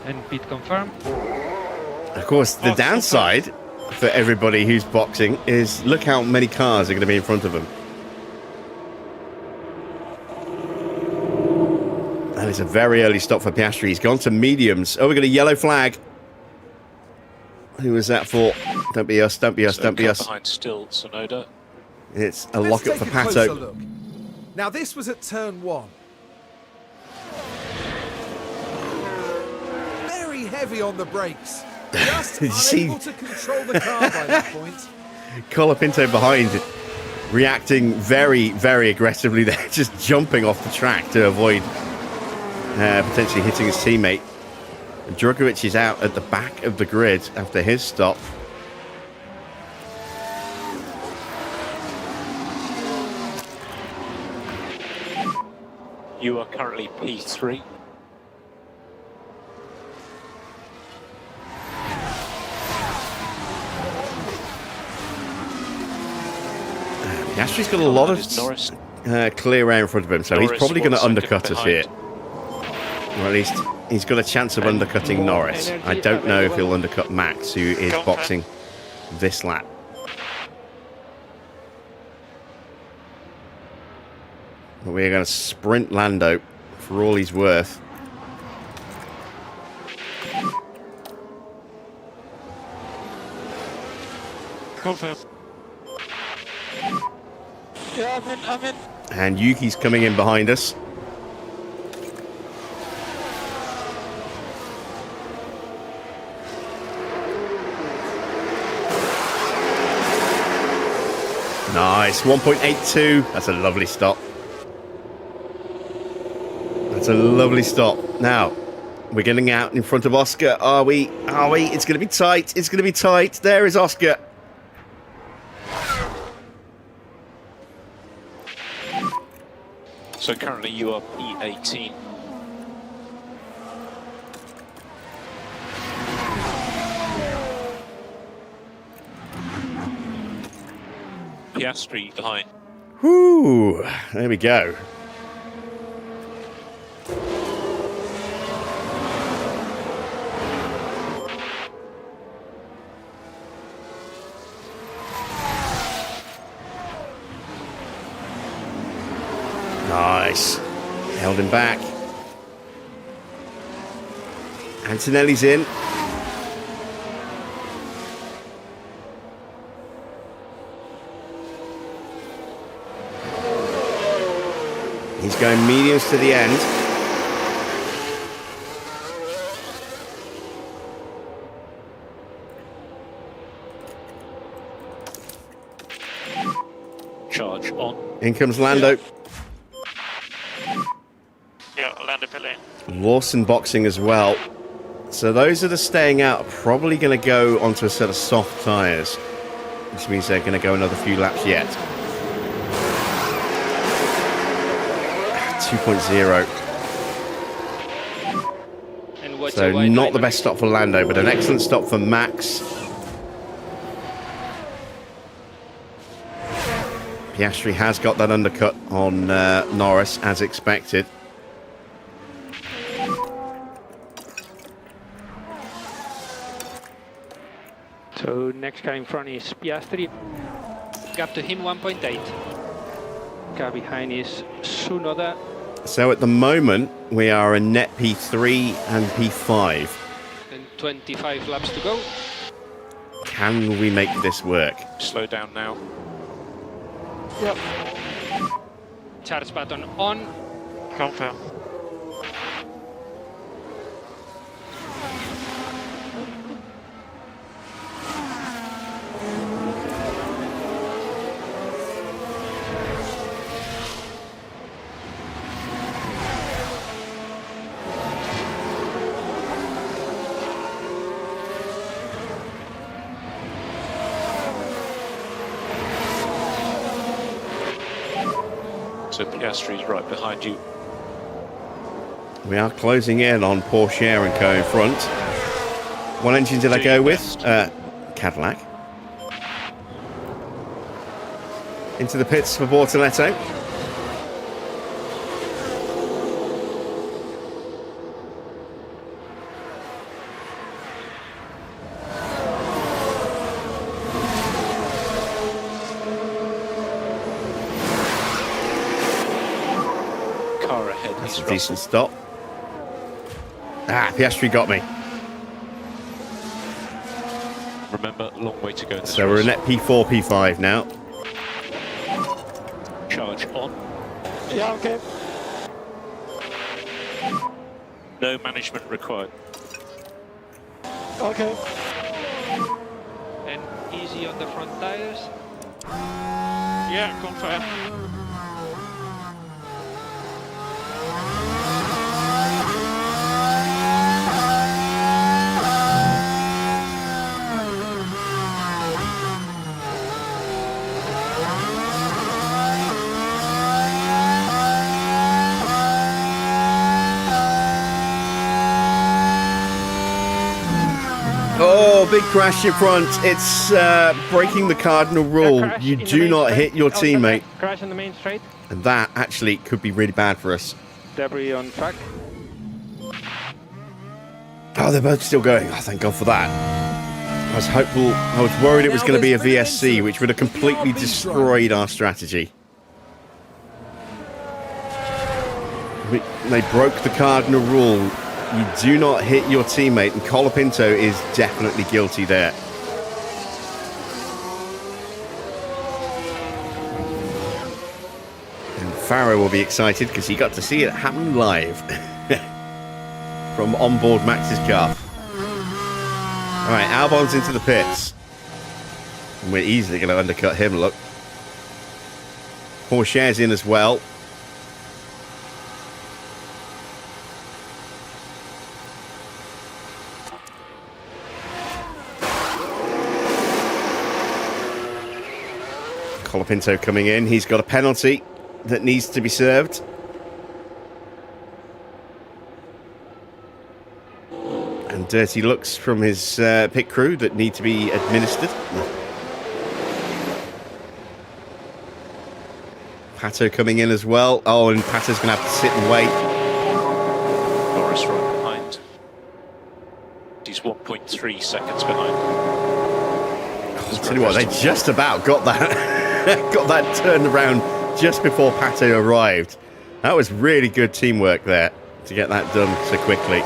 And pit confirm. Of course, the downside for everybody who's boxing is look how many cars are going to be in front of them. That is a very early stop for Piastri. He's gone to mediums. Oh, we got a yellow flag. Who was that for? Don't be us, don't be us, don't be us. Behind still, Sonoda. It's a Let's lockup take for a closer Pato. look. Now this was at turn 1. Very heavy on the brakes. Just Did you see- unable to control the car by that point. Colapinto behind, reacting very, very aggressively there, just jumping off the track to avoid potentially hitting his teammate. And Drugovich is out at the back of the grid after his stop. You are currently P3. Piastri's got a lot of Norris. clear air in front of him, so Norris he's probably going to 1 second undercut us here. behind. Or at least he's got a chance of undercutting Norris. I don't know if he'll undercut Max, who is boxing this lap. But we're going to sprint Lando for all he's worth. Confirm. Yeah, I'm in. And Yuki's coming in behind us. Nice, 1.82. That's a lovely stop. That's a lovely stop. Now, we're getting out in front of Oscar. Are we? Are we? It's going to be tight. It's going to be tight. There is Oscar. So currently you are P18. Piastri behind. Whoo! There we go. Nice. Held him back. Antonelli's in. He's going mediums to the end. Charge on. In comes Lando. Yeah, Lando pit lane. Lawson boxing as well. So those that are staying out are probably going to go onto a set of soft tyres, which means they're going to go another few laps yet. 2.0. So not the best stop for Lando, but an excellent stop for Max. Piastri has got that undercut on Norris, as expected. So next car in front is Piastri. Gap to him 1.8. Car behind is Tsunoda. So at the moment, we are a net P3 and P5. And 25 laps to go. Can we make this work? Slow down now. Yep. Charge button on. Confirm. So Piastri's right behind you. We are closing in on Porsche and Co in front. What engine did I go with? Cadillac. Into the pits for Bortoletto. Car ahead. That's is a decent Russell. stop. Ah, Piastri got me. Remember, long way to go in this So we're race. a net P4, P5 now. Charge on. Yeah, okay. No management required. Okay. And easy on the front tires. Yeah, confirm. Oh, big crash in front. It's breaking the cardinal rule. Crash You in the do main not straight. hit your Outside teammate. back. Crash in the main straight. And that actually could be really bad for us. Debris on track. Oh, they're both still going. Oh, thank God for that. I was hopeful. I was worried it was going to be a VSC, which would have completely destroyed our strategy. They broke the cardinal rule. You do not hit your teammate, and Colapinto is definitely guilty there. And Farrow will be excited because he got to see it happen live from onboard Max's car. All right, Albon's into the pits. And we're easily going to undercut him, look. Porsche's in as well. Colapinto coming in. He's got a penalty that needs to be served. And dirty looks from his pit crew that need to be administered. Pato coming in as well. Oh, and Pato's going to have to sit and wait. Norris right behind. He's 1.3 seconds behind. I'll tell you what, they just about got that got that turned around just before Pato arrived. That was really good teamwork there to get that done so quickly.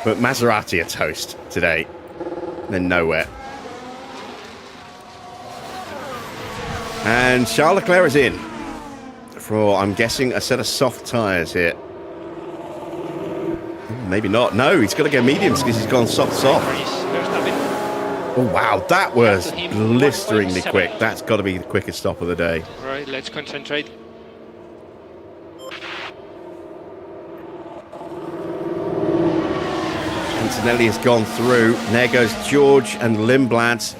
But Maserati are toast today. They're nowhere. And Charles Leclerc is in for, I'm guessing, a set of soft tyres here. Maybe not. No, he's got to go mediums because he's gone soft. Oh, wow, that was Up to him, blisteringly 1.7. quick. That's got to be the quickest stop of the day. Right, let's concentrate. Antonelli has gone through. And there goes George and Lindblad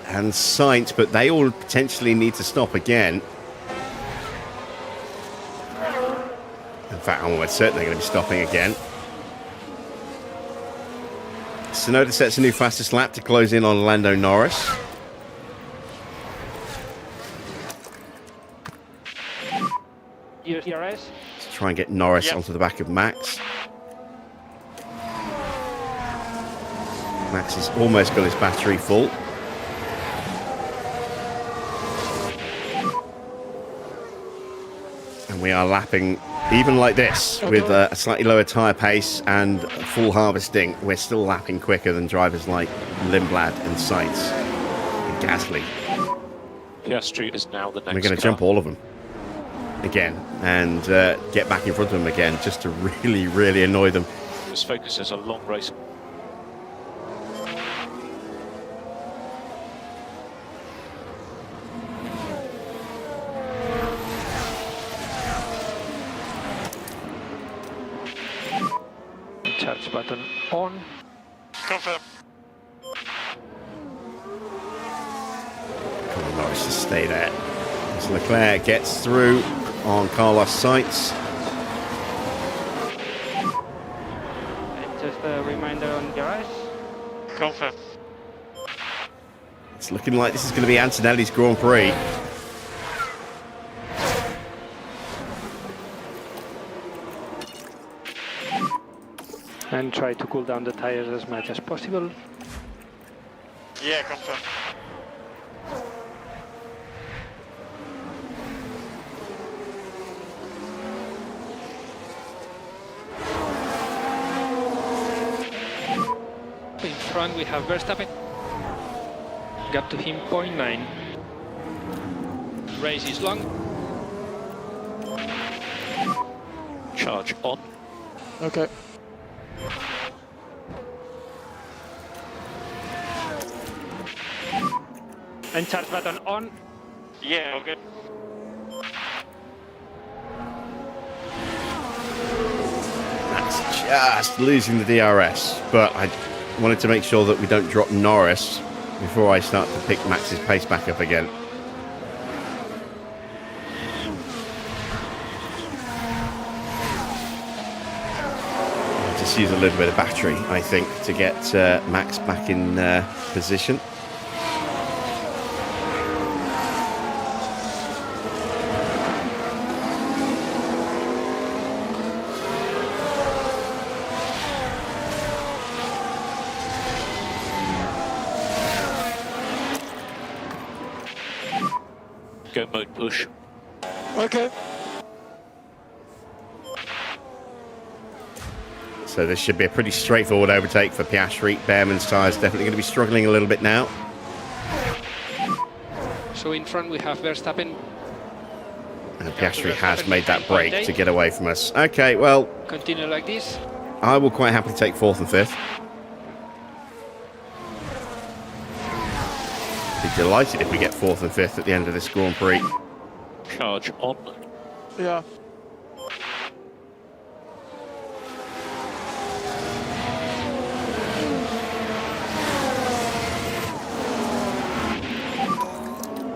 and Sainz, but they all potentially need to stop again. In fact, I'm almost certain they're going to be stopping again. Tsunoda sets a new fastest lap to close in on Lando Norris. DRS. Let's try and get Norris onto the back of Max. Max has almost got his battery full. And we are lapping, even like this, with a slightly lower tyre pace and full harvesting. We're still lapping quicker than drivers like Lindblad and Sainz and Gasly. Piastri is now the next We're going to car. jump all of them again and get back in front of them again, just to really, really annoy them. This focus is a long race. Charge button on. Confirm. Come on, Norris, just stay there. As Leclerc gets through on Carlos Sainz. And just a reminder on DRS. Confirm. It's looking like this is going to be Antonelli's Grand Prix. And try to cool down the tires as much as possible. Yeah, confirm. In front we have Verstappen. Gap to him 0.9. Race is long. Charge on. Okay. And charge button on. Yeah, okay. That's just losing the DRS. But I wanted to make sure that we don't drop Norris before I start to pick Max's pace back up again. I'll just use a little bit of battery, I think, to get Max back in position. Go mode push. Okay. So this should be a pretty straightforward overtake for Piastri. Bearman's tyres definitely going to be struggling a little bit now. So in front we have Verstappen. And Piastri has made that break to get away from us. Okay, well, Continue like this. I will quite happily take 4th and 5th. Be delighted if we get 4th and 5th at the end of this Grand Prix. Charge on. Yeah.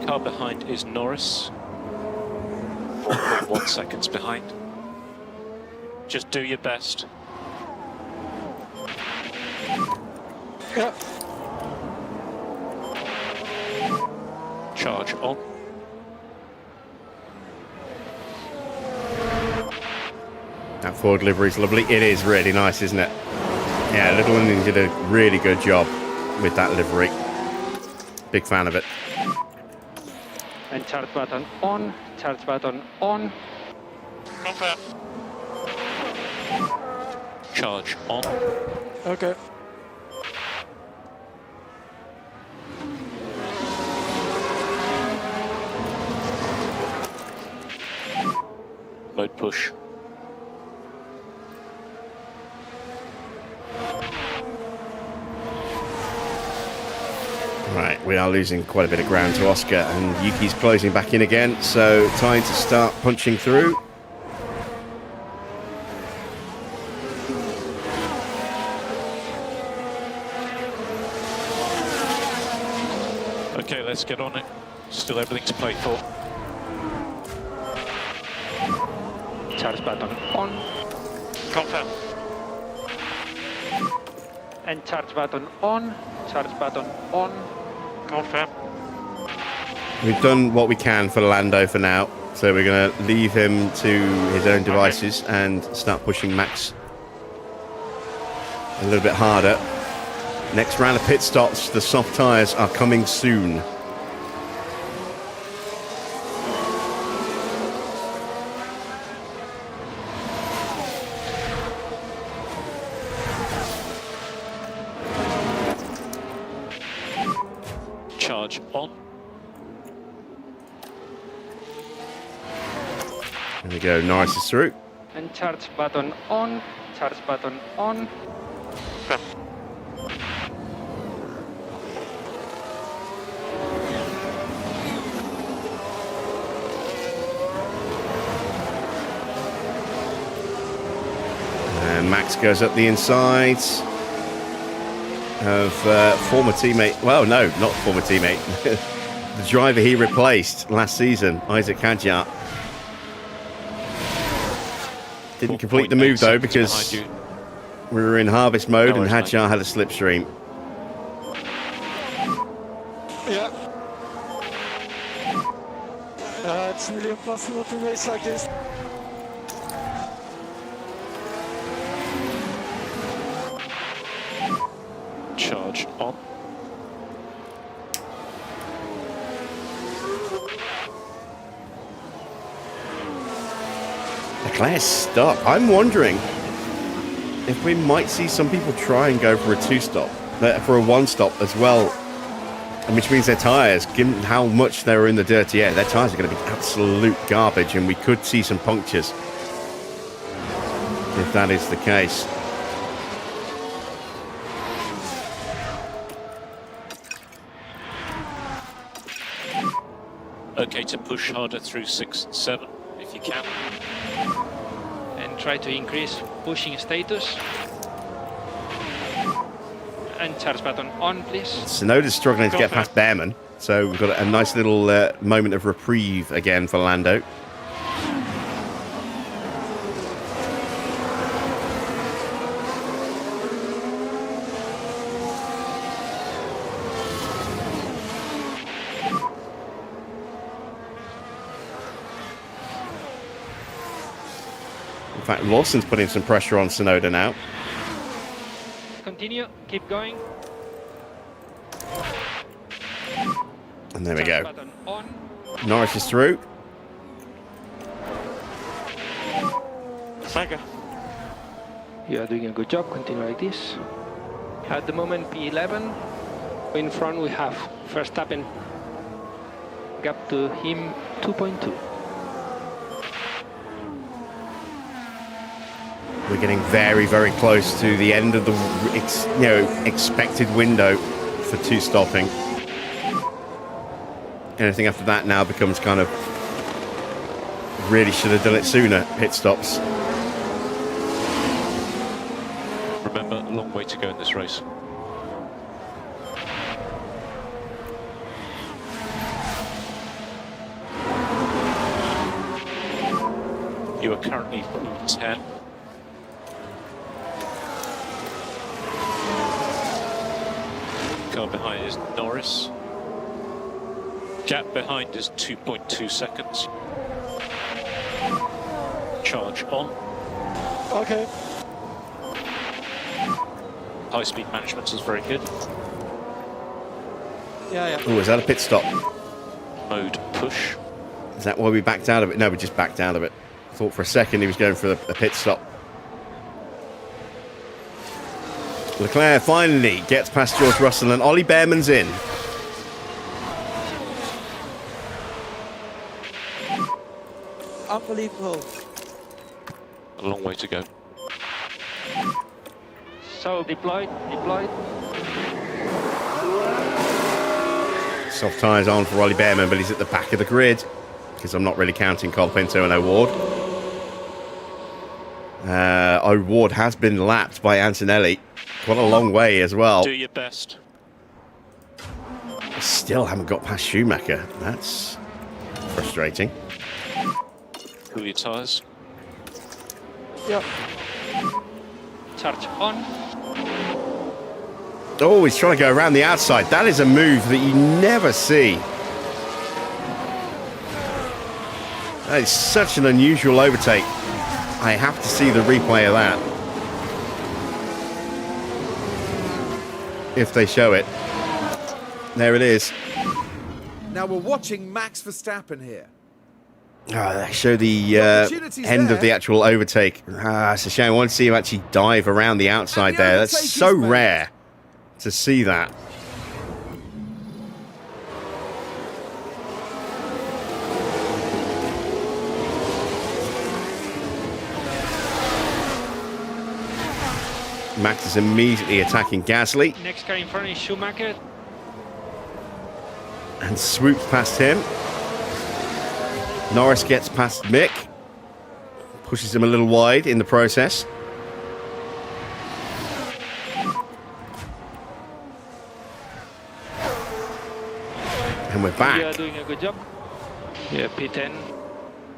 Car behind is Norris. 1.1 seconds behind. Just do your best. Yeah. Charge on. That Ford livery is lovely. It is really nice, isn't it? Yeah, Little Indian did a really good job with that livery. Big fan of it. And charge button on. Charge button on. Confirm. Charge on. Okay. Mode push. Right, we are losing quite a bit of ground to Oscar, and Yuki's closing back in again, so time to start punching through. Okay, let's get on it. Still everything to play for. Charge button on. Confirm. And charge button on. Charge button on. Confirm. We've done what we can for Lando for now, so we're going to leave him to his own devices and start pushing Max a little bit harder. Next round of pit stops, the soft tyres are coming soon. Charge on. There we go, Norris is through. And charge button on. Charge button on. And Max goes up the inside of former teammate, well, no, not former teammate, the driver he replaced last season, Isaac Hadjar. Didn't complete the move though because we were in harvest mode and Hadjar had a slipstream. Yeah. It's really impossible to race like this. Charge on. Leclerc's stuck. I'm wondering if we might see some people try and go for a two-stop, for a one-stop as well, and which means their tyres, given how much they were in the dirty air, their tyres are going to be absolute garbage, and we could see some punctures if that is the case. Okay, to push harder through 6 and 7 if you can. And try to increase pushing status. And charge button on, please. Tsunoda's struggling to get past Bearman, so we've got a nice little moment of reprieve again for Lando. In fact, Lawson's putting some pressure on Tsunoda now. Continue, keep going. And there we go. Button on. Norris is through. Mega. You are doing a good job, continue like this. At the moment, P11. In front we have Verstappen. Gap to him, 2.2. We're getting very, very close to the end of the expected window for two stopping. Anything after that now becomes kind of really should have done it sooner, pit stops. Remember, a long way to go in this race. You are currently P10. Car behind is Norris. Gap behind is 2.2 seconds. Charge on. Okay. High speed management is very good. Yeah. Oh, is that a pit stop? Mode push. Is that why we backed out of it? No, we just backed out of it. I thought for a second he was going for a pit stop. Leclerc finally gets past George Russell and Ollie Bearman's in. Unbelievable. A long way to go. So deployed. Soft tyres on for Ollie Bearman, but he's at the back of the grid because I'm not really counting Colapinto and O'Ward. O'Ward has been lapped by Antonelli. Quite a long way as well. Do your best. Still haven't got past Schumacher. That's frustrating. Cool your tyres. Yep. Charge on. Oh, he's trying to go around the outside. That is a move that you never see. That is such an unusual overtake. I have to see the replay of that. If they show it. There it is. Now we're watching Max Verstappen here. They show the end of the actual overtake. It's a shame. I want to see him actually dive around the outside there. That's so rare to see that. Max is immediately attacking Gasly. Next car in front is Schumacher. And swoops past him. Norris gets past Mick. Pushes him a little wide in the process. And we're back. You are doing a good job. Yeah, P10.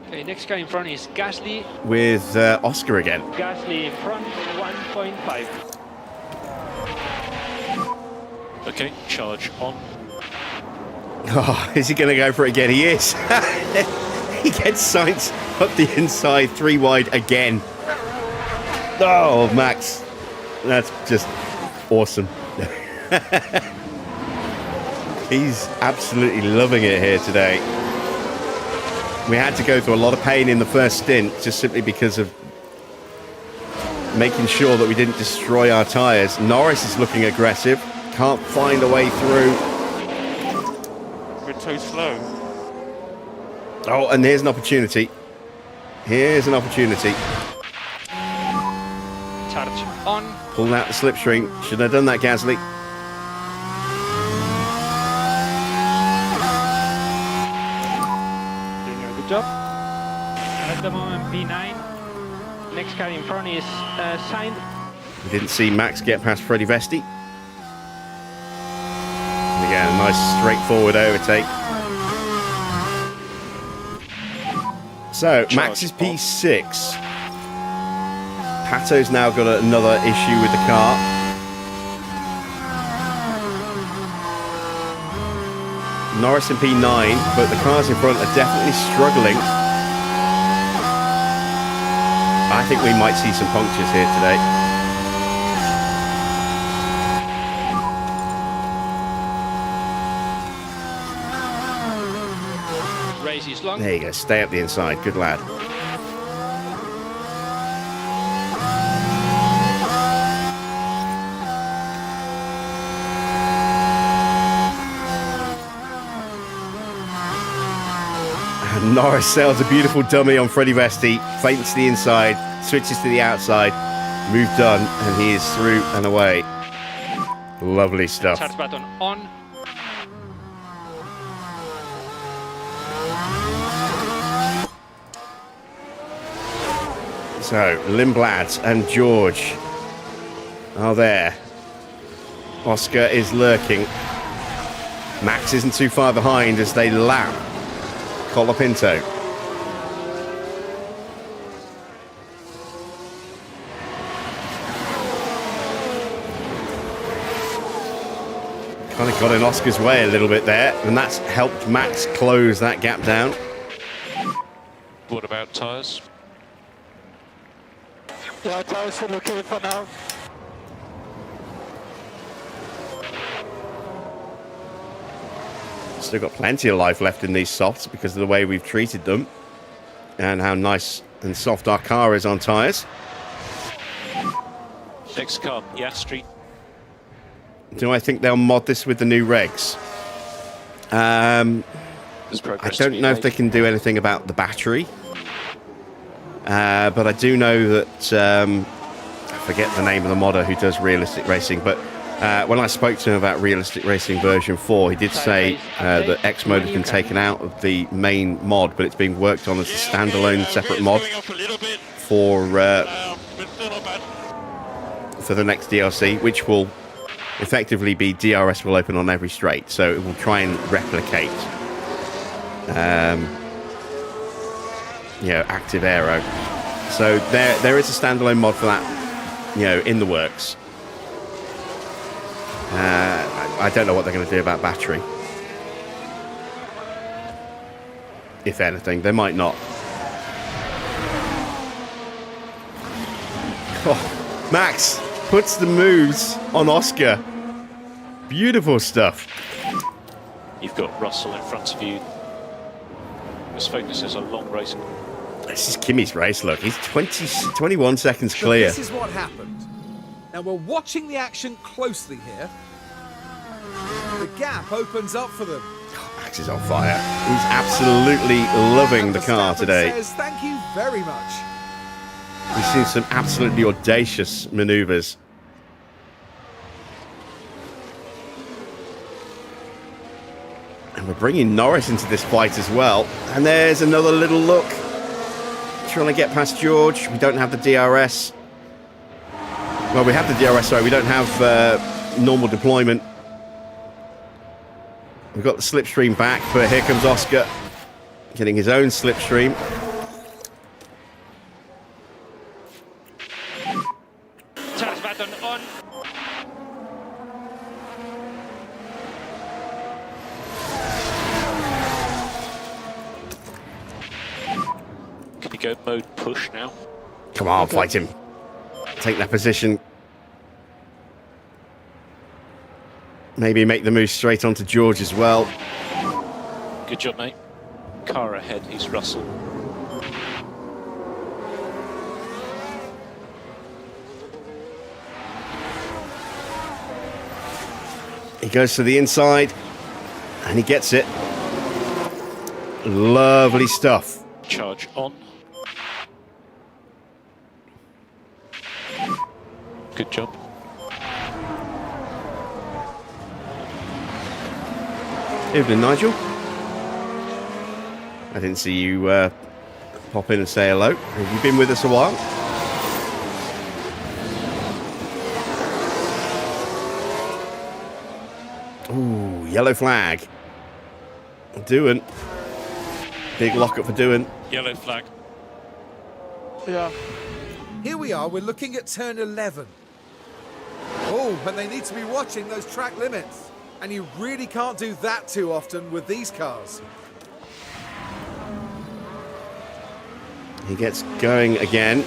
Okay, next car in front is Gasly. With Oscar again. Gasly in front, 1.5. Okay, charge on. Oh, is he going to go for it again? He is. He gets Sainz up the inside, 3 wide again. Oh, Max. That's just awesome. He's absolutely loving it here today. We had to go through a lot of pain in the first stint just simply because of making sure that we didn't destroy our tyres. Norris is looking aggressive. Can't find a way through. We're too slow. Oh, and here's an opportunity. Here's an opportunity. Charge on. Pulling out the slipstream. Should have done that, Gasly. Doing a good job. At the moment, P9. Next car in front is Sainz. We didn't see Max get past Freddie Vesti. And again, a nice straightforward overtake. So, Max is P6. Pato's now got another issue with the car. Norris in P9, but the cars in front are definitely struggling. I think we might see some punctures here today. Race is long. There you go, stay up the inside, good lad. And Norris sails a beautiful dummy on Freddie Vesti, feints the inside, switches to the outside, move done, and he is through and away. Lovely stuff. Charge button on. So, Lindblad and George are there. Oscar is lurking. Max isn't too far behind as they lap Colapinto. Kind of got in Oscar's way a little bit there, and that's helped Max close that gap down. What about tyres? Yeah, tires are okay for now. Still got plenty of life left in these softs because of the way we've treated them and how nice and soft our car is on tyres. Next car, Piastri. Do I think they'll mod this with the new regs? I don't know if they can do anything about the battery. But I do know that, I forget the name of the modder who does realistic racing, but When I spoke to him about Realistic Racing version 4, he did say that X mode has been taken out of the main mod, but it's being worked on as a standalone separate mod for the next DLC, which will effectively be DRS will open on every straight, so it will try and replicate active aero. So there is a standalone mod for that, in the works. I don't know what they're going to do about battery. If anything, they might not. Oh, Max puts the moves on Oscar. Beautiful stuff. You've got Russell in front of you. This focuses a long race. This is Kimi's race, look. He's 21 seconds clear. So this is what happened. Now we're watching the action closely here. The gap opens up for them. Max is on fire. He's absolutely loving the car today. Says, thank you very much. We've seen some absolutely audacious maneuvers. And we're bringing Norris into this fight as well. And there's another little look. Trying to get past George. We don't have the DRS. Well, we have the DRS, sorry. We don't have normal deployment. We've got the slipstream back, but here comes Oscar getting his own slipstream. Charge button on. Can you go mode push now? Come on, fight him. Take that position. Maybe make the move straight onto George as well. Good job, mate. Car ahead, he's Russell. He goes to the inside and he gets it. Lovely stuff. Charge on. Good job. Evening, Nigel. I didn't see you pop in and say hello. Have you been with us a while? Ooh, yellow flag. Doohan. Big lockup for Doohan. Yellow flag. Yeah. Here we are, we're looking at turn 11. Oh, and they need to be watching those track limits. And you really can't do that too often with these cars. He gets going again.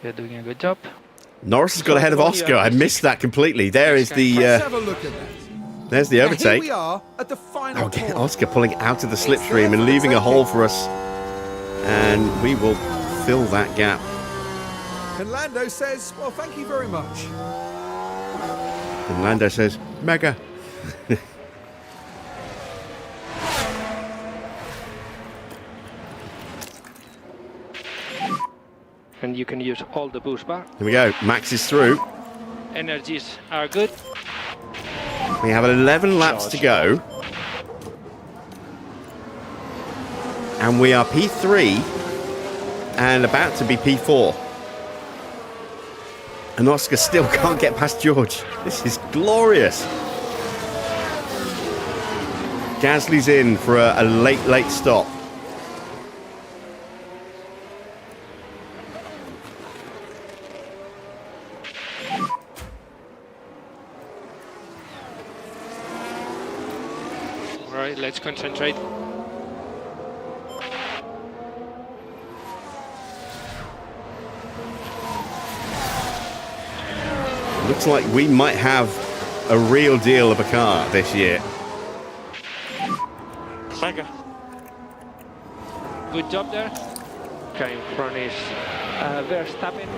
You're doing a good job. Norris has got ahead of Oscar. I missed that completely. There is the Let's have a look at that. there's the Now, overtake. here we are at the final Okay, corner. Oscar pulling out of the slipstream and leaving a hole for us. And we will fill that gap. And Lando says, well, thank you very much. And Lando says, mega. And you can use all the boost bar. Here we go. Max is through. Energies are good. We have 11 laps to go. And we are P3 and about to be P4. And Oscar still can't get past George. This is glorious. Gasly's in for a late stop. All right, let's concentrate. Looks like we might have a real deal of a car this year. Mega. Good job there. Okay, in front is Verstappen.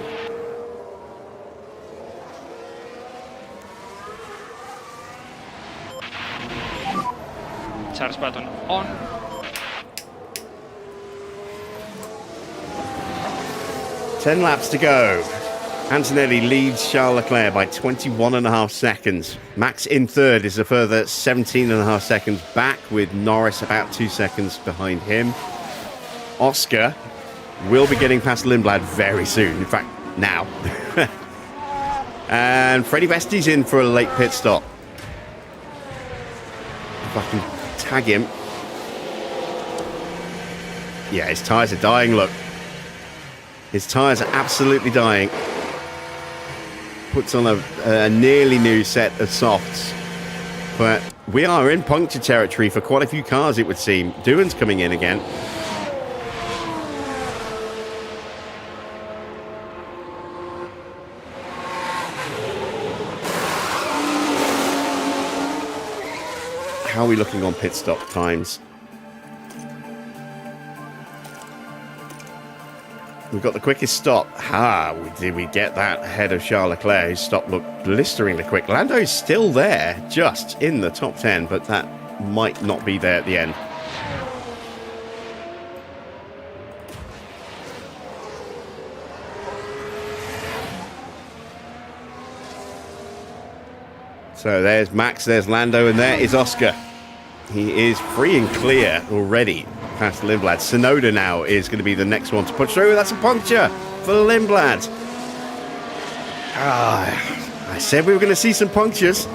Charge button on. Ten laps to go. Antonelli leads Charles Leclerc by 21.5 seconds. Max in third is a further 17.5 seconds back, with Norris about 2 seconds behind him. Oscar will be getting past Lindblad very soon. In fact, now. And Freddie Vesti's in for a late pit stop. If I can tag him. Yeah, his tyres are dying, look. His tyres are absolutely dying. Puts on a nearly new set of softs. But we are in puncture territory for quite a few cars, it would seem. Doohan's coming in again. How are we looking on pit stop times? We've got the quickest stop. Did we get that ahead of Charles Leclerc? His stop looked blisteringly quick. Lando's still there, just in the top 10, but that might not be there at the end. So there's Max, there's Lando, and there is Oscar. He is free and clear already past Lindblad. Sonoda now is going to be the next one to push through. That's a puncture for Lindblad. I said we were going to see some punctures.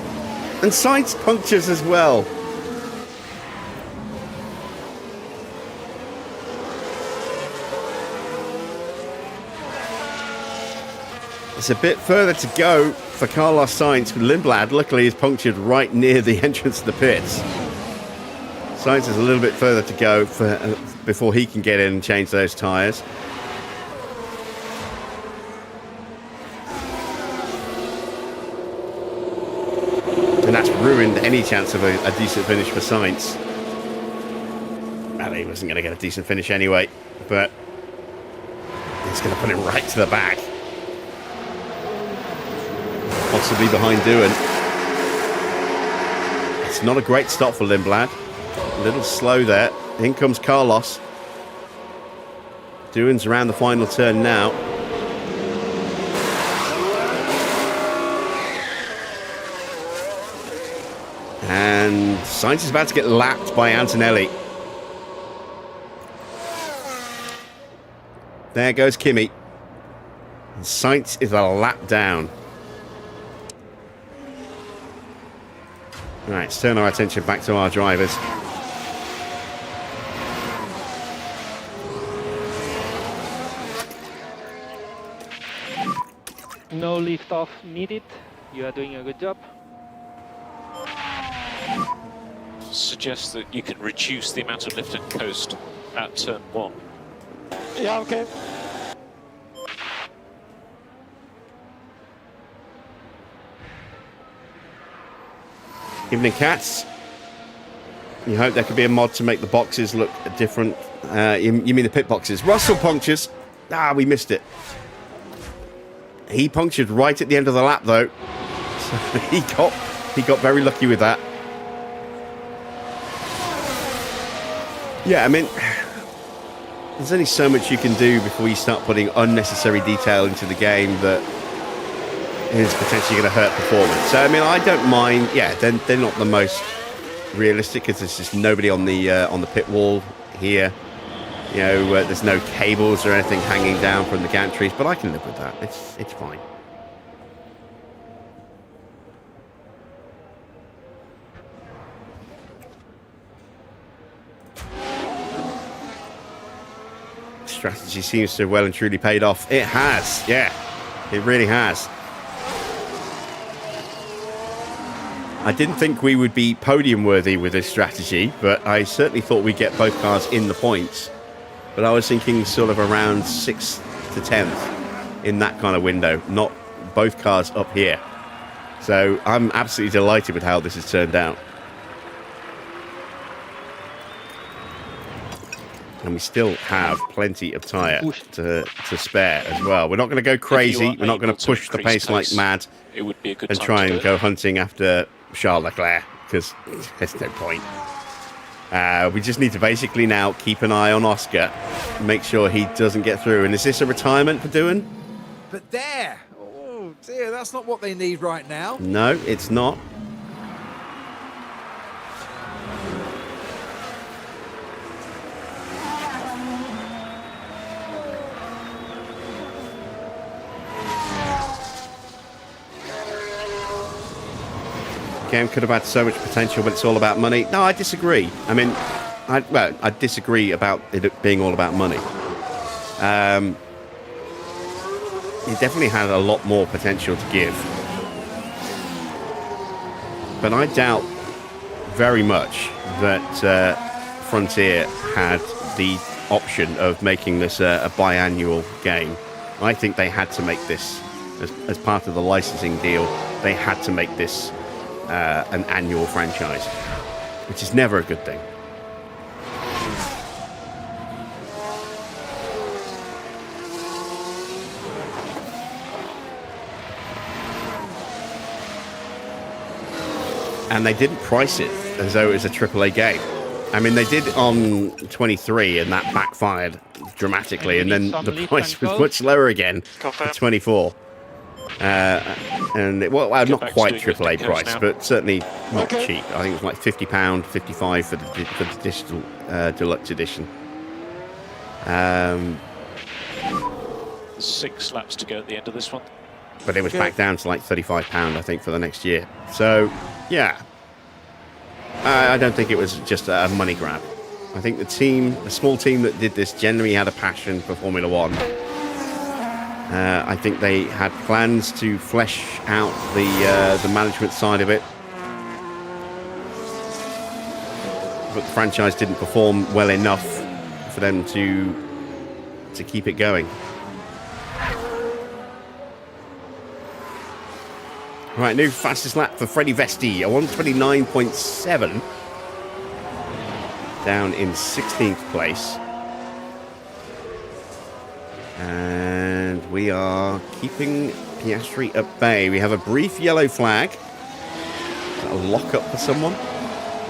And Sainz punctures as well. It's a bit further to go for Carlos Sainz. Lindblad, luckily, is punctured right near the entrance to the pits. Sainz has a little bit further to go before he can get in and change those tyres. And that's ruined any chance of a decent finish for Sainz. Well, he wasn't going to get a decent finish anyway, but it's going to put him right to the back. Possibly behind Doohan. It's not a great stop for Lindblad. A little slow there. In comes Carlos. Doohan's around the final turn now. And Sainz is about to get lapped by Antonelli. There goes Kimi. And Sainz is a lap down. Right, let's turn our attention back to our drivers. No lift off needed. You are doing a good job. Suggest that you can reduce the amount of lift and coast at turn 1. Yeah, okay. Evening, Cats. You hope there could be a mod to make the boxes look different. You mean the pit boxes? Russell punctures. We missed it. He punctured right at the end of the lap, though. So he got very lucky with that. Yeah, I mean, there's only so much you can do before you start putting unnecessary detail into the game that is potentially going to hurt performance. So, I mean, I don't mind. Yeah, they're not the most realistic because there's just nobody on the pit wall here. You know, there's no cables or anything hanging down from the gantries, but I can live with that. It's fine. Strategy seems to have well and truly paid off. It has, yeah, it really has. I didn't think we would be podium worthy with this strategy, but I certainly thought we'd get both cars in the points. But I was thinking sort of around 6th to 10th in that kind of window, not both cars up here. So I'm absolutely delighted with how this has turned out. And we still have plenty of tyre to spare as well. We're not going to go crazy. We're not going to push the pace like mad it would be a good and time try to and go hunting after Charles Leclerc, because there's no point. We just need to basically now keep an eye on Oscar, make sure he doesn't get through. And is this a retirement for Doohan? But there, Oh dear, that's not what they need right now. No, it's not. Game could have had so much potential, but it's all about money. No, I disagree. I mean, I disagree about it being all about money. He definitely had a lot more potential to give. But I doubt very much that Frontier had the option of making this a biannual game. I think they had to make this, as part of the licensing deal, they had to make this an annual franchise, which is never a good thing. And they didn't price it as though it was a AAA game. I mean, they did on 23, and that backfired dramatically, and then the price was much lower again for 24. And well, not quite AAA price, but certainly not cheap. I think it was like £50, $55 for the digital deluxe edition. 6 laps to go at the end of this one. But it was back down to like £35, I think, for the next year. So, yeah. I don't think it was just a money grab. I think the small team that did this generally had a passion for Formula One. I think they had plans to flesh out the management side of it. But the franchise didn't perform well enough for them to keep it going. Right, new fastest lap for Freddie Vesti, a 129.7. Down in 16th place. And we are keeping Piastri at bay. We have a brief yellow flag. Is that a lock-up for someone?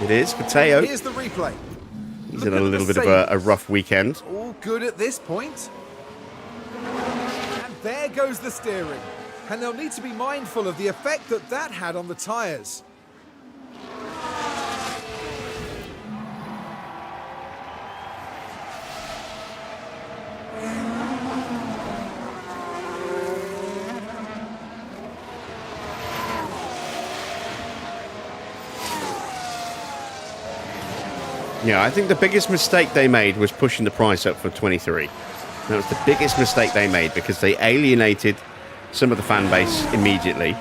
It is, for Teo. Here's the replay. He's in a little bit of a rough weekend. All good at this point. And there goes the steering. And they'll need to be mindful of the effect that had on the tyres. Yeah, I think the biggest mistake they made was pushing the price up for 23. That was the biggest mistake they made because they alienated some of the fan base immediately.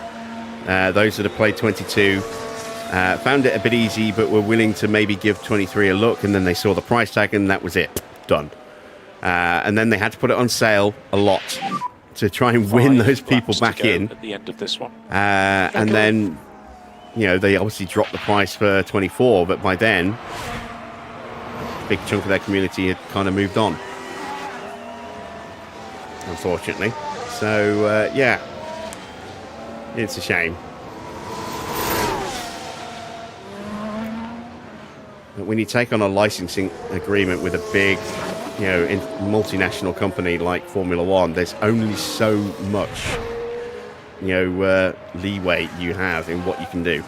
Those that have played 22 found it a bit easy, but were willing to maybe give 23 a look, and then they saw the price tag, and that was it. Done. And then they had to put it on sale a lot to try and win those people back in. At the end of this one. And then, they obviously dropped the price for 24, but by then, a big chunk of their community had kind of moved on. Unfortunately. So, yeah, it's a shame. But when you take on a licensing agreement with a big, multinational company like Formula One, there's only so much, leeway you have in what you can do.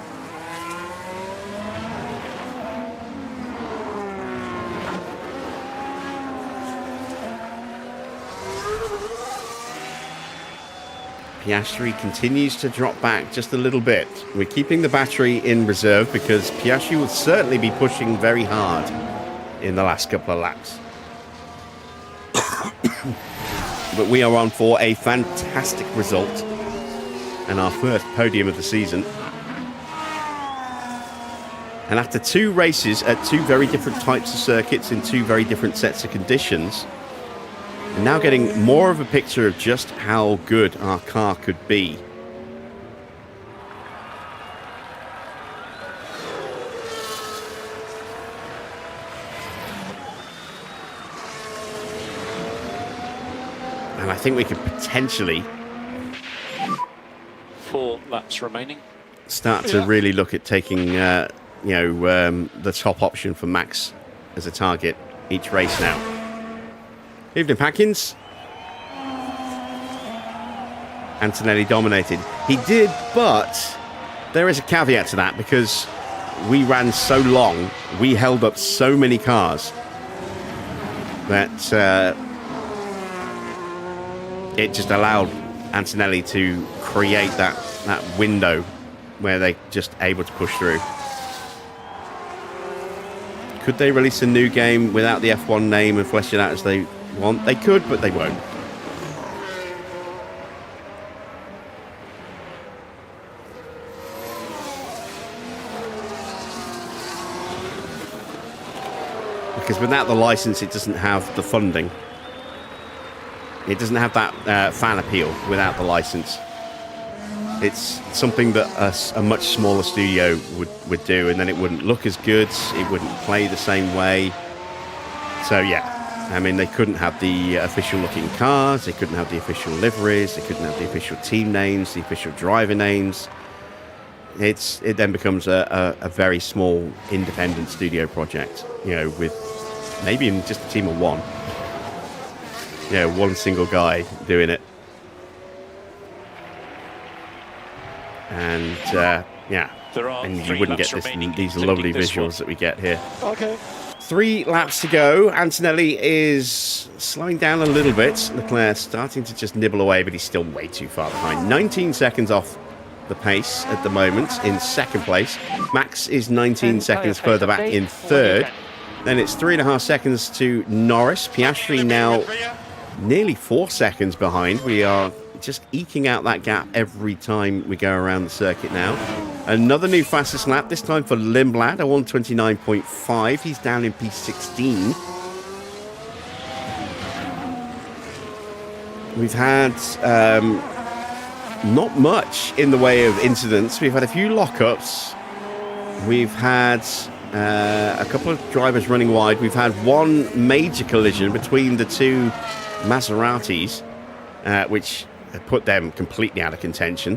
Piastri continues to drop back just a little bit. We're keeping the battery in reserve because Piastri will certainly be pushing very hard in the last couple of laps. But we are on for a fantastic result and our first podium of the season. And after 2 races at 2 very different types of circuits in 2 very different sets of conditions, we're now getting more of a picture of just how good our car could be. And I think we could potentially 4 laps remaining. Start to really look at taking, the top option for Max as a target each race now. Evening, Packins. Antonelli dominated. He did, but there is a caveat to that because we ran so long, we held up so many cars that it just allowed Antonelli to create that window where they're just able to push through. Could they release a new game without the F1 name and flesh it out as they want? They could, but they won't. Because without the license, it doesn't have the funding. It doesn't have that fan appeal without the license. It's something that a much smaller studio would do, and then it wouldn't look as good, it wouldn't play the same way. So yeah, I mean, they couldn't have the official looking cars, they couldn't have the official liveries, they couldn't have the official team names, the official driver names. It then becomes a very small independent studio project, you know, with maybe in just a team of one. Yeah, one single guy doing it. And yeah, and you wouldn't get these lovely visuals that we get here. Okay. 3 laps to go. Antonelli is slowing down a little bit. Leclerc starting to just nibble away, but he's still way too far behind. 19 seconds off the pace at the moment in second place. Max is 19 seconds further back in third. Then it's 3.5 seconds to Norris. Piastri now nearly 4 seconds behind. We are just eking out that gap every time we go around the circuit now. Another new fastest lap, this time for Lindblad, a 129.5. He's down in P16. We've had not much in the way of incidents. We've had a few lockups. We've had a couple of drivers running wide. We've had one major collision between the two Maseratis, which put them completely out of contention.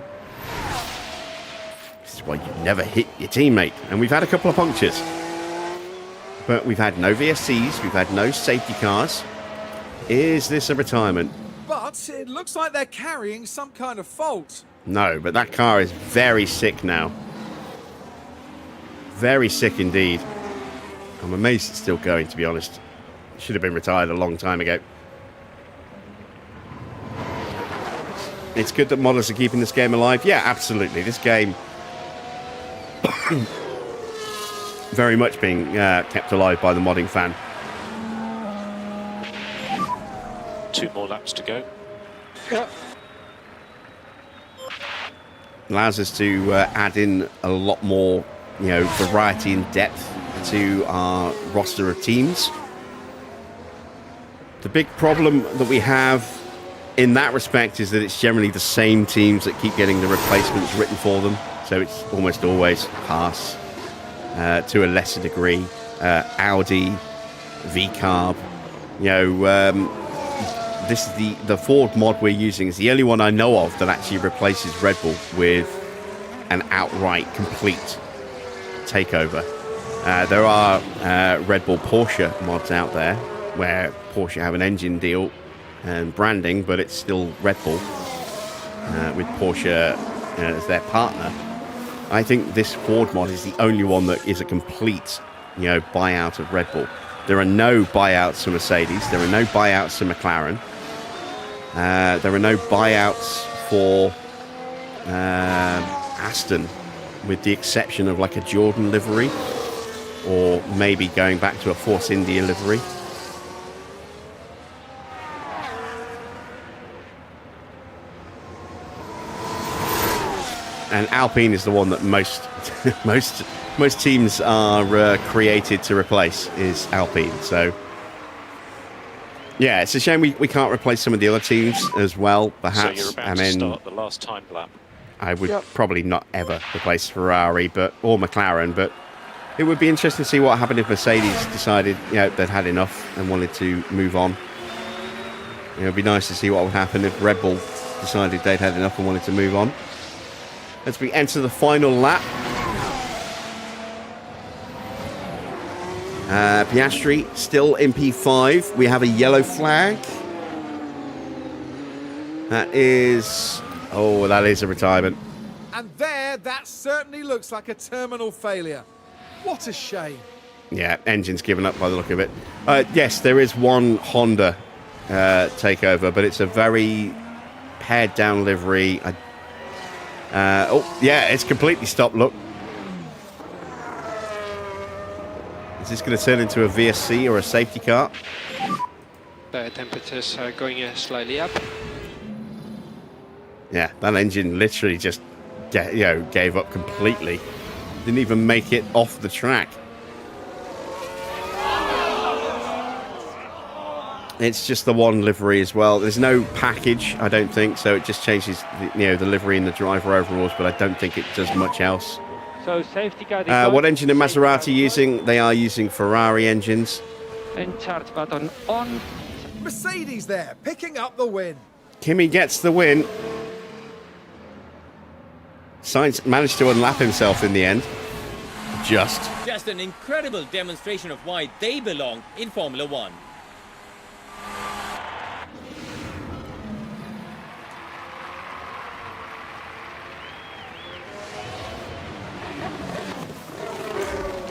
This is why you never hit your teammate. And we've had a couple of punctures. But we've had no VSCs, we've had no safety cars. Is this a retirement? But it looks like they're carrying some kind of fault. No, but that car is very sick now. Very sick indeed. I'm amazed it's still going, to be honest. It should have been retired a long time ago. It's good that modders are keeping this game alive. Yeah, absolutely. This game very much being kept alive by the modding fan. 2 more laps to go. Yeah. Allows us to add in a lot more, you know, variety and depth to our roster of teams. The big problem that we have in that respect is that it's generally the same teams that keep getting the replacements written for them. So it's almost always Haas, to a lesser degree, Audi, VCarb. You know, this is the Ford mod we're using is the only one I know of that actually replaces Red Bull with an outright complete takeover. There are Red Bull Porsche mods out there where Porsche have an engine deal and branding, but it's still Red Bull with Porsche as their partner. I think this Ford mod is the only one that is a complete, you know, buyout of Red Bull. There are no buyouts for Mercedes. There are no buyouts for McLaren. There are no buyouts for Aston, with the exception of like a Jordan livery, or maybe going back to a Force India livery. And Alpine is the one that most teams are created to replace, is Alpine. So yeah, it's a shame we can't replace some of the other teams as well, perhaps. So you're about to start the last time lap. I would probably not ever replace Ferrari or McLaren, but it would be interesting to see what happened if Mercedes decided, you know, they'd had enough and wanted to move on. You know, it'd be nice to see what would happen if Red Bull decided they'd had enough and wanted to move on. As we enter the final lap, Piastri still in P5. We have a yellow flag. That is Oh, that is a retirement. And there, that certainly looks like a terminal failure. What a shame. Yeah, engine's given up by the look of it. Yes, there is one Honda takeover, but it's a very pared down livery. Oh, yeah, it's completely stopped. Look. Is this going to turn into a VSC or a safety car? The temperatures are going slightly up. Yeah, that engine literally just gave up completely. Didn't even make it off the track. It's just the one livery as well. There's no package, I don't think, so it just changes the livery and the driver overalls, but I don't think it does much else. So safety car. What engine are Maserati using? They are using Ferrari engines. And charge button on. Mercedes there, picking up the win. Kimi gets the win. Sainz managed to unlap himself in the end. Just an incredible demonstration of why they belong in Formula One.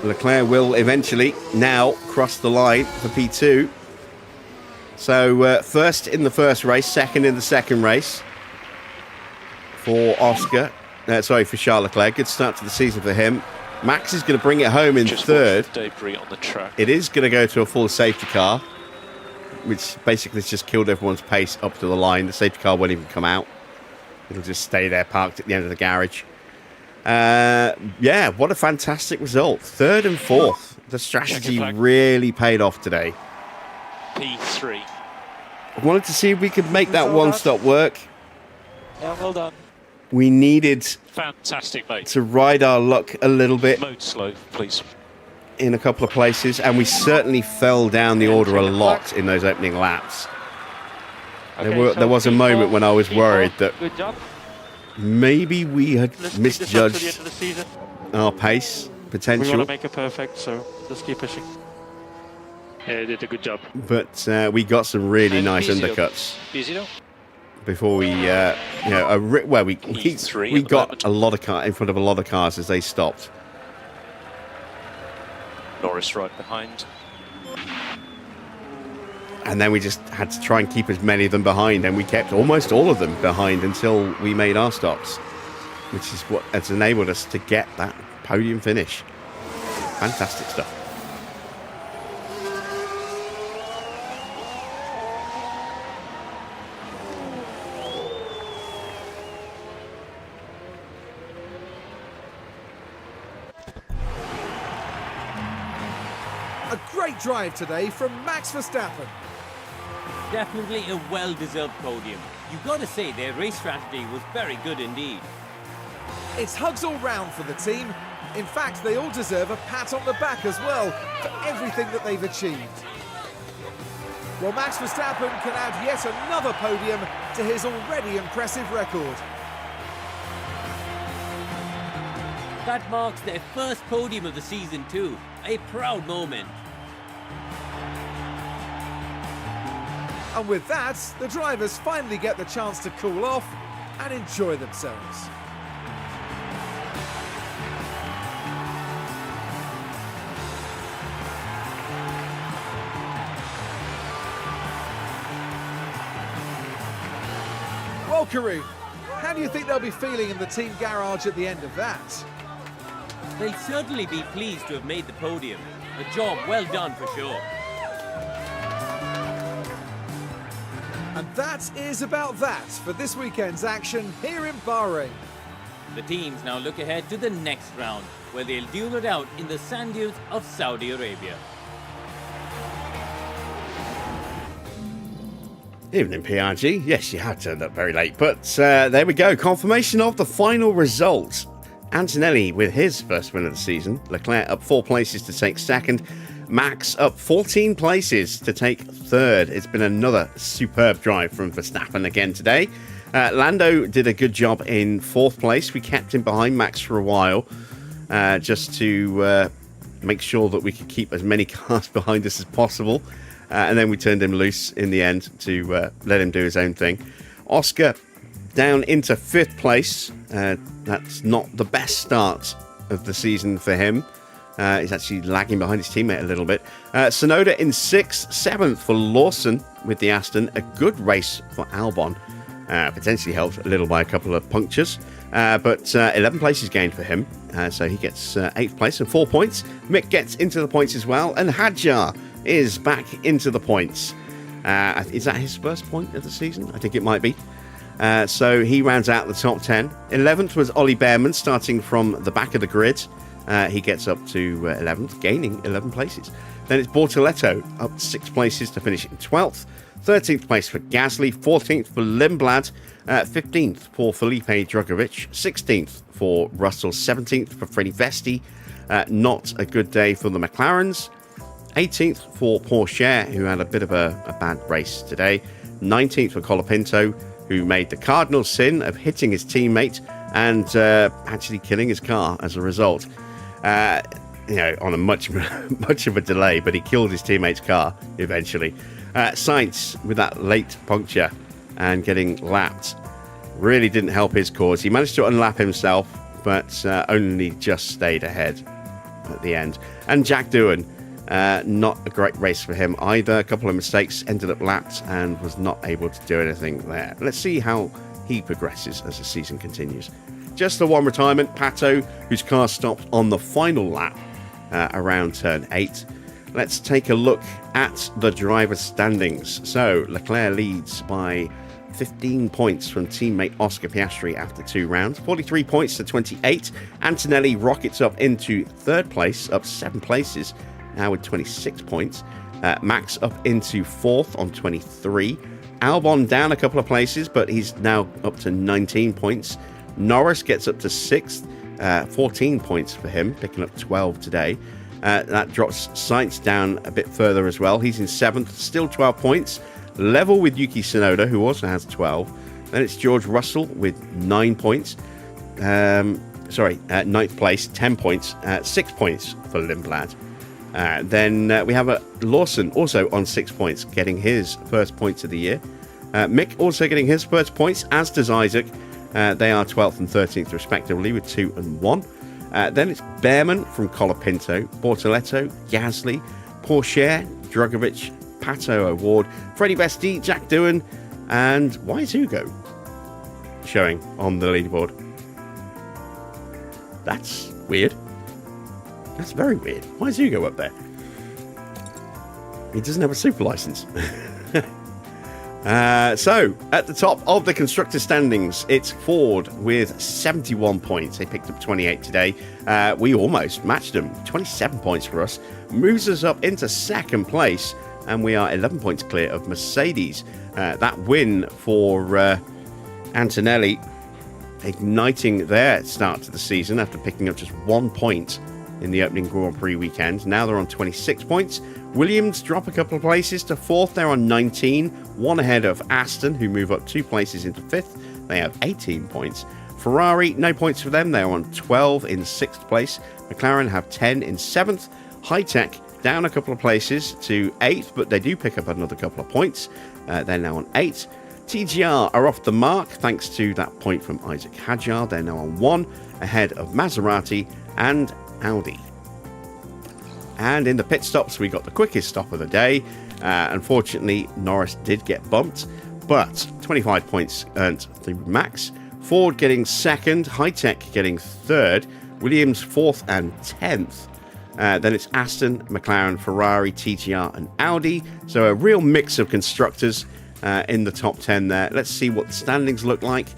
Leclerc will eventually now cross the line for P2. So first in the first race, second in the second race for for Charles Leclerc. Good start to the season for him. Max is going to bring it home in third. Debris on the track. It is going to go to a full safety car, which basically has just killed everyone's pace up to the line. The safety car won't even come out. It'll just stay there parked at the end of the garage. Yeah, what a fantastic result. Third and fourth. The strategy really paid off today. P3. I wanted to see if we could make that one-stop work. Yeah, well done. We needed Fantastic, mate. to ride our luck a little bit Mode slow, please. in a couple of places, and we certainly fell down the order a lot in those opening laps. There was a moment when I was worried that Good job. maybe we had Let's take this up to the end misjudged of the season. our pace We want potential, to make it perfect, so just keep pushing. Yeah, you did a good job. but we got some really And nice P0. undercuts P0. before we, we P3 at the got moment. a lot of car in front of a lot of cars as they stopped. Norris right behind. And then we just had to try and keep as many of them behind, and we kept almost all of them behind until we made our stops, which is what has enabled us to get that podium finish. Fantastic stuff. A great drive today from Max Verstappen. Definitely a well-deserved podium. You've got to say their race strategy was very good indeed. It's hugs all round for the team. In fact, they all deserve a pat on the back as well for everything that they've achieved. Well, Max Verstappen can add yet another podium to his already impressive record. That marks their first podium of the season too. A proud moment. And with that, the drivers finally get the chance to cool off and enjoy themselves. Well, Karun, how do you think they'll be feeling in the team garage at the end of that? They'll certainly be pleased to have made the podium. A job well done for sure. And that is about that for this weekend's action here in Bahrain. The teams now look ahead to the next round, where they'll duel it out in the sand dunes of Saudi Arabia. Evening, PRG. Yes, you have turned up very late, but there we go. Confirmation of the final result. Antonelli with his first win of the season. Leclerc up 4 places to take second. Max up 14 places to take third. It's been another superb drive from Verstappen again today. Lando did a good job in 4th place. We kept him behind Max for a while just to make sure that we could keep as many cars behind us as possible. And then we turned him loose in the end to let him do his own thing. Oscar down into 5th place. That's not the best start of the season for him. He's actually lagging behind his teammate a little bit. Tsunoda in 6th, 7th for Lawson with the Aston. A good race for Albon. Potentially helped a little by a couple of punctures. But 11 places gained for him. So he gets 8th place and 4 points. Mick gets into the points as well. And Hadjar is back into the points. Is that his first point of the season? I think it might be. So he rounds out the top 10. 11th was Ollie Bearman, starting from the back of the grid. He gets up to 11th, gaining 11 places. Then it's Bortoletto, up 6 places to finish in 12th. 13th place for Gasly, 14th for Lindblad, 15th for Felipe Drugovich, 16th for Russell, 17th for Freddie Vesti. Not a good day for the McLarens. 18th for Porsche, who had a bit of a bad race today. 19th for Colapinto, who made the cardinal sin of hitting his teammate and actually killing his car as a result. On a much of a delay, but he killed his teammate's car eventually. Sainz with that late puncture and getting lapped really didn't help his cause. He managed to unlap himself, but only just stayed ahead at the end. And Jack Doohan, not a great race for him either. A couple of mistakes, ended up lapped and was not able to do anything there. Let's see how he progresses as the season continues. Just the one retirement, Pato, whose car stopped on the final lap around turn 8. Let's take a look at the driver standings. So Leclerc leads by 15 points from teammate Oscar Piastri after 2 rounds, 43 points to 28. Antonelli rockets up into 3rd place, up 7 places, now with 26 points. Max up into 4th on 23. Albon down a couple of places, but he's now up to 19 points. Norris gets up to 6th, 14 points for him, picking up 12 today. That drops Sainz down a bit further as well. He's in 7th, still 12 points. Level with Yuki Tsunoda, who also has 12. Then it's George Russell with 9 points. 9th place, 10 points. 6 points for Lindblad. Then we have Lawson also on 6 points, getting his first points of the year. Mick also getting his first points, as does Isaac. They are 12th and 13th respectively with 2 and 1. Then it's Bearman from Colapinto, Bortoletto, Gasly, Porsche, Drugovich, Pato Award, Freddie Vesti, Jack Doohan, and why is Hugo showing on the leaderboard? That's weird. That's very weird. Why is Hugo up there? He doesn't have a super license. So, at the top of the constructor standings, it's Ford with 71 points. They picked up 28 today. We almost matched them. 27 points for us. Moves us up into 2nd place, and we are 11 points clear of Mercedes. That win for Antonelli, igniting their start to the season after picking up just 1 point in the opening Grand Prix weekend. Now they're on 26 points. Williams drop a couple of places to 4th. They're on 19, 1 ahead of Aston, who move up 2 places into 5th. They have 18 points. Ferrari, no points for them. They're on 12 in 6th place. McLaren have 10 in 7th. HiTech down a couple of places to 8th, but they do pick up another couple of points. They're now on 8. TGR are off the mark thanks to that point from Isaac Hadjar. They're now on 1, ahead of Maserati and Audi. And in the pit stops, we got the quickest stop of the day. Unfortunately, Norris did get bumped, but 25 points earned through Max. Ford getting 2nd, HiTech getting 3rd, Williams 4th and 10th. Then it's Aston, McLaren, Ferrari, TGR and Audi. So a real mix of constructors in the top 10 there. Let's see what the standings look like.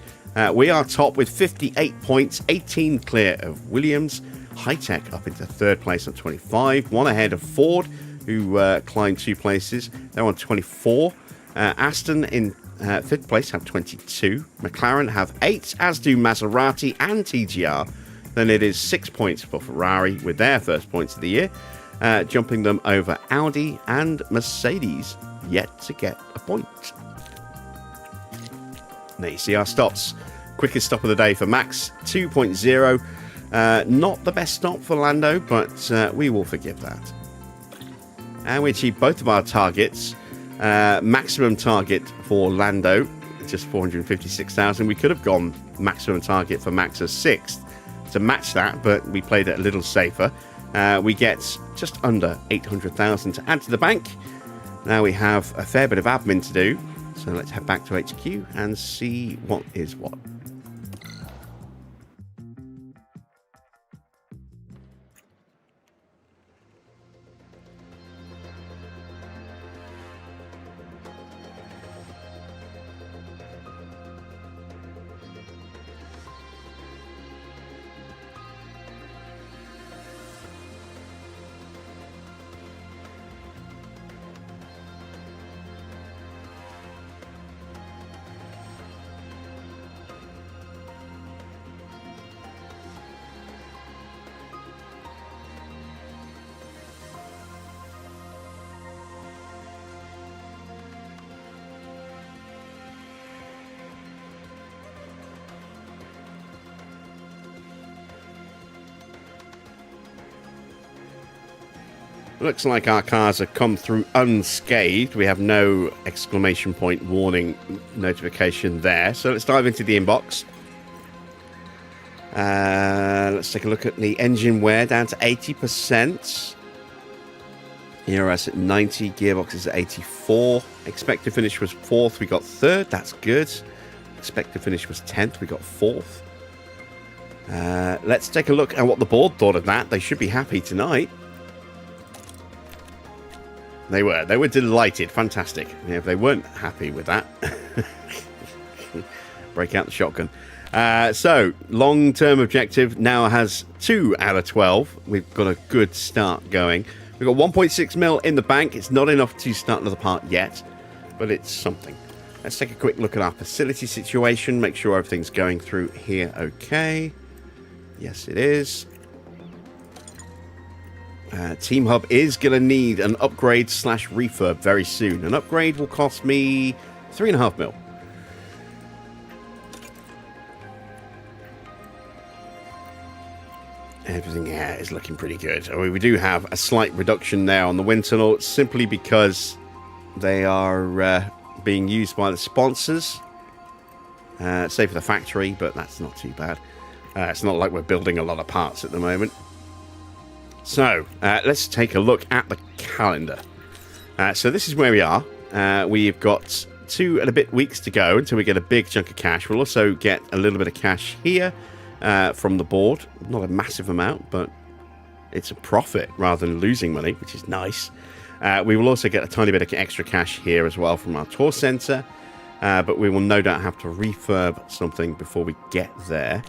We are top with 58 points, 18 clear of Williams. HiTech up into 3rd place on 25, 1 ahead of Ford, who climbed 2 places. They're on 24. Aston in 5th place have 22. McLaren have 8, as do Maserati and TGR. Then it is 6 points for Ferrari with their first points of the year, jumping them over Audi and Mercedes, yet to get a point. There you see our stops. Quickest stop of the day for Max, 2.0. Not the best stop for Lando, but we will forgive that. And we achieved both of our targets. Maximum target for Lando, just 456,000. We could have gone maximum target for Max as 6th to match that, but we played it a little safer. We get just under 800,000 to add to the bank. Now we have a fair bit of admin to do, so let's head back to HQ and see what is what. Looks like our cars have come through unscathed. We have no exclamation point warning notification there. So let's dive into the inbox. Let's take a look at the engine wear, down to 80%. ERS at 90, gearbox is at 84. Expected finish was 4th, we got 3rd, that's good. Expected finish was 10th, we got 4th. Let's take a look at what the board thought of that. They should be happy tonight. They were delighted. Fantastic. Yeah, if they weren't happy with that, break out the shotgun. So, long-term objective now has 2 out of 12. We've got a good start going. We've got 1.6 mil in the bank. It's not enough to start another part yet, but it's something. Let's take a quick look at our facility situation. Make sure everything's going through here okay. Yes, it is. Team Hub is going to need an upgrade / refurb very soon. An upgrade will cost me 3.5 mil. Everything here is looking pretty good. I mean, we do have a slight reduction there on the wind tunnel, simply because they are being used by the sponsors. Save for the factory, but that's not too bad. It's not like we're building a lot of parts at the moment. So, let's take a look at the calendar. So this is where we are. We've got 2 and a bit weeks to go until we get a big chunk of cash. We'll also get a little bit of cash here from the board. Not a massive amount, but it's a profit rather than losing money, which is nice. We will also get a tiny bit of extra cash here as well from our tour centre. But we will no doubt have to refurb something before we get there.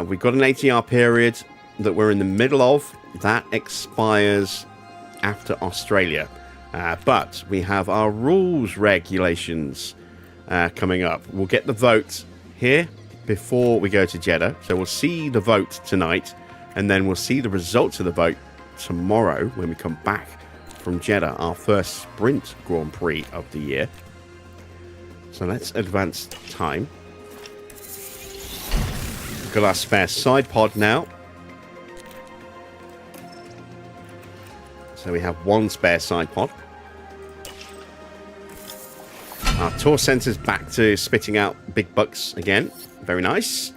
We've got an ATR period that we're in the middle of. That expires after Australia. But we have our rules regulations coming up. We'll get the vote here before we go to Jeddah. So we'll see the vote tonight, and then we'll see the results of the vote tomorrow when we come back from Jeddah, our first sprint Grand Prix of the year. So let's advance time. We've got our spare side pod now. So we have 1 spare side pod. Our tour centre's back to spitting out big bucks again. Very nice.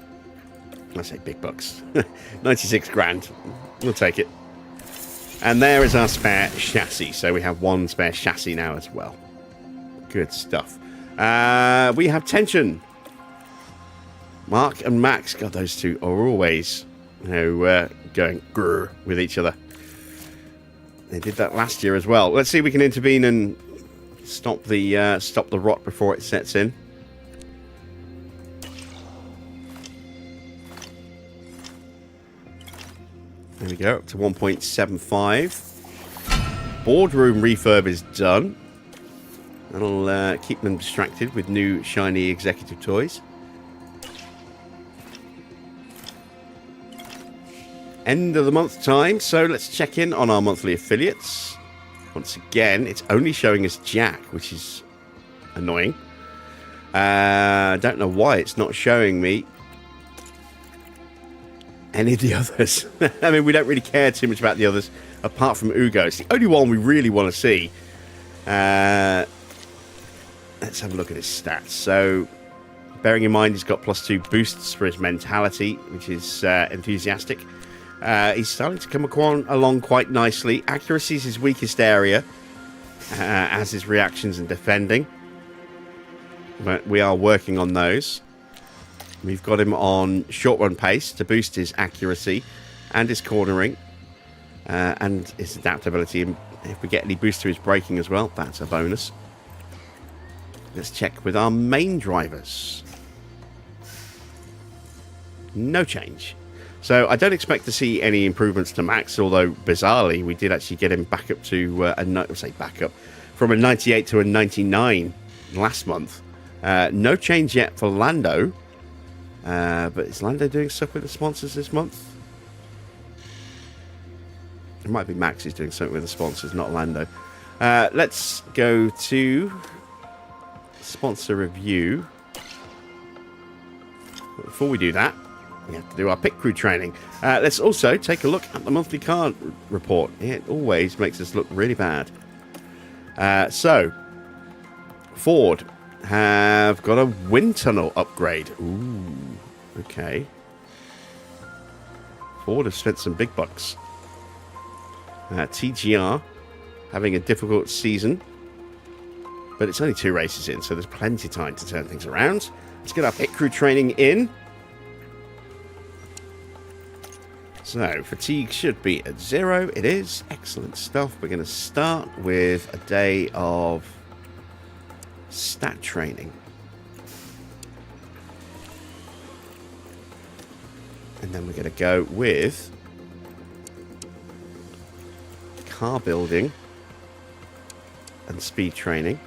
I say big bucks. 96 grand. We'll take it. And there is our spare chassis. So we have 1 spare chassis now as well. Good stuff. We have tension. Mark and Max, God, those two are always, going grrr with each other. They did that last year as well. Let's see if we can intervene and stop the rot before it sets in. There we go, up to 1.75. Boardroom refurb is done. That'll keep them distracted with new shiny executive toys. End of the month time, so let's check in on our monthly affiliates. Once again, it's only showing us Jack, which is annoying. I don't know why it's not showing me any of the others. I mean, we don't really care too much about the others, apart from Ugo. It's the only one we really want to see. Let's let's have a look at his stats. So, bearing in mind he's got +2 boosts for his mentality, which is enthusiastic. He's starting to come along quite nicely. Accuracy is his weakest area, as his reactions and defending. But we are working on those. We've got him on short run pace to boost his accuracy and his cornering and his adaptability. And if we get any boost to his braking as well, that's a bonus. Let's check with our main drivers. No change. So I don't expect to see any improvements to Max, although bizarrely we did actually get him back up to from a 98 to a 99 last month. No change yet for Lando, but is Lando doing stuff with the sponsors this month? It might be Max who's doing something with the sponsors, not Lando. Let's go to sponsor review. But before we do that, we have to do our pit crew training. Let's also take a look at the monthly car report. It always makes us look really bad. So, Ford have got a wind tunnel upgrade. Ooh, okay. Ford have spent some big bucks. TGR having a difficult season, but it's only 2 races in, so there's plenty of time to turn things around. Let's get our pit crew training in. So, fatigue should be at 0. It is. Excellent stuff. We're going to start with a day of stat training. And then we're going to go with car building and speed training.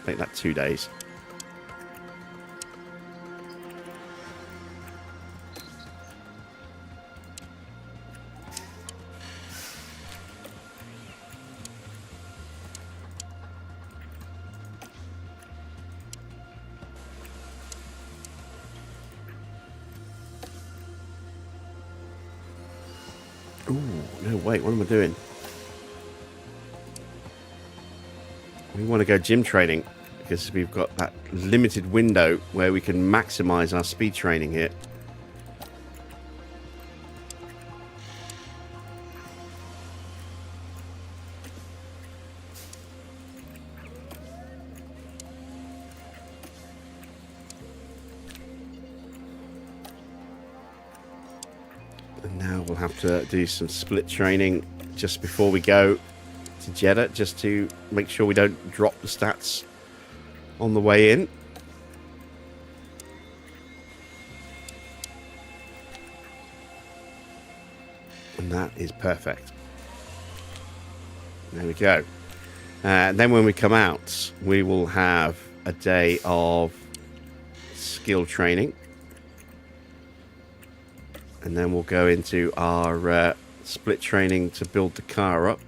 Make that 2 days. Ooh, no, wait, what am I doing? We want to go gym training because we've got that limited window where we can maximize our speed training here. And now we'll have to do some split training just before we go to Jeddah, just to make sure we don't drop the stats on the way in. And that is perfect. There we go. And then when we come out, we will have a day of skill training. And then we'll go into our split training to build the car up.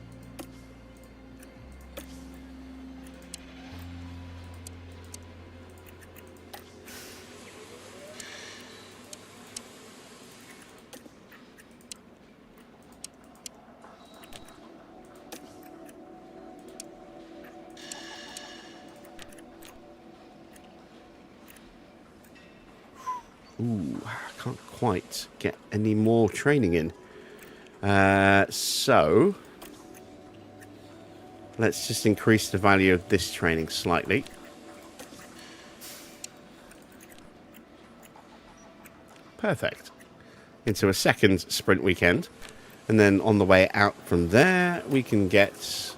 Ooh, I can't quite get any more training in. So, let's just increase the value of this training slightly. Perfect. Into a second sprint weekend. And then on the way out from there, we can get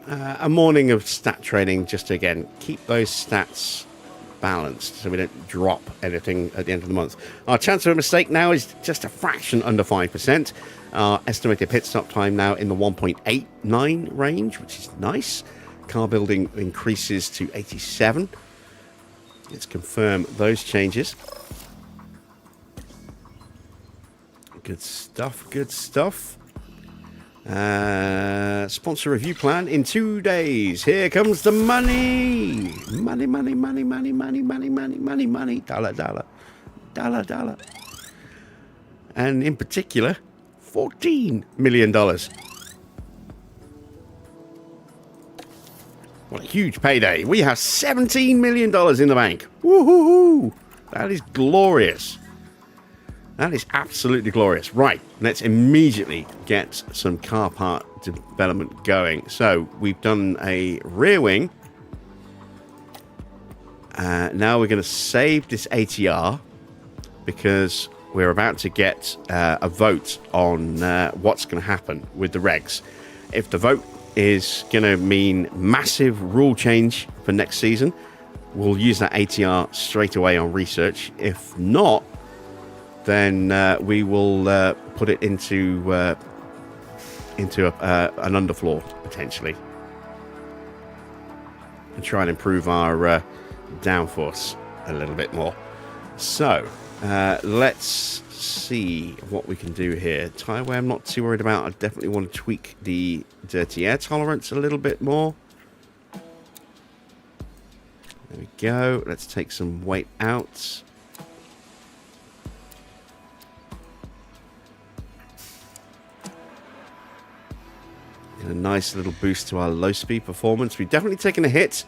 a morning of stat training just to, again, keep those stats balanced so we don't drop anything at the end of the month. Our chance of a mistake now is just a fraction under 5%. Our estimated pit stop time now in the 1.89 range, which is nice. Car building increases to 87. Let's confirm those changes. Good stuff, good stuff. Sponsor review plan in 2 days. Here comes the money. Money, money, money, money, money, money, money, money, money. Dollar, dollar. Dollar, dollar. and in particular, $14 million. What a huge payday. We have $17 million in the bank. Woohoo! That is glorious. That is absolutely glorious. Right, let's immediately get some car part development going. So, we've done a rear wing. Now we're going to save this ATR because we're about to get a vote on what's going to happen with the regs. If the vote is going to mean massive rule change for next season, we'll use that ATR straight away on research. If not, then we will put it into an underfloor potentially, and try and improve our downforce a little bit more. So let's see what we can do here. Tyre wear I'm not too worried about. I definitely want to tweak the dirty air tolerance a little bit more. There we go. Let's take some weight out. A nice little boost to our low speed performance. We've definitely taken a hit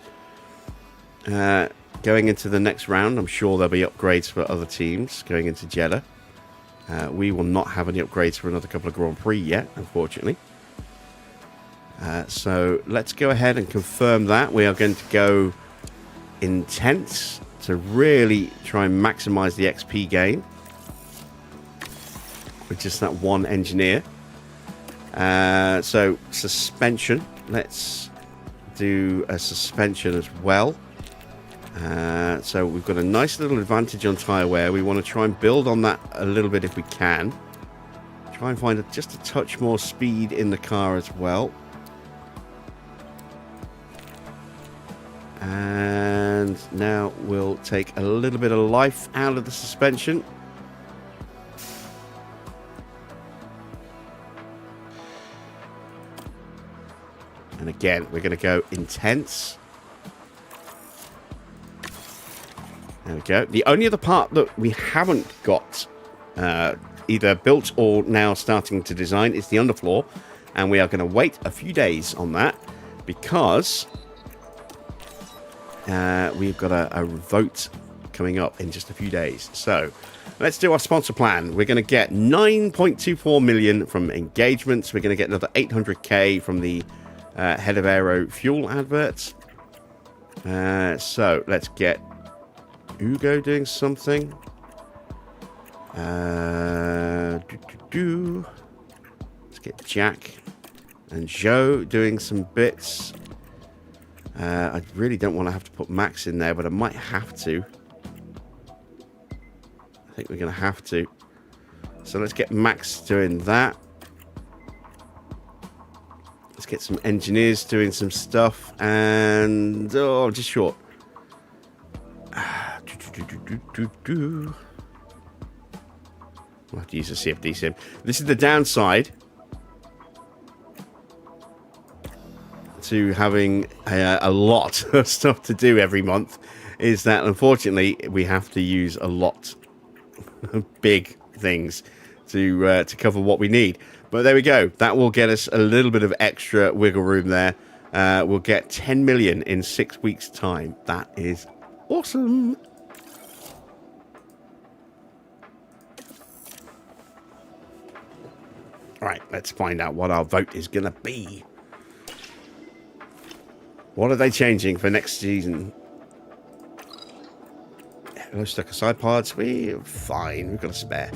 going into the next round. I'm sure there'll be upgrades for other teams going into Jeddah. We will not have any upgrades for another couple of Grand Prix yet, unfortunately. So let's go ahead and confirm that. We are going to go intense to really try and maximize the XP gain with just that one engineer. So suspension, let's do a suspension as well. So we've got a nice little advantage on tyre wear. We want to try and build on that a little bit if we can. Try and find just a touch more speed in the car as well. And now we'll take a little bit of life out of the suspension. And again, we're going to go intense. There we go. The only other part that we haven't got either built or now starting to design is the underfloor. And we are going to wait a few days on that because we've got a vote coming up in just a few days. So let's do our sponsor plan. We're going to get 9.24 million from engagements. We're going to get another 800k from the head of aero fuel adverts. So let's get Ugo doing something. Let's get Jack and Joe doing some bits. I really don't want to have to put Max in there, but I might have to. I think we're going to have to. So let's get Max doing that. Let's get some engineers doing some stuff. And, oh, I'm just short. We'll have to use a CFD sim. This is the downside to having a lot of stuff to do every month, is that unfortunately we have to use a lot of big things to cover what we need. But there we go. That will get us a little bit of extra wiggle room there. We'll get 10 million in 6 weeks' time. That is awesome. All right, let's find out what our vote is going to be. What are they changing for next season? Hello, stuck aside parts. We're fine. We've got a spare.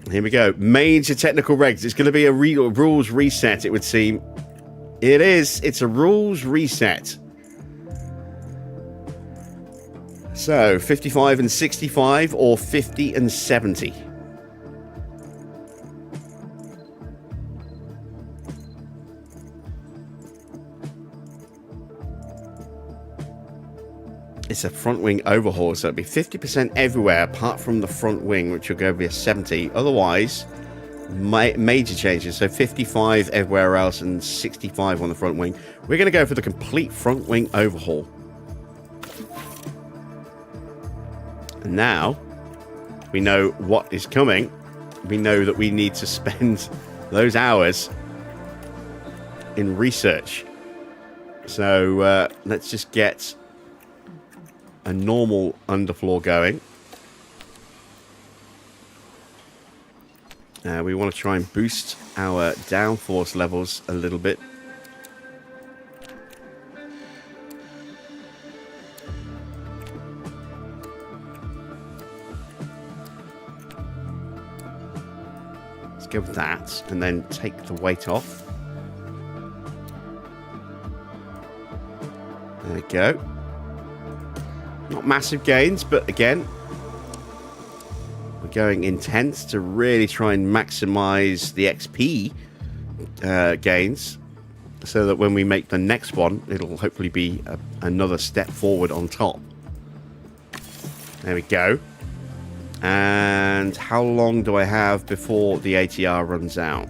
Here we go. Major technical regs. It's going to be a rules reset, it would seem. It is. It's a rules reset. So, 55 and 65 or 50 and 70. It's a front wing overhaul, so it'll be 50% everywhere apart from the front wing, which will go be a 70. Otherwise, major changes. So 55 everywhere else and 65 on the front wing. We're going to go for the complete front wing overhaul. And now we know what is coming. We know that we need to spend those hours in research. So let's just get a normal underfloor going. We want to try and boost our downforce levels a little bit. Let's go with that and then take the weight off. There we go. Not massive gains, but again, we're going intense to really try and maximize the XP gains so that when we make the next one, it'll hopefully be another step forward on top. There we go. And how long do I have before the ATR runs out?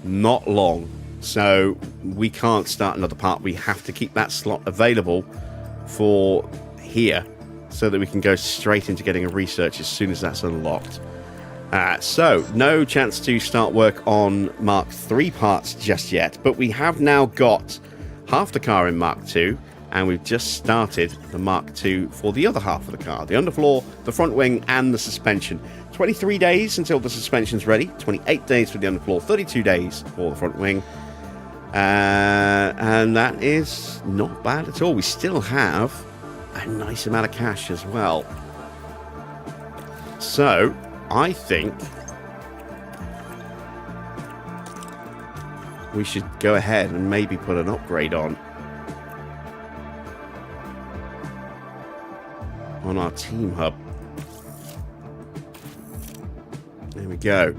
Not long. So we can't start another part. We have to keep that slot available for here so that we can go straight into getting a research as soon as that's unlocked. So no chance to start work on Mark III parts just yet, but we have now got half the car in Mark II, and we've just started the Mark II for the other half of the car, the underfloor, the front wing, and the suspension. 23 days until the suspension's ready, 28 days for the underfloor, 32 days for the front wing. And that is not bad at all. We still have a nice amount of cash as well. So I think we should go ahead and maybe put an upgrade on our team hub. There we go.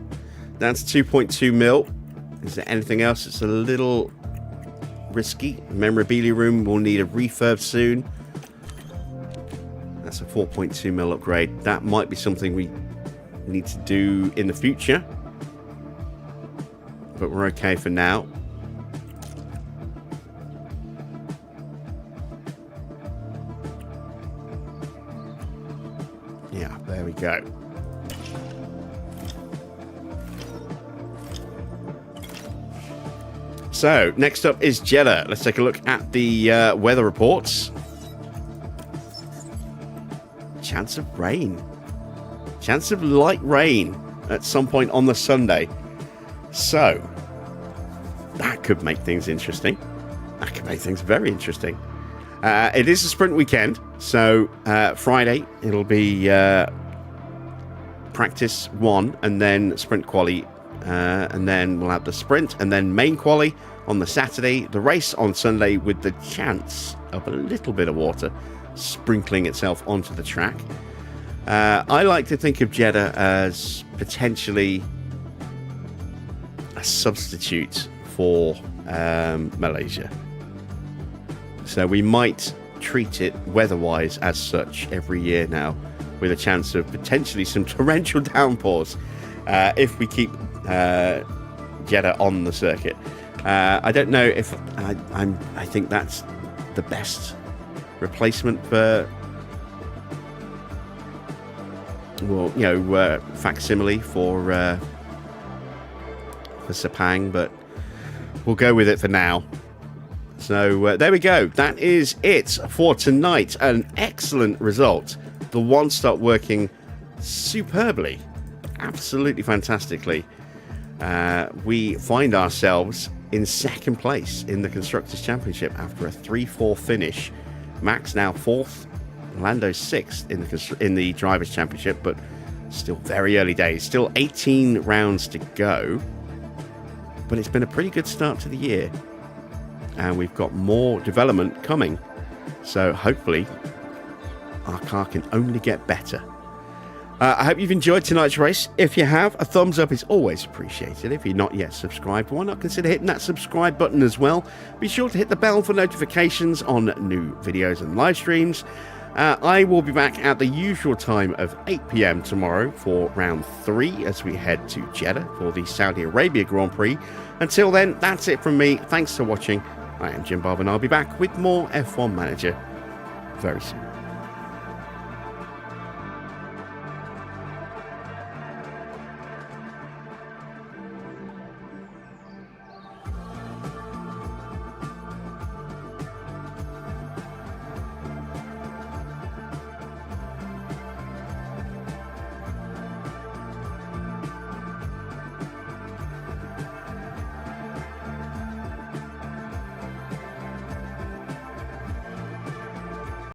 That's 2.2 mil. Is there anything else that's a little risky? Memorabilia room will need a refurb soon. That's a 4.2 mil upgrade. That might be something we need to do in the future, but we're okay for now. Yeah, there we go. So, next up is Jeddah. Let's take a look at the weather reports. Chance of rain. Chance of light rain at some point on the Sunday. So, that could make things interesting. That could make things very interesting. It is a sprint weekend. So, Friday, it'll be practice 1 and then sprint quali. And then we'll have the sprint and then main quali on the Saturday, the race on Sunday with the chance of a little bit of water sprinkling itself onto the track. I like to think of Jeddah as potentially a substitute for Malaysia. So we might treat it weather-wise as such every year now, with a chance of potentially some torrential downpours if we keep Jeddah on the circuit. I don't know if I think that's the best replacement for, well, you know, facsimile for Sepang, but we'll go with it for now. So there we go. That is it for tonight. An excellent result. The one stopped working superbly, absolutely fantastically. We find ourselves in second place in the Constructors' Championship after a 3-4 finish. Max now 4th, Lando 6th in the Drivers' Championship, but still very early days. Still 18 rounds to go, but it's been a pretty good start to the year, and we've got more development coming. So hopefully our car can only get better. I hope you've enjoyed tonight's race. If you have, a thumbs up is always appreciated. If you're not yet subscribed, why not consider hitting that subscribe button as well? Be sure to hit the bell for notifications on new videos and live streams. I will be back at the usual time of 8 PM tomorrow for round 3 as we head to Jeddah for the Saudi Arabia Grand Prix. Until then, that's it from me. Thanks for watching. I am Jim Bob, and I'll be back with more F1 Manager very soon.